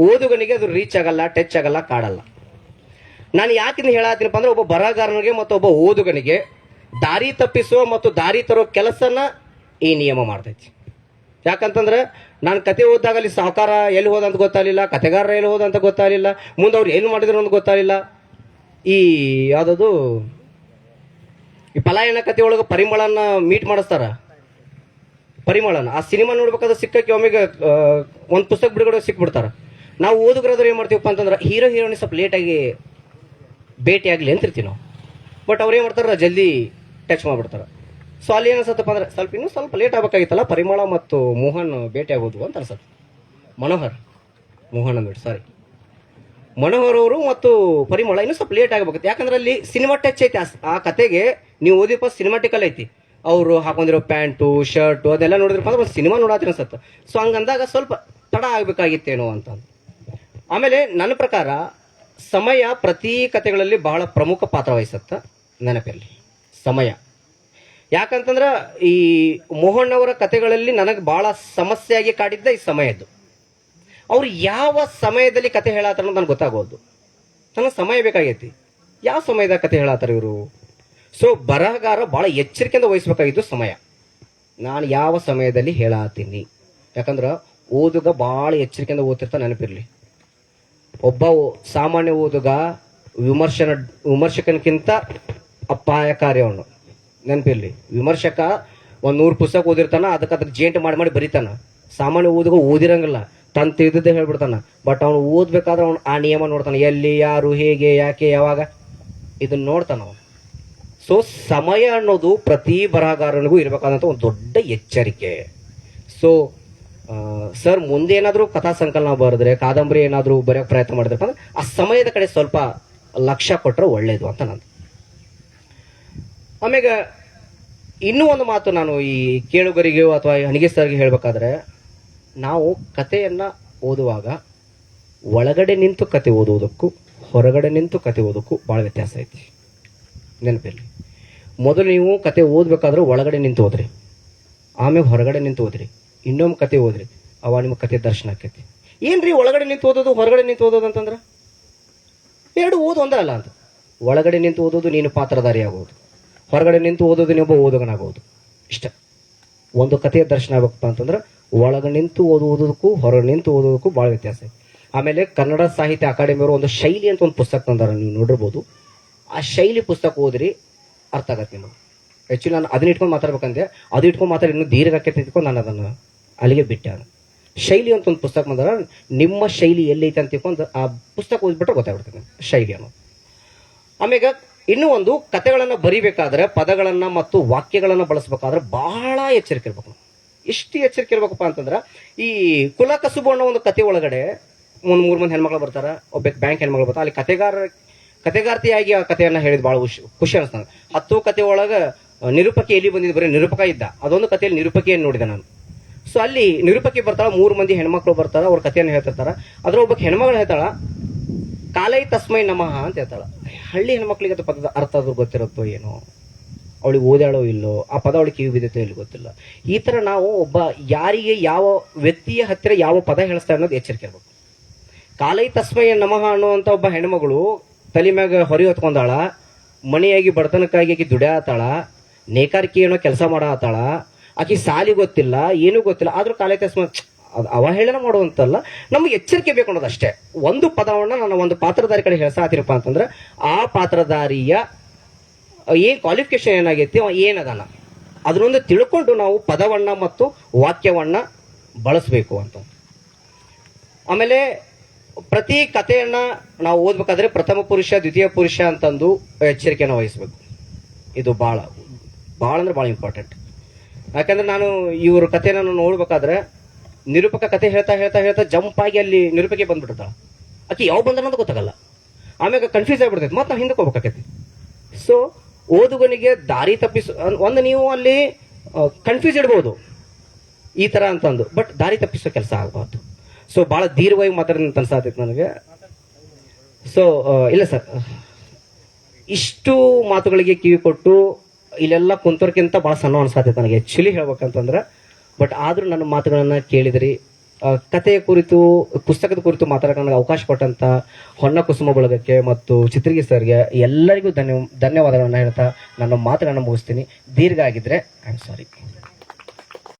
ಓದುಗನಿಗೆ ಅದು ರೀಚ್ ಆಗಲ್ಲ, ಟಚ್ ಆಗಲ್ಲ, ಕಾಡಲ್ಲ. ನಾನು ಯಾಕಿಂದ ಹೇಳತ್ತೀನಪ್ಪ ಅಂದ್ರೆ ಒಬ್ಬ ಬರಹಗಾರನಿಗೆ ಮತ್ತು ಒಬ್ಬ ಓದುಗನಿಗೆ ದಾರಿ ತಪ್ಪಿಸುವ ಮತ್ತು ದಾರಿ ತರೋ ಕೆಲಸನ ಈ ನಿಯಮ ಮಾಡ್ತೈತಿ. ಯಾಕಂತಂದ್ರೆ ನಾನು ಕತೆ ಓದಿದಾಗ ಅಲ್ಲಿ ಸಾಹುಕಾರ ಎಲ್ಲಿ ಹೋದಂತ ಗೊತ್ತಾಗಲಿಲ್ಲ, ಕತೆಗಾರರ ಎಲ್ಲಿ ಹೋದಂತ ಗೊತ್ತಾಗಲಿಲ್ಲ, ಮುಂದೆ ಅವ್ರು ಏನು ಮಾಡಿದ್ರು ಅಂತ ಗೊತ್ತಾಗಲಿಲ್ಲ. ಈ ಯಾವುದದು ಈ ಪಲಾಯನ ಕತೆ ಒಳಗೆ ಪರಿಮಳನ ಮೀಟ್ ಮಾಡಿಸ್ತಾರ. ಪರಿಮಳನ ಆ ಸಿನಿಮಾ ನೋಡ್ಬೇಕಾದ್ರೆ ಸಿಕ್ಕಕ್ಕೆ ಒಮ್ಮೆಗೆ ಒಂದು ಪುಸ್ತಕ ಬಿಡುಗಡೆ ಸಿಕ್ಬಿಡ್ತಾರ. ನಾವು ಓದುಗರಾದ್ರೆ ಏನು ಮಾಡ್ತೀವಪ್ಪ ಅಂತಂದ್ರೆ ಹೀರೋ ಹೀರೋಯಿನ್ ಸ್ವಲ್ಪ ಲೇಟಾಗಿ ಭೇಟಿ ಆಗಲಿ ಅಂತಿರ್ತೀವಿ ನಾವು. ಬಟ್ ಅವ್ರು ಏನು ಮಾಡ್ತಾರೆ, ಜಲ್ದಿ ಟಚ್ ಮಾಡಿಬಿಡ್ತಾರೆ. ಸೊ ಅಲ್ಲಿ ಏನಿಸುತ್ತಪ್ಪ ಅಂದ್ರೆ ಇನ್ನೂ ಸ್ವಲ್ಪ ಲೇಟ್ ಆಗಬೇಕಾಗಿತ್ತಲ್ಲ, ಪರಿಮಳ ಮತ್ತು ಮೋಹನ್ ಭೇಟಿ ಆಗೋದು ಅಂತ ಅನ್ಸುತ್ತೆ. ಮೋಹನ್ ಅಂದ್ಬಿಟ್ಟು ಸಾರಿ, ಮನೋಹರ್ ಅವರು ಮತ್ತು ಪರಿಮಳ ಇನ್ನೂ ಸ್ವಲ್ಪ ಲೇಟ್ ಆಗಬೇಕು. ಯಾಕಂದ್ರೆ ಅಲ್ಲಿ ಸಿನಿಮಾ ಟಚ್ ಐತಿ ಆ ಕತೆಗೆ. ನೀವು ಓದಿಪ್ಪ ಸಿನಿಮಾಟಿಕಲ್ ಐತಿ, ಅವರು ಹಾಕೊಂಡಿರೋ ಪ್ಯಾಂಟು ಶರ್ಟು ಅದೆಲ್ಲ ನೋಡಿದ್ರಪ್ಪ ಅಂದ್ರೆ ಒಂದು ಸಿನಿಮಾ ನೋಡಾತಿರ ಅನ್ಸತ್ತೆ. ಸೊ ಹಂಗಂದಾಗ ಸ್ವಲ್ಪ ತಡ ಆಗ್ಬೇಕಾಗಿತ್ತೇನೋ ಅಂತ. ಆಮೇಲೆ ನನ್ನ ಪ್ರಕಾರ ಸಮಯ ಪ್ರತಿ ಕತೆಗಳಲ್ಲಿ ಬಹಳ ಪ್ರಮುಖ ಪಾತ್ರ ವಹಿಸುತ್ತೆ. ನೆನಪಿರಲಿ ಸಮಯ. ಯಾಕಂತಂದ್ರೆ ಈ ಮೋಹನ್ ಅವರ ಕತೆಗಳಲ್ಲಿ ನನಗೆ ಬಹಳ ಸಮಸ್ಯೆಯಾಗಿ ಕಾಡಿದ್ದ ಈ ಸಮಯದ್ದು. ಅವ್ರು ಯಾವ ಸಮಯದಲ್ಲಿ ಕತೆ ಹೇಳತ್ತಾರ ಅನ್ನೋದು ನನಗೆ ಗೊತ್ತಾಗೋದು. ನನಗೆ ಸಮಯ ಬೇಕಾಗೈತಿ, ಯಾವ ಸಮಯದಾಗ ಕತೆ ಹೇಳತ್ತಾರ ಇವರು. ಸೊ ಬರಹಗಾರ ಭಾಳ ಎಚ್ಚರಿಕೆಯಿಂದ ವಹಿಸ್ಬೇಕಾಗಿದ್ದು ಸಮಯ. ನಾನು ಯಾವ ಸಮಯದಲ್ಲಿ ಹೇಳತ್ತೀನಿ, ಯಾಕಂದ್ರೆ ಓದುಗ ಭಾಳ ಎಚ್ಚರಿಕೆಯಿಂದ ಓದ್ತಿರ್ತಾ. ನೆನಪಿರಲಿ, ಒಬ್ಬ ಸಾಮಾನ್ಯ ಓದುಗ ವಿಮರ್ಶಕನಕ್ಕಿಂತ ಅಪಾಯಕಾರಿ ಅವನು. ನೆನಪಿರಲಿ, ವಿಮರ್ಶಕ 100 ಪುಸ್ತಕ ಓದಿರ್ತಾನ, ಅದಕ್ಕೆ ಜೇಂಟ್ ಮಾಡಿ ಬರೀತಾನ. ಸಾಮಾನ್ಯ ಓದುಗ ಓದಿರಂಗಿಲ್ಲ, ತನ್ನ ತಿಳಿದಿದ್ದೇ ಹೇಳ್ಬಿಡ್ತಾನ. ಬಟ್ ಅವನು ಓದ್ಬೇಕಾದ್ರೆ ಅವನು ಆ ನಿಯಮ ನೋಡ್ತಾನೆ, ಎಲ್ಲಿ ಯಾರು ಹೇಗೆ ಯಾಕೆ ಯಾವಾಗ ಇದನ್ನ ನೋಡ್ತಾನ ಅವನು. ಸೊ ಸಮಯ ಅನ್ನೋದು ಪ್ರತಿ ಬರಹಗಾರನಿಗೂ ಇರಬೇಕಾದಂಥ ಒಂದು ದೊಡ್ಡ ಎಚ್ಚರಿಕೆ. ಸೊ ಸರ್ ಮುಂದೆ ಏನಾದರೂ ಕಥಾ ಸಂಕಲನ ಬರೆದ್ರೆ, ಕಾದಂಬರಿ ಏನಾದರೂ ಬರೆಯೋಕೆ ಪ್ರಯತ್ನ ಮಾಡಿದ್ರಪ್ಪ ಅಂದ್ರೆ ಆ ಸಮಯದ ಕಡೆ ಸ್ವಲ್ಪ ಲಕ್ಷ್ಯ ಕೊಟ್ಟರೆ ಒಳ್ಳೇದು ಅಂತ ನಂದು. ಆಮೇಲೆ ಇನ್ನೂ ಒಂದು ಮಾತು ನಾನು ಈ ಕೇಳುಗರಿಗೂ ಅಥವಾ ಹಣಿಗೆ ಸರ್ಗೆ ಹೇಳಬೇಕಾದ್ರೆ, ನಾವು ಕಥೆಯನ್ನು ಓದುವಾಗ ಒಳಗಡೆ ನಿಂತು ಕತೆ ಓದುವುದಕ್ಕೂ ಹೊರಗಡೆ ನಿಂತು ಕತೆ ಓದೋಕ್ಕೂ ಭಾಳ ವ್ಯತ್ಯಾಸ ಐತಿ. ನೆನಪಿರಲಿ, ಮೊದಲು ನೀವು ಕತೆ ಓದಬೇಕಾದ್ರೂ ಒಳಗಡೆ ನಿಂತು ಓದ್ರಿ, ಆಮೇಲೆ ಹೊರಗಡೆ ನಿಂತು ಓದ್ರಿ, ಇನ್ನೊಮ್ಮೆ ಕತೆ ಓದ್ರಿ, ಅವ ನಿಮ್ಮ ಕತೆ ದರ್ಶನ ಆಕೈತಿ. ಏನ್ರಿ ಒಳಗಡೆ ನಿಂತು ಓದೋದು ಹೊರಗಡೆ ನಿಂತು ಓದೋದು ಅಂತಂದ್ರೆ ಎರಡು ಓದು ಒಂದೇ ಅಲ್ಲ ಅಂತ. ಒಳಗಡೆ ನಿಂತು ಓದೋದು ನೀನು ಪಾತ್ರಧಾರಿ ಆಗೋದು, ಹೊರಗಡೆ ನಿಂತು ಓದೋದು ನೀವೊಬ್ಬ ಓದುಗನಾಗೋದು. ಇಷ್ಟ ಒಂದು ಕಥೆಯ ದರ್ಶನ ಆಗ್ಬೇಕಪ್ಪ ಅಂತಂದ್ರೆ ಒಳಗಡೆ ನಿಂತು ಓದುವುದಕ್ಕೂ ಹೊರಗಡೆ ನಿಂತು ಓದೋದಕ್ಕೂ ಭಾಳ ವ್ಯತ್ಯಾಸ ಐತಿ. ಆಮೇಲೆ ಕನ್ನಡ ಸಾಹಿತ್ಯ ಅಕಾಡೆಮಿಯವರು ಒಂದು ಶೈಲಿ ಅಂತ ಒಂದು ಪುಸ್ತಕ ತಂದಾರ, ನೀವು ನೋಡಿರ್ಬೋದು. ಆ ಶೈಲಿ ಪುಸ್ತಕ ಓದ್ರಿ, ಅರ್ಥ ಆಗತ್ತೆ ನಿಮಗೆ. ಆ್ಯಕ್ಚುಲಿ ನಾನು ಅದನ್ನ ಇಟ್ಕೊಂಡು ಮಾತಾಡ್ಬೇಕಂದ್ರೆ ಅದು ಇಟ್ಕೊಂಡು ಮಾತಾಡಿ ಇನ್ನೂ ದೀರ್ಘ ಆಕೈತಿ ಇಟ್ಕೊಂಡು ನಾನು ಅದನ್ನು ಅಲ್ಲಿಗೆ ಬಿಟ್ಟೆ. ಶೈಲಿ ಅಂತ ಒಂದು ಪುಸ್ತಕ ಬಂದಾರ, ನಿಮ್ಮ ಶೈಲಿ ಎಲ್ಲೈತೆ ಅಂತ ತಿಳ್ಕೊಂಡು ಆ ಪುಸ್ತಕ ಓದ್ಬಿಟ್ರೆ ಗೊತ್ತಾಗ್ಬಿಡ್ತದೆ ಶೈಲಿ ಅನ್ನೋದು. ಆಮೇಲೆ ಇನ್ನೂ ಒಂದು, ಕತೆಗಳನ್ನು ಬರಿಬೇಕಾದ್ರೆ ಪದಗಳನ್ನು ಮತ್ತು ವಾಕ್ಯಗಳನ್ನು ಬಳಸಬೇಕಾದ್ರೆ ಬಹಳ ಎಚ್ಚರಿಕೆ ಇರ್ಬೇಕು. ಎಷ್ಟು ಎಚ್ಚರಿಕೆ ಇರ್ಬೇಕಪ್ಪ ಅಂತಂದ್ರೆ, ಈ ಕುಲ ಕಸುಬು ಅನ್ನೋ ಒಂದು ಕತೆ ಒಳಗಡೆ ಒಂದು 3 ಮಂದಿ ಹೆಣ್ಮಕ್ಳು ಬರ್ತಾರ, ಒಬ್ಬ ಬ್ಯಾಂಕ್ ಹೆಣ್ಮಕ್ಳು ಬರ್ತಾರೆ. ಅಲ್ಲಿ ಕತೆಗಾರ್ತಿಯಾಗಿ ಆ ಕಥೆಯನ್ನು ಹೇಳಿದ್ ಭಾಳ ಖುಷಿ ಅನಿಸ್ತಾನೆ. 10 ಕತೆ ಒಳಗೆ ನಿರೂಪಕಿ ಎಲ್ಲಿ ಬಂದಿದ್ದು, ಬರೀ ನಿರೂಪಕ ಇದ್ದ. ಅದೊಂದು ಕಥೆಯಲ್ಲಿ ನಿರೂಪಕಿಯನ್ನು ನೋಡಿದೆ ನಾನು. ಸೊ ಅಲ್ಲಿ ನಿರೂಪಕಿ ಬರ್ತಾಳ, 3 ಮಂದಿ ಹೆಣ್ಮಕ್ಳು ಬರ್ತಾರ, ಅವ್ರ ಕಥೆಯನ್ನು ಹೇಳ್ತಿರ್ತಾರ. ಅದ್ರ ಒಬ್ಬ ಹೆಣ್ಮಗಳು ಹೇಳ್ತಾಳ, ಕಾಲೈ ತಸ್ಮೈ ನಮಃ ಅಂತ ಹೇಳ್ತಾಳ. ಹಳ್ಳಿ ಹೆಣ್ಮಕ್ಳಿಗೆ ಅದು ಪದದ ಅರ್ಥ ಆದ್ರೂ ಗೊತ್ತಿರುತ್ತೋ ಏನೋ, ಅವಳಿಗೆ ಓದಾಳೋ ಇಲ್ಲೋ, ಆ ಪದ ಅವಳಿಗೆ ಕಿವಿ ಬಿದ್ದೈತೋ ಇಲ್ಲಿ ಗೊತ್ತಿಲ್ಲ. ಈ ಥರ ನಾವು ಒಬ್ಬ ಯಾರಿಗೆ ಯಾವ ವ್ಯಕ್ತಿಯ ಹತ್ತಿರ ಯಾವ ಪದ ಹೇಳಿಸ್ತಾ ಅನ್ನೋದು ಎಚ್ಚರಿಕೆ ಇರ್ಬೇಕು. ಕಾಲೈ ತಸ್ಮೈ ನಮಃ ಅನ್ನುವಂಥ ಒಬ್ಬ ಹೆಣ್ಮಗಳು ತಲೆ ಮ್ಯಾಗ ಹೊರಿ ಹೊತ್ಕೊಂಡಾಳ, ಮನೆಯಾಗಿ ಬಡತನಕ್ಕಾಗಿ ಆಕಿ ದುಡ್ಯಾತಾಳ, ನೇಕಾರಿಕೆ ಏನೋ ಕೆಲಸ ಮಾಡತ್ತಾಳ, ಆಕಿ ಸಾಲಿ ಗೊತ್ತಿಲ್ಲ, ಏನೂ ಗೊತ್ತಿಲ್ಲ, ಆದ್ರೂ ಕಾಲೈ ತಸ್ಮೈ ಅವಹೇಳನ ಮಾಡುವಂತಲ್ಲ. ನಮ್ಗೆ ಎಚ್ಚರಿಕೆ ಬೇಕು ಅನ್ನೋದು ಅಷ್ಟೇ. ಒಂದು ಪದವನ್ನು ನಾನು ಒಂದು ಪಾತ್ರಧಾರಿ ಕಡೆ ಹೇಳ್ಸಾತಿರಪ್ಪ ಅಂತಂದ್ರೆ ಆ ಪಾತ್ರಧಾರಿಯ ಏನ್ ಕ್ವಾಲಿಫಿಕೇಶನ್ ಏನಾಗೈತಿ, ಏನದಾನ ಅದನ್ನೊಂದು ತಿಳ್ಕೊಂಡು ನಾವು ಪದವನ್ನ ಮತ್ತು ವಾಕ್ಯವನ್ನ ಬಳಸಬೇಕು ಅಂತ. ಆಮೇಲೆ ಪ್ರತಿ ಕಥೆಯನ್ನ ನಾವು ಓದ್ಬೇಕಾದ್ರೆ ಪ್ರಥಮ ಪುರುಷ ದ್ವಿತೀಯ ಪುರುಷ ಅಂತಂದು ಎಚ್ಚರಿಕೆಯನ್ನು ವಹಿಸ್ಬೇಕು. ಇದು ಭಾಳ ಅಂದ್ರೆ ಭಾಳ ಇಂಪಾರ್ಟೆಂಟ್. ಯಾಕಂದ್ರೆ ನಾನು ಇವ್ರ ಕಥೆನ ನೋಡ್ಬೇಕಾದ್ರೆ ನಿರೂಪಕ ಕತೆ ಹೇಳ್ತಾ ಹೇಳ್ತಾ ಹೇಳ್ತಾ ಜಂಪ್ ಆಗಿ ಅಲ್ಲಿ ನಿರೂಪಕ್ಕೆ ಬಂದ್ಬಿಡ್ತಾಳ. ಆಕಿ ಯಾವ ಬಂದ ಅನ್ನೋದು ಗೊತ್ತಾಗಲ್ಲ, ಆಮ್ಯಾಗ ಕನ್ಫ್ಯೂಸ್ ಆಗ್ಬಿಡ್ತೈತೆ, ಮತ್ತೆ ನಾವು ಹಿಂದಕ್ಕೆ ಹೋಗ್ಬೇಕಾಕೈತಿ. ಸೊ ಓದುಗನಿಗೆ ದಾರಿ ತಪ್ಪಿಸು ಒಂದು, ನೀವು ಅಲ್ಲಿ ಕನ್ಫ್ಯೂಸ್ ಇಡ್ಬೋದು ಈ ಥರ ಅಂತಂದು, ಬಟ್ ದಾರಿ ತಪ್ಪಿಸೋ ಕೆಲಸ ಆಗಬಾರ್ದು. ಸೊ ಭಾಳ ದೀರ್ಘವಾಗಿ ಮಾತಾಡಿದಂತ ಅನ್ಸಾತೈತೆ ನನಗೆ. ಸೊ ಇಲ್ಲ ಸರ್, ಇಷ್ಟು ಮಾತುಗಳಿಗೆ ಕಿವಿ ಕೊಟ್ಟು ಇಲ್ಲೆಲ್ಲ ಕುಂತೋರ್ಕಿಂತ ಭಾಳ ಸಣ್ಣ ಅನ್ಸಾತೈತೆ ನನಗೆ ಆ್ಯಕ್ಚುಲಿ ಹೇಳ್ಬೇಕಂತಂದ್ರೆ. ಬಟ್ ಆದರೂ ನನ್ನ ಮಾತುಗಳನ್ನು ಕೇಳಿದ್ರಿ. ಕಥೆಯ ಕುರಿತು, ಪುಸ್ತಕದ ಕುರಿತು ಮಾತಾಡೋಕೆ ನನಗೆ ಅವಕಾಶ ಕೊಟ್ಟಂತ ಹೊನ್ನ ಕುಸುಮ ಬಳಗಕ್ಕೆ ಮತ್ತು ಚಿತ್ರಗಿ ಸರ್ಗೆ ಎಲ್ಲರಿಗೂ ಧನ್ಯವಾದಗಳನ್ನು ಹೇಳ್ತಾ ನನ್ನ ಮಾತುಗಳನ್ನು ಮುಗಿಸ್ತೀನಿ. ದೀರ್ಘ ಆಗಿದ್ರೆ ಐ ಆಮ್ ಸಾರಿ.